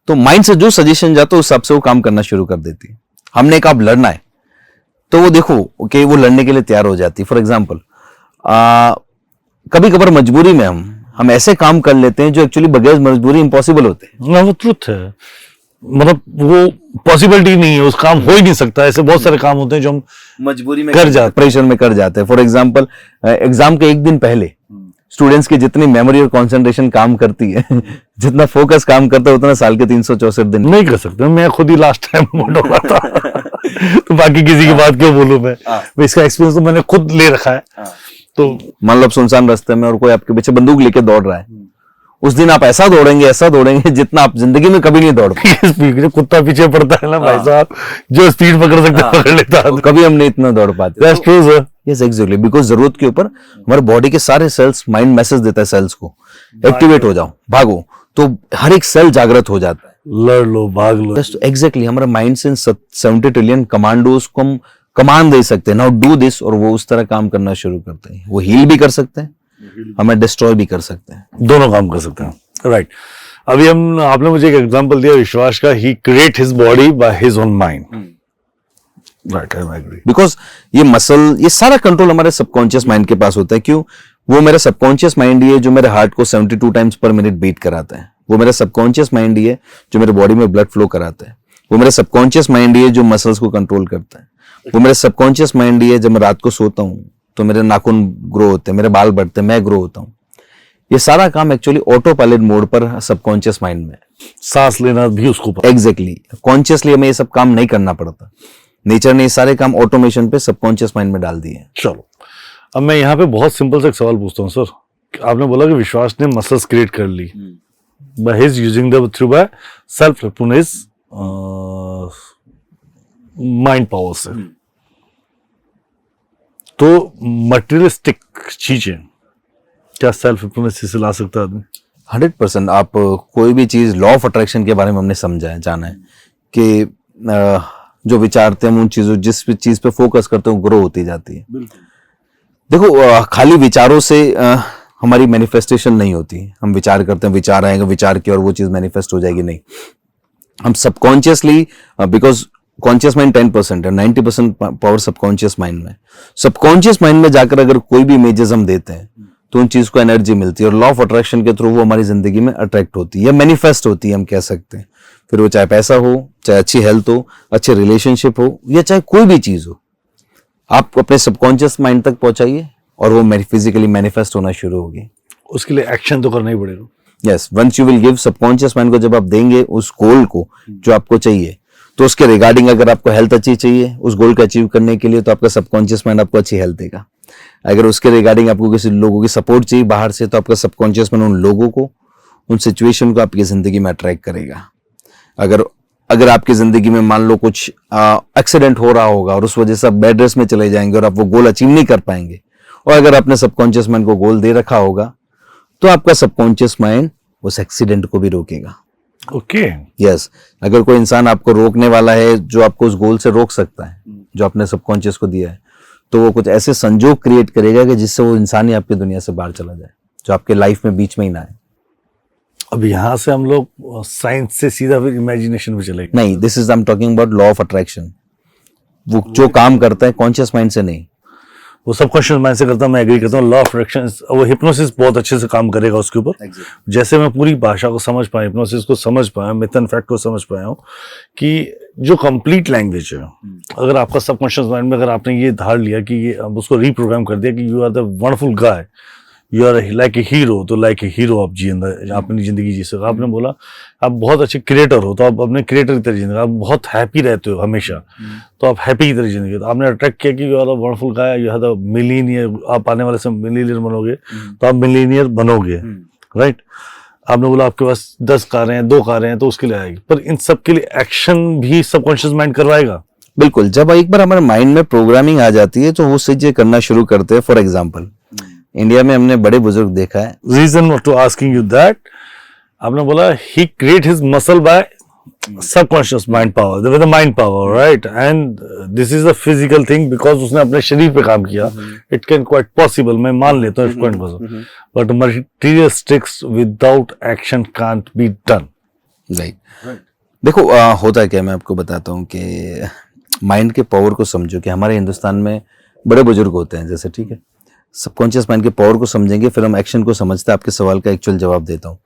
तो माइंड से जो सजेशन जाता है उस हिसाब से वो काम करना शुरू कर देती है। हमने कहा अब लड़ना है, तो वो देखो ओके, वो लड़ने के लिए तैयार हो जाती है। फॉर एग्जाम्पल कभी कभार मजबूरी में हम ऐसे काम कर लेते हैं जो एक्चुअली बगैर मजबूरी इम्पॉसिबल होते हैं। वो ट्रुथ है, मतलब वो पॉसिबिलिटी नहीं है, उस काम हो ही नहीं सकता। ऐसे बहुत सारे काम होते हैं जो हम मजबूरी में कर जाते, प्रेशर में कर जाते हैं। फॉर एग्जाम्पल एग्जाम के एक दिन पहले स्टूडेंट्स की जितनी मेमोरी और कंसंट्रेशन काम करती है, जितना फोकस काम करता है, उतना साल के 364 दिन नहीं कर सकते। मैं खुद ही लास्ट टाइम मोटा हुआ था तो बाकी किसी की बात क्यों बोलूं मैं? इसका एक्सपीरियंस तो मैंने खुद ले रखा है। तो मान लो आप सुनसान रास्ते में और कोई आपके पीछे बंदूक लेके दौड़ रहा है, उस दिन आप ऐसा दौड़ेंगे जितना आप जिंदगी में कभी नहीं दौड़ पाए। स्पीड जो कुत्ता पीछे पड़ता है ना भाई साहब, जो स्पीड पकड़ सकता है पकड़ लेता है, कभी हम नहीं इतना दौड़ पाते। That's true sir. Yes exactly, because जरूरत के ऊपर हमारे बॉडी के सारे सेल्स, माइंड मैसेज देता है सेल्स को, एक्टिवेट हो जाओ, भागो, तो हर एक सेल जागृत हो जाता है। लड़ लो, भाग लो। एग्जैक्टली, हमारा माइंड से 70 ट्रिलियन कमांडोज को हम कमांड दे सकते हैं, नाउ डू दिस, और वो उस तरह काम करना शुरू करते हैं। वो हील भी कर सकते हैं, हमें डिस्ट्रॉय भी कर सकते हैं, दोनों काम कर सकते हैं। राइट। अभी आपने मुझे एक एग्जांपल दिया विश्वास का, he create his body by his own mind. Right, I agree. Because ये मसल, ये सारा कंट्रोल हमारे सबकॉन्शियस माइंड के पास होता है। क्यों? वो मेरा सबकॉन्शियस माइंड ही है जो मेरे हार्ट को 72 टाइम्स पर मिनट बीट कराता है। वो मेरा सबकॉन्शियस माइंड ही है जो मेरे बॉडी में ब्लड फ्लो कराता है। वो मेरा सबकॉन्शियस माइंड ही है जो मसल्स को कंट्रोल करता है। वो मेरा सबकॉन्शियस माइंड ही है, जब मैं रात को सोता हूं तो मेरे नाखून ग्रो होते हैं, मेरे बाल बढ़ते हैं, मैं ग्रो होता हूं। ये सारा काम एक्चुअली ऑटो पायलट मोड पर सबकॉन्शियस माइंड में। सांस लेना भी उसको पता। एग्जैक्टली, कॉन्शियसली हमें ये सब काम नहीं करना पड़ता। नेचर ने ये सारे काम ऑटोमेशन पे सबकॉन्शियस माइंड में डाल दिए। चलो, अब मैं यहाँ पे बहुत सिंपल सा एक सवाल पूछता हूँ सर। आपने बोला कि विश्वास ने मसल्स क्रिएट कर ली by his using the through by self hypnosis mind power से। तो मटेरियलिस्टिक चीजें क्या सेल्फ हिप्नोसिस से ला सकता है आदमी? 100%। आप कोई भी चीज, लॉ ऑफ अट्रैक्शन के बारे में हमने समझा है, जाना है कि जो विचारते हैं उन चीजों, जिस भी चीज पे फोकस करते हैं, ग्रो होती जाती है। देखो खाली विचारों से हमारी मैनिफेस्टेशन नहीं होती। हम विचार करते हैं, विचार आएंगे, विचार की और वो चीज मैनिफेस्ट हो जाएगी, नहीं। हम सबकॉन्शियसली, बिकॉज कॉन्शियस माइंड 10% है, 90% पावर सबकॉन्शियस माइंड में। सबकॉन्शियस माइंड में जाकर अगर कोई भी इमेजेस हम देते हैं तो उन चीज को एनर्जी मिलती है, और लॉ ऑफ अट्रैक्शन के थ्रू वो हमारी जिंदगी में अट्रैक्ट होती है या मैनिफेस्ट होती है, हम कह सकते हैं। फिर वो चाहे पैसा हो, चाहे अच्छी हेल्थ हो, अच्छे रिलेशनशिप हो, या चाहे कोई भी चीज हो, आप अपने सबकॉन्शियस माइंड तक पहुंचाइए और वो फिजिकली मैनिफेस्ट होना शुरू होगी। उसके लिए एक्शन तो करना ही पड़ेगा। Yes, once you will give, subconscious mind को जब आप देंगे उस गोल को जो आपको चाहिए, तो उसके रिगार्डिंग अगर आपको हेल्थ अच्छी चाहिए उस गोल को अचीव करने के लिए, तो आपका सबकॉन्शियस माइंड आपको अच्छी हेल्थ देगा। अगर उसके रिगार्डिंग आपको किसी लोगों की सपोर्ट चाहिए बाहर से, तो आपका सबकॉन्शियस माइंड उन लोगों को, उन सिचुएशन को आपकी जिंदगी में अट्रैक्ट करेगा। अगर आपकी जिंदगी में मान लो कुछ एक्सीडेंट हो रहा होगा और उस वजह से आप बेड रेस्ट में चले जाएंगे और आप वो गोल अचीव नहीं कर पाएंगे, और अगर आपने सबकॉन्शियस माइंड को गोल दे रखा होगा, तो आपका सबकॉन्शियस माइंड उस एक्सीडेंट को भी रोकेगा। ओके, यस, अगर कोई इंसान आपको रोकने वाला है जो आपको उस गोल से रोक सकता है जो आपने सबकॉन्शियस को दिया है, तो वो कुछ ऐसे संजोग क्रिएट करेगा कि जिससे वो इंसान ही आपकी दुनिया से बाहर चला जाए, जो आपके लाइफ में बीच में ही ना आए। अब यहाँ से हम लोग साइंस से सीधा फिर इमेजिनेशन पे चले गए। नहीं, this is I am talking about law of attraction. वो जो काम करता है कॉन्शियस माइंड से नहीं, वो सबकॉन्शियस माइंड से करता हूँ, मैं एग्री करता हूँ। लॉ ऑफ अट्रैक्शन, वो हिप्नोसिस बहुत अच्छे से काम करेगा उसके ऊपर। जैसे मैं पूरी भाषा को समझ पाया, हिप्नोसिस को समझ पाया, मिथन फैक्ट को समझ पाया हूँ कि जो कंप्लीट लैंग्वेज है, अगर आपका सबकॉन्शियस माइंड में अगर आपने ये धार लिया कि ये, अब उसको रीप्रोग्राम कर दिया कि you are the wonderful guy, you are like a hero, तो लाइक ए हीरो आप जी अपनी जिंदगी जी सको। आपने बोला आप बहुत अच्छे क्रिएटर हो, तो आप अपने क्रिएटर की तरह जिंदगी, आप बहुत हैप्पी रहते हो हमेशा, तो आप हैप्पी की तरह जिंदगी। तो आपने अट्रैक्ट किया कि you are the wonderful guy, you are the millionaire, आप आने वाले समय मिलीनियर बनोगे, तो आप मिलीनियर बनोगे, राइट। आपने बोला आपके पास 10 कारें हैं, 2 कारें हैं, तो उसके लिए आएगी, पर इन सब के लिए एक्शन भी सबकॉन्शियस माइंड करवाएगा। बिल्कुल, जब एक बार हमारे माइंड में प्रोग्रामिंग आ जाती है तो वो चीजें करना शुरू करते हैं। फॉर एग्जाम्पल, इंडिया में हमने बड़े बुजुर्ग देखा है। Reason to asking you that, आपने बोला ही create his muscle by subconscious mind power, with the mind power, right, and this is a physical thing because उसने अपने शरीर पे काम किया। इट कैन क्वाइट पॉसिबल, मैं मान लेता हूँ it's quite possible, but material sticks without action can't be done. Right, देखो होता है क्या, मैं आपको बताता हूँ कि माइंड के पावर को समझो कि हमारे हिंदुस्तान में बड़े बुजुर्ग होते हैं, जैसे ठीक है, सबकॉन्शियस माइंड के पावर को समझेंगे फिर हम एक्शन को समझते हैं। आपके सवाल का एक्चुअल जवाब देता हूँ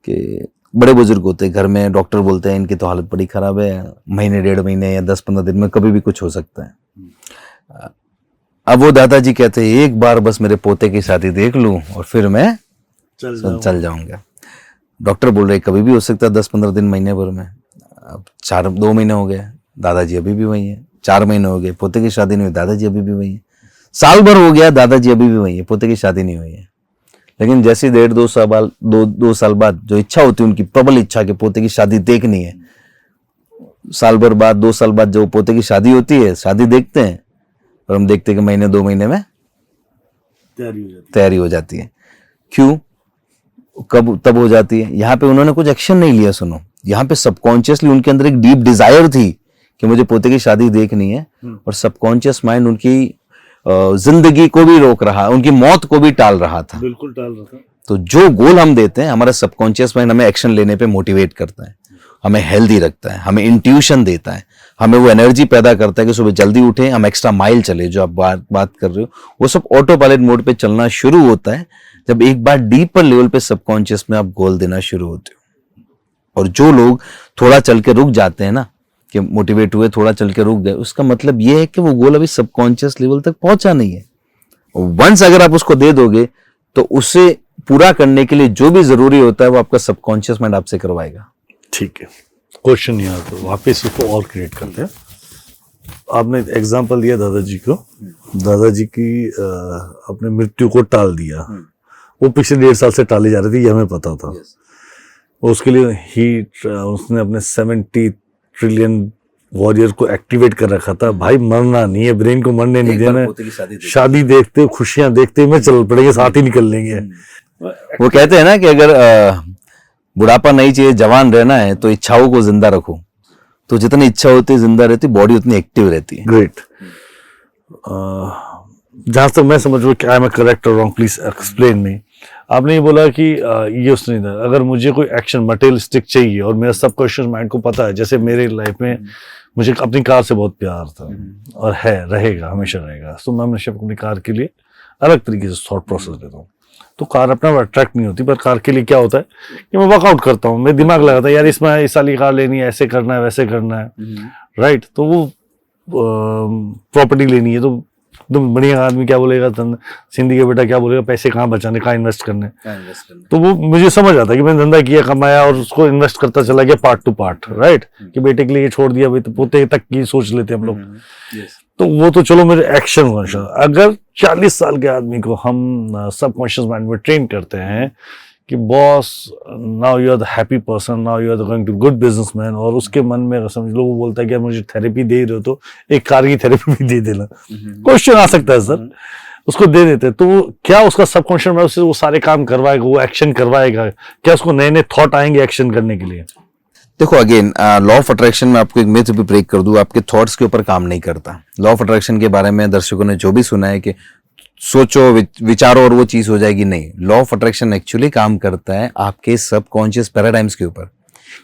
कि बड़े बुजुर्ग होते हैं घर में, डॉक्टर बोलते हैं इनकी तो हालत बड़ी खराब है, महीने 1.5 महीने या 10-15 दिन में कभी भी कुछ हो सकता है। अब वो दादाजी कहते हैं एक बार बस मेरे पोते की शादी देख लूं और फिर मैं चल जाऊंगा। डॉक्टर बोल रहे कभी भी हो सकता है, 10-15 दिन, महीने भर में। अब 2 महीने हो गए, दादाजी अभी भी वही है। 4 महीने हो गए, पोते की शादी नहीं हुई, दादाजी अभी भी वही है। साल भर हो गया, दादाजी अभी भी वही है, पोते की शादी नहीं हुई है। लेकिन जैसे 1.5-2 साल बाद जो इच्छा होती है उनकी, प्रबल इच्छा के पोते की शादी देखनी है, साल भर बाद, 2 साल बाद जो पोते की शादी होती है, शादी देखते हैं और हम देखते हैं कि महीने 2 महीने में तैयारी हो जाती है। क्यों, कब तब हो जाती है? यहाँ पे उन्होंने कुछ एक्शन नहीं लिया। सुनो, यहाँ पे सबकॉन्शियसली उनके अंदर एक डीप डिजायर थी कि मुझे पोते की शादी देखनी है, और सबकॉन्शियस माइंड उनकी जिंदगी को भी रोक रहा, उनकी मौत को भी टाल रहा था। बिल्कुल टाल रहा था। तो जो गोल हम देते हैं, हमारा सबकॉन्शियस माइंड हमें एक्शन लेने पे मोटिवेट करता है, हमें हेल्दी रखता है, हमें इंट्यूशन देता है, हमें वो एनर्जी पैदा करता है कि सुबह जल्दी उठे, हम एक्स्ट्रा माइल चले। जो आप बात कर रहे हो, वो सब ऑटो पायलट मोड पे चलना शुरू होता है जब एक बार डीपर लेवल पे सबकॉन्शियस में आप गोल देना शुरू होते हो। और जो लोग थोड़ा चल के रुक जाते हैं ना, कि मोटिवेट हुए, थोड़ा चल के रुक गए, उसका मतलब ये है कि वो गोल अभी सबकॉन्शियस लेवल तक पहुंचा नहीं है। वंस अगर आप उसको दे दोगे तो उसे पूरा करने के लिए जो भी जरूरी होता है वो आपका सबकॉन्शियस माइंड आपसे करवाएगा। ठीक है, क्वेश्चन यहाँ तो वापस इसको और क्रिएट करते हैं। आपने एग्जांपल दिया दादाजी को, दादाजी की अपने मृत्यु को टाल दिया। वो पिछले 1.5 साल से टाली जा रही थी, ये हमें पता था। उसके लिए उसने अपने 70 ट्रिलियन वॉरियर को एक्टिवेट कर रखा था। भाई मरना नहीं है, ब्रेन को मरने नहीं देना, शादी देखते, खुशियां देखते में चल पड़ेंगे, साथ ही निकल लेंगे। वो कहते हैं ना कि अगर बुढ़ापा नहीं चाहिए, जवान रहना है, तो इच्छाओं को जिंदा रखो। तो जितनी इच्छा होती है, जिंदा रहती, बॉडी उतनी एक्टिव रहती है। ग्रेट। जहां तक मैं समझ क्या है, मैं करेक्ट और रॉन्ग, प्लीज एक्सप्लेन मी। आपने ये बोला कि ये उसने नहीं था, अगर मुझे कोई एक्शन मटेरियलिस्टिक चाहिए और मेरा सबकॉन्शियस माइंड को पता है, जैसे मेरे लाइफ में मुझे अपनी कार से बहुत प्यार था और है, रहेगा, हमेशा रहेगा, तो मैं हमेशा अपनी कार के लिए अलग तरीके से थॉट प्रोसेस देता हूँ। तो कार अपना अट्रैक्ट नहीं होती, पर कार के लिए क्या होता है कि मैं वर्कआउट करता हूँ, मैं दिमाग लगाता है यार इसमें इस साल की कार लेनी है, ऐसे करना है, वैसे करना है, राइट। तो वो प्रॉपर्टी लेनी है, तो एकदम बढ़िया आदमी क्या बोलेगा, सिंधी के बेटा क्या बोलेगा, पैसे कहाँ बचाने, कहाँ इन्वेस्ट करने। तो वो मुझे समझ आता है कि मैंने धंधा किया, कमाया और उसको इन्वेस्ट करता चला गया पार्ट टू पार्ट, राइट। कि बेटे के लिए छोड़ दिया भाई, तो पोते तक की सोच लेते हम लोग। तो वो तो चलो मेरे एक्शन कॉन्शियस। अगर 40 साल के आदमी को हम सबकॉन्शियस माइंड में ट्रेन करते हैं कि boss now you are the happy person, now you are going to good businessman, और उसके मन में समझ लो वो बोलता है कि मुझे थेरेपी दे रहे हो तो एक कार की थेरेपी भी दे देना, क्वेश्चन आ सकता है सर, उसको दे देते। तो क्या उसका सबकॉन्शियस माइंड उससे वो सारे काम करवाएगा, वो एक्शन करवाएगा, क्या उसको नए नए थॉट आएंगे एक्शन करने के लिए? देखो अगेन, लॉ ऑफ अट्रैक्शन में आपको एक मिथ भी ब्रेक कर दूं, आपके थॉट्स के ऊपर काम नहीं करता। लॉ ऑफ अट्रैक्शन के बारे में दर्शकों ने जो भी सुना है कि सोचो, विचारो और वो चीज हो जाएगी, नहीं। लॉ ऑफ अट्रैक्शन एक्चुअली काम करता है आपके सबकॉन्शियस पैराडाइम्स के ऊपर,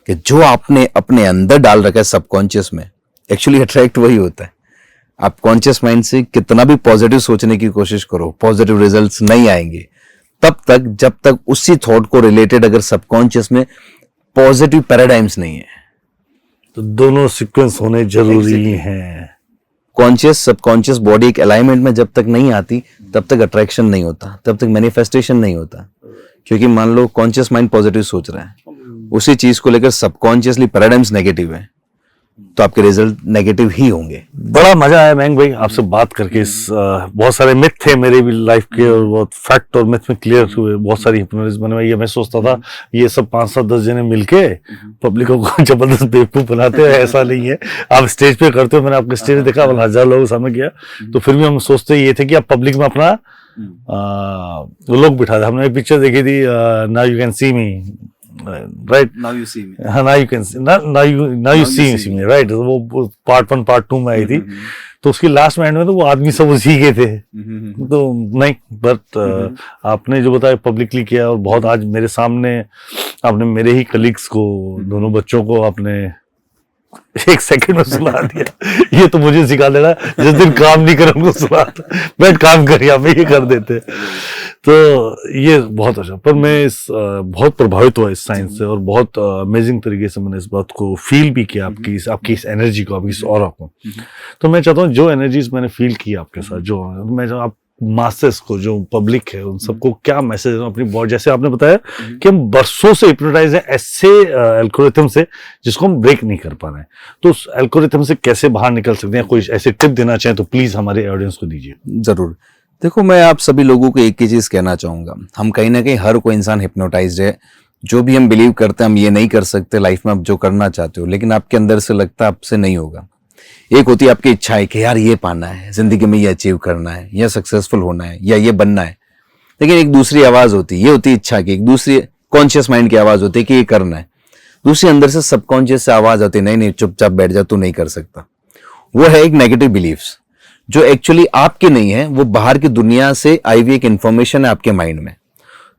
कि जो आपने अपने अंदर डाल रखा है सबकॉन्शियस में, एक्चुअली अट्रैक्ट वही होता है। आप कॉन्शियस माइंड से कितना भी पॉजिटिव सोचने की कोशिश करो, पॉजिटिव रिजल्ट्स नहीं आएंगे तब तक जब तक उसी थॉट को रिलेटेड अगर सबकॉन्शियस में पॉजिटिव पैराडाइम्स नहीं है। तो दोनों सीक्वेंस होने जरूरी हैं। कॉन्शियस सबकॉन्शियस बॉडी एक अलाइनमेंट में जब तक नहीं आती तब तक अट्रैक्शन नहीं होता, तब तक मैनिफेस्टेशन नहीं होता। क्योंकि मान लो कॉन्शियस माइंड पॉजिटिव सोच रहा है, उसी चीज को लेकर सबकॉन्शियसली पैराडाइम्स नेगेटिव है, तो आपके रिजल्ट नेगेटिव ही होंगे। बड़ा मजा आया मयंक भाई आपसे बात करके। बहुत सारे मिथ थे मेरे भी लाइफ के, और बहुत फैक्ट और मिथ में क्लियर हुए। बहुत सारी हिप्नोसिस बनवाई है। मैं सोचता था ये सब 5-7-10 जने मिलके पब्लिकों को जबरदस्त बेवकूफ बनाते हैं, ऐसा नहीं है। आप स्टेज पे करते हो, मैंने आपके स्टेज देखा, 1000 लोगों सामने किया, तो फिर भी हम सोचते ये थे कि आप पब्लिक में अपना वो लोग बिठा दे। हमने एक पिक्चर देखी थी, now you can see me, right, now you see me, हाँ, now you can now you see me, right. वो पार्ट 1 पार्ट 2 में आई थी। तो उसकी लास्ट में एंड में तो वो आदमी सब उसी के थे। तो नहीं, बट आपने जो बताया पब्लिकली किया, और बहुत आज मेरे सामने आपने मेरे ही कलीग्स को, दोनों बच्चों को आपने 1 सेकंड में सुना दिया। ये तो मुझे सिखा देना, जिस दिन काम नहीं कर उनको सुना, बैठ काम कर, यहाँ पे ये कर देते। तो ये बहुत अच्छा। पर मैं इस बहुत प्रभावित हुआ इस साइंस से, और बहुत अमेजिंग तरीके से मैंने इस बात को फील भी किया, आपकी इस एनर्जी को, आपकी इस ऑरा को। तो मैं चाहता हूँ जो एनर्जीज मैंने फील की आपके साथ, जो मैं आप मासेस को, जो पब्लिक है, उन सबको क्या मैसेज अपनी बॉडी, जैसे आपने बताया कि हम बरसों से हिप्नोटाइज हैं ऐसे एल्गोरिथम से जिसको हम ब्रेक नहीं कर पा रहे हैं, तो उस एल्गोरिथम से कैसे बाहर निकल सकते हैं? कोई ऐसे टिप देना चाहें तो प्लीज हमारे ऑडियंस को दीजिए। जरूर। देखो, मैं आप सभी लोगों को एक ही चीज कहना चाहूंगा, हम कहीं ना कहीं हर कोई इंसान हिप्नोटाइज्ड है। जो भी हम बिलीव करते हैं हम ये नहीं कर सकते लाइफ में, आप जो करना चाहते हो, लेकिन आपके अंदर से लगता है आपसे नहीं होगा। एक होती है आपकी इच्छा है कि यार ये पाना है जिंदगी में, ये अचीव करना है, या सक्सेसफुल होना है, या ये बनना है। लेकिन एक दूसरी आवाज होती है, ये होती है इच्छा की। एक दूसरी कॉन्शियस माइंड की आवाज होती है कि ये करना है। दूसरी अंदर से सबकॉन्शियस से आवाज आती है, नहीं नहीं चुपचाप बैठ जा, तू नहीं कर सकता। वो है एक नेगेटिव बिलीफ्स, जो एक्चुअली आपके नहीं है, वो बाहर की दुनिया से आई हुई एक इंफॉर्मेशन है आपके माइंड में।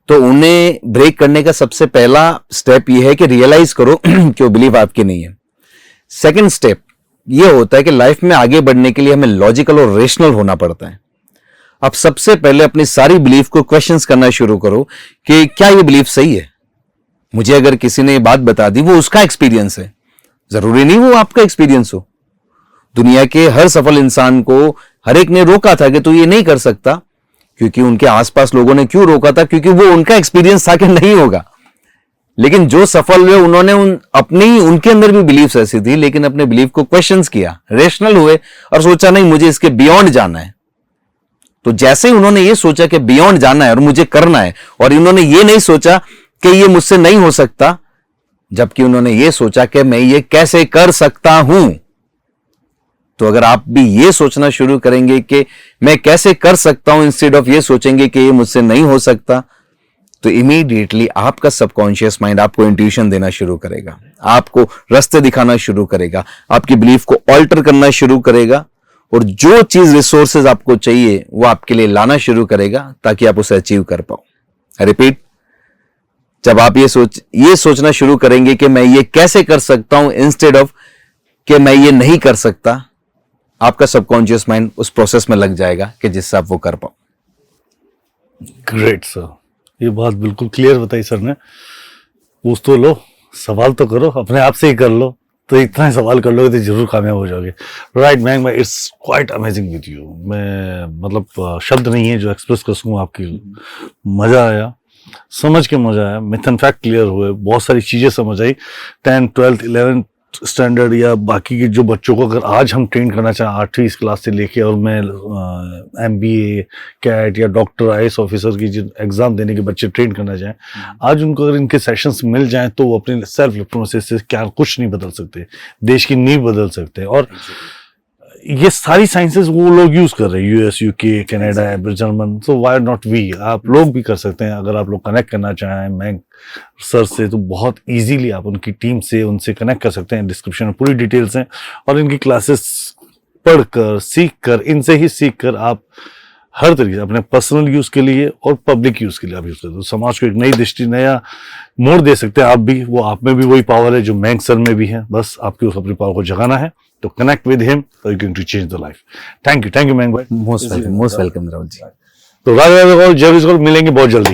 तो उन्हें ब्रेक करने का सबसे पहला स्टेप ये है कि रियलाइज करो कि वो बिलीव आपके नहीं है। सेकेंड स्टेप ये होता है कि लाइफ में आगे बढ़ने के लिए हमें लॉजिकल और रेशनल होना पड़ता है। आप सबसे पहले अपनी सारी बिलीफ को क्वेश्चंस करना शुरू करो कि क्या ये बिलीफ सही है। मुझे अगर किसी ने ये बात बता दी, वो उसका एक्सपीरियंस है, जरूरी नहीं वो आपका एक्सपीरियंस हो। दुनिया के हर सफल इंसान को हर एक ने रोका था कि तू ये नहीं कर सकता, क्योंकि उनके आसपास लोगों ने क्यों रोका था? क्योंकि वो उनका एक्सपीरियंस था कि नहीं होगा। लेकिन जो सफल हुए उन्होंने उनके अंदर भी बिलीफ्स ऐसी थी, लेकिन अपने बिलीफ को क्वेश्चंस किया, रेशनल हुए और सोचा नहीं मुझे इसके बियॉन्ड जाना है। तो जैसे ही उन्होंने ये सोचा कि बियॉन्ड जाना है और मुझे करना है, और इन्होंने ये नहीं सोचा कि ये मुझसे नहीं हो सकता, जबकि उन्होंने ये सोचा कि मैं ये कैसे कर सकता हूं। तो अगर आप भी ये सोचना शुरू करेंगे कि मैं कैसे कर सकता हूं, इंस्टेड ऑफ ये सोचेंगे कि ये मुझसे नहीं हो सकता, तो इमीडिएटली आपका सबकॉन्शियस माइंड आपको इंट्यूशन देना शुरू करेगा, आपको रास्ते दिखाना शुरू करेगा, आपकी बिलीफ को ऑल्टर करना शुरू करेगा, और जो चीज रिसोर्सेज आपको चाहिए वो आपके लिए लाना शुरू करेगा ताकि आप उसे अचीव कर पाओ। रिपीट, जब आप ये सोचना शुरू करेंगे कि मैं ये कैसे कर सकता हूं, इंस्टेड ऑफ कि मैं ये नहीं कर सकता, आपका सबकॉन्शियस माइंड उस प्रोसेस में लग जाएगा कि जिससे आप वो कर पाओ। ग्रेट सर, ये बात बिल्कुल क्लियर बताई सर ने। पूछ तो लो, सवाल तो करो, अपने आप से ही कर लो, तो इतना ही सवाल कर लोगे तो जरूर कामयाब हो जाओगे। राइट मैंग भाई, it's quite amazing with you. मैं मतलब शब्द नहीं है जो एक्सप्रेस कर सकूँ आपकी। मजा आया, समझ के मजा आया, मिथन फैक्ट क्लियर हुए, बहुत सारी चीजें समझ आई। 10th 12th 11th स्टैंडर्ड या बाकी के जो बच्चों को अगर आज हम ट्रेन करना चाहें 8वीं क्लास से लेके, और मैं MBA कैट या डॉक्टर IAS ऑफिसर की जो एग्जाम देने के बच्चे ट्रेन करना चाहें, आज उनको अगर इनके सेशंस मिल जाएं तो वो अपने सेल्फ डिप्लोमेसी से क्या कुछ नहीं बदल सकते, देश की नींव बदल सकते हैं। और ये सारी साइंसेस वो लोग यूज कर रहे हैं, US UK Canada German, so why not we, आप लोग भी कर सकते हैं। अगर आप लोग कनेक्ट करना चाहें मैंग सर से तो बहुत इजीली आप उनकी टीम से उनसे कनेक्ट कर सकते हैं। डिस्क्रिप्शन में पूरी डिटेल्स हैं, और इनकी क्लासेस पढ़कर सीख कर, इनसे ही सीख कर आप हर तरीके से अपने पर्सनल यूज के लिए और पब्लिक यूज के लिए आप यूज करते हो, समाज को एक नई दृष्टि, नया मोड़ दे सकते हैं। आप भी, वो आप में भी वही पावर है जो मैंग सर में भी है, बस आपकी उस अपनी पावर को जगाना है। तो connect with him, you going to change the life. Thank you Mayank भाई, मोस्ट वेलकम राहुल जी। तो राधे राधे, जय विजय, मिलेंगे बहुत जल्दी।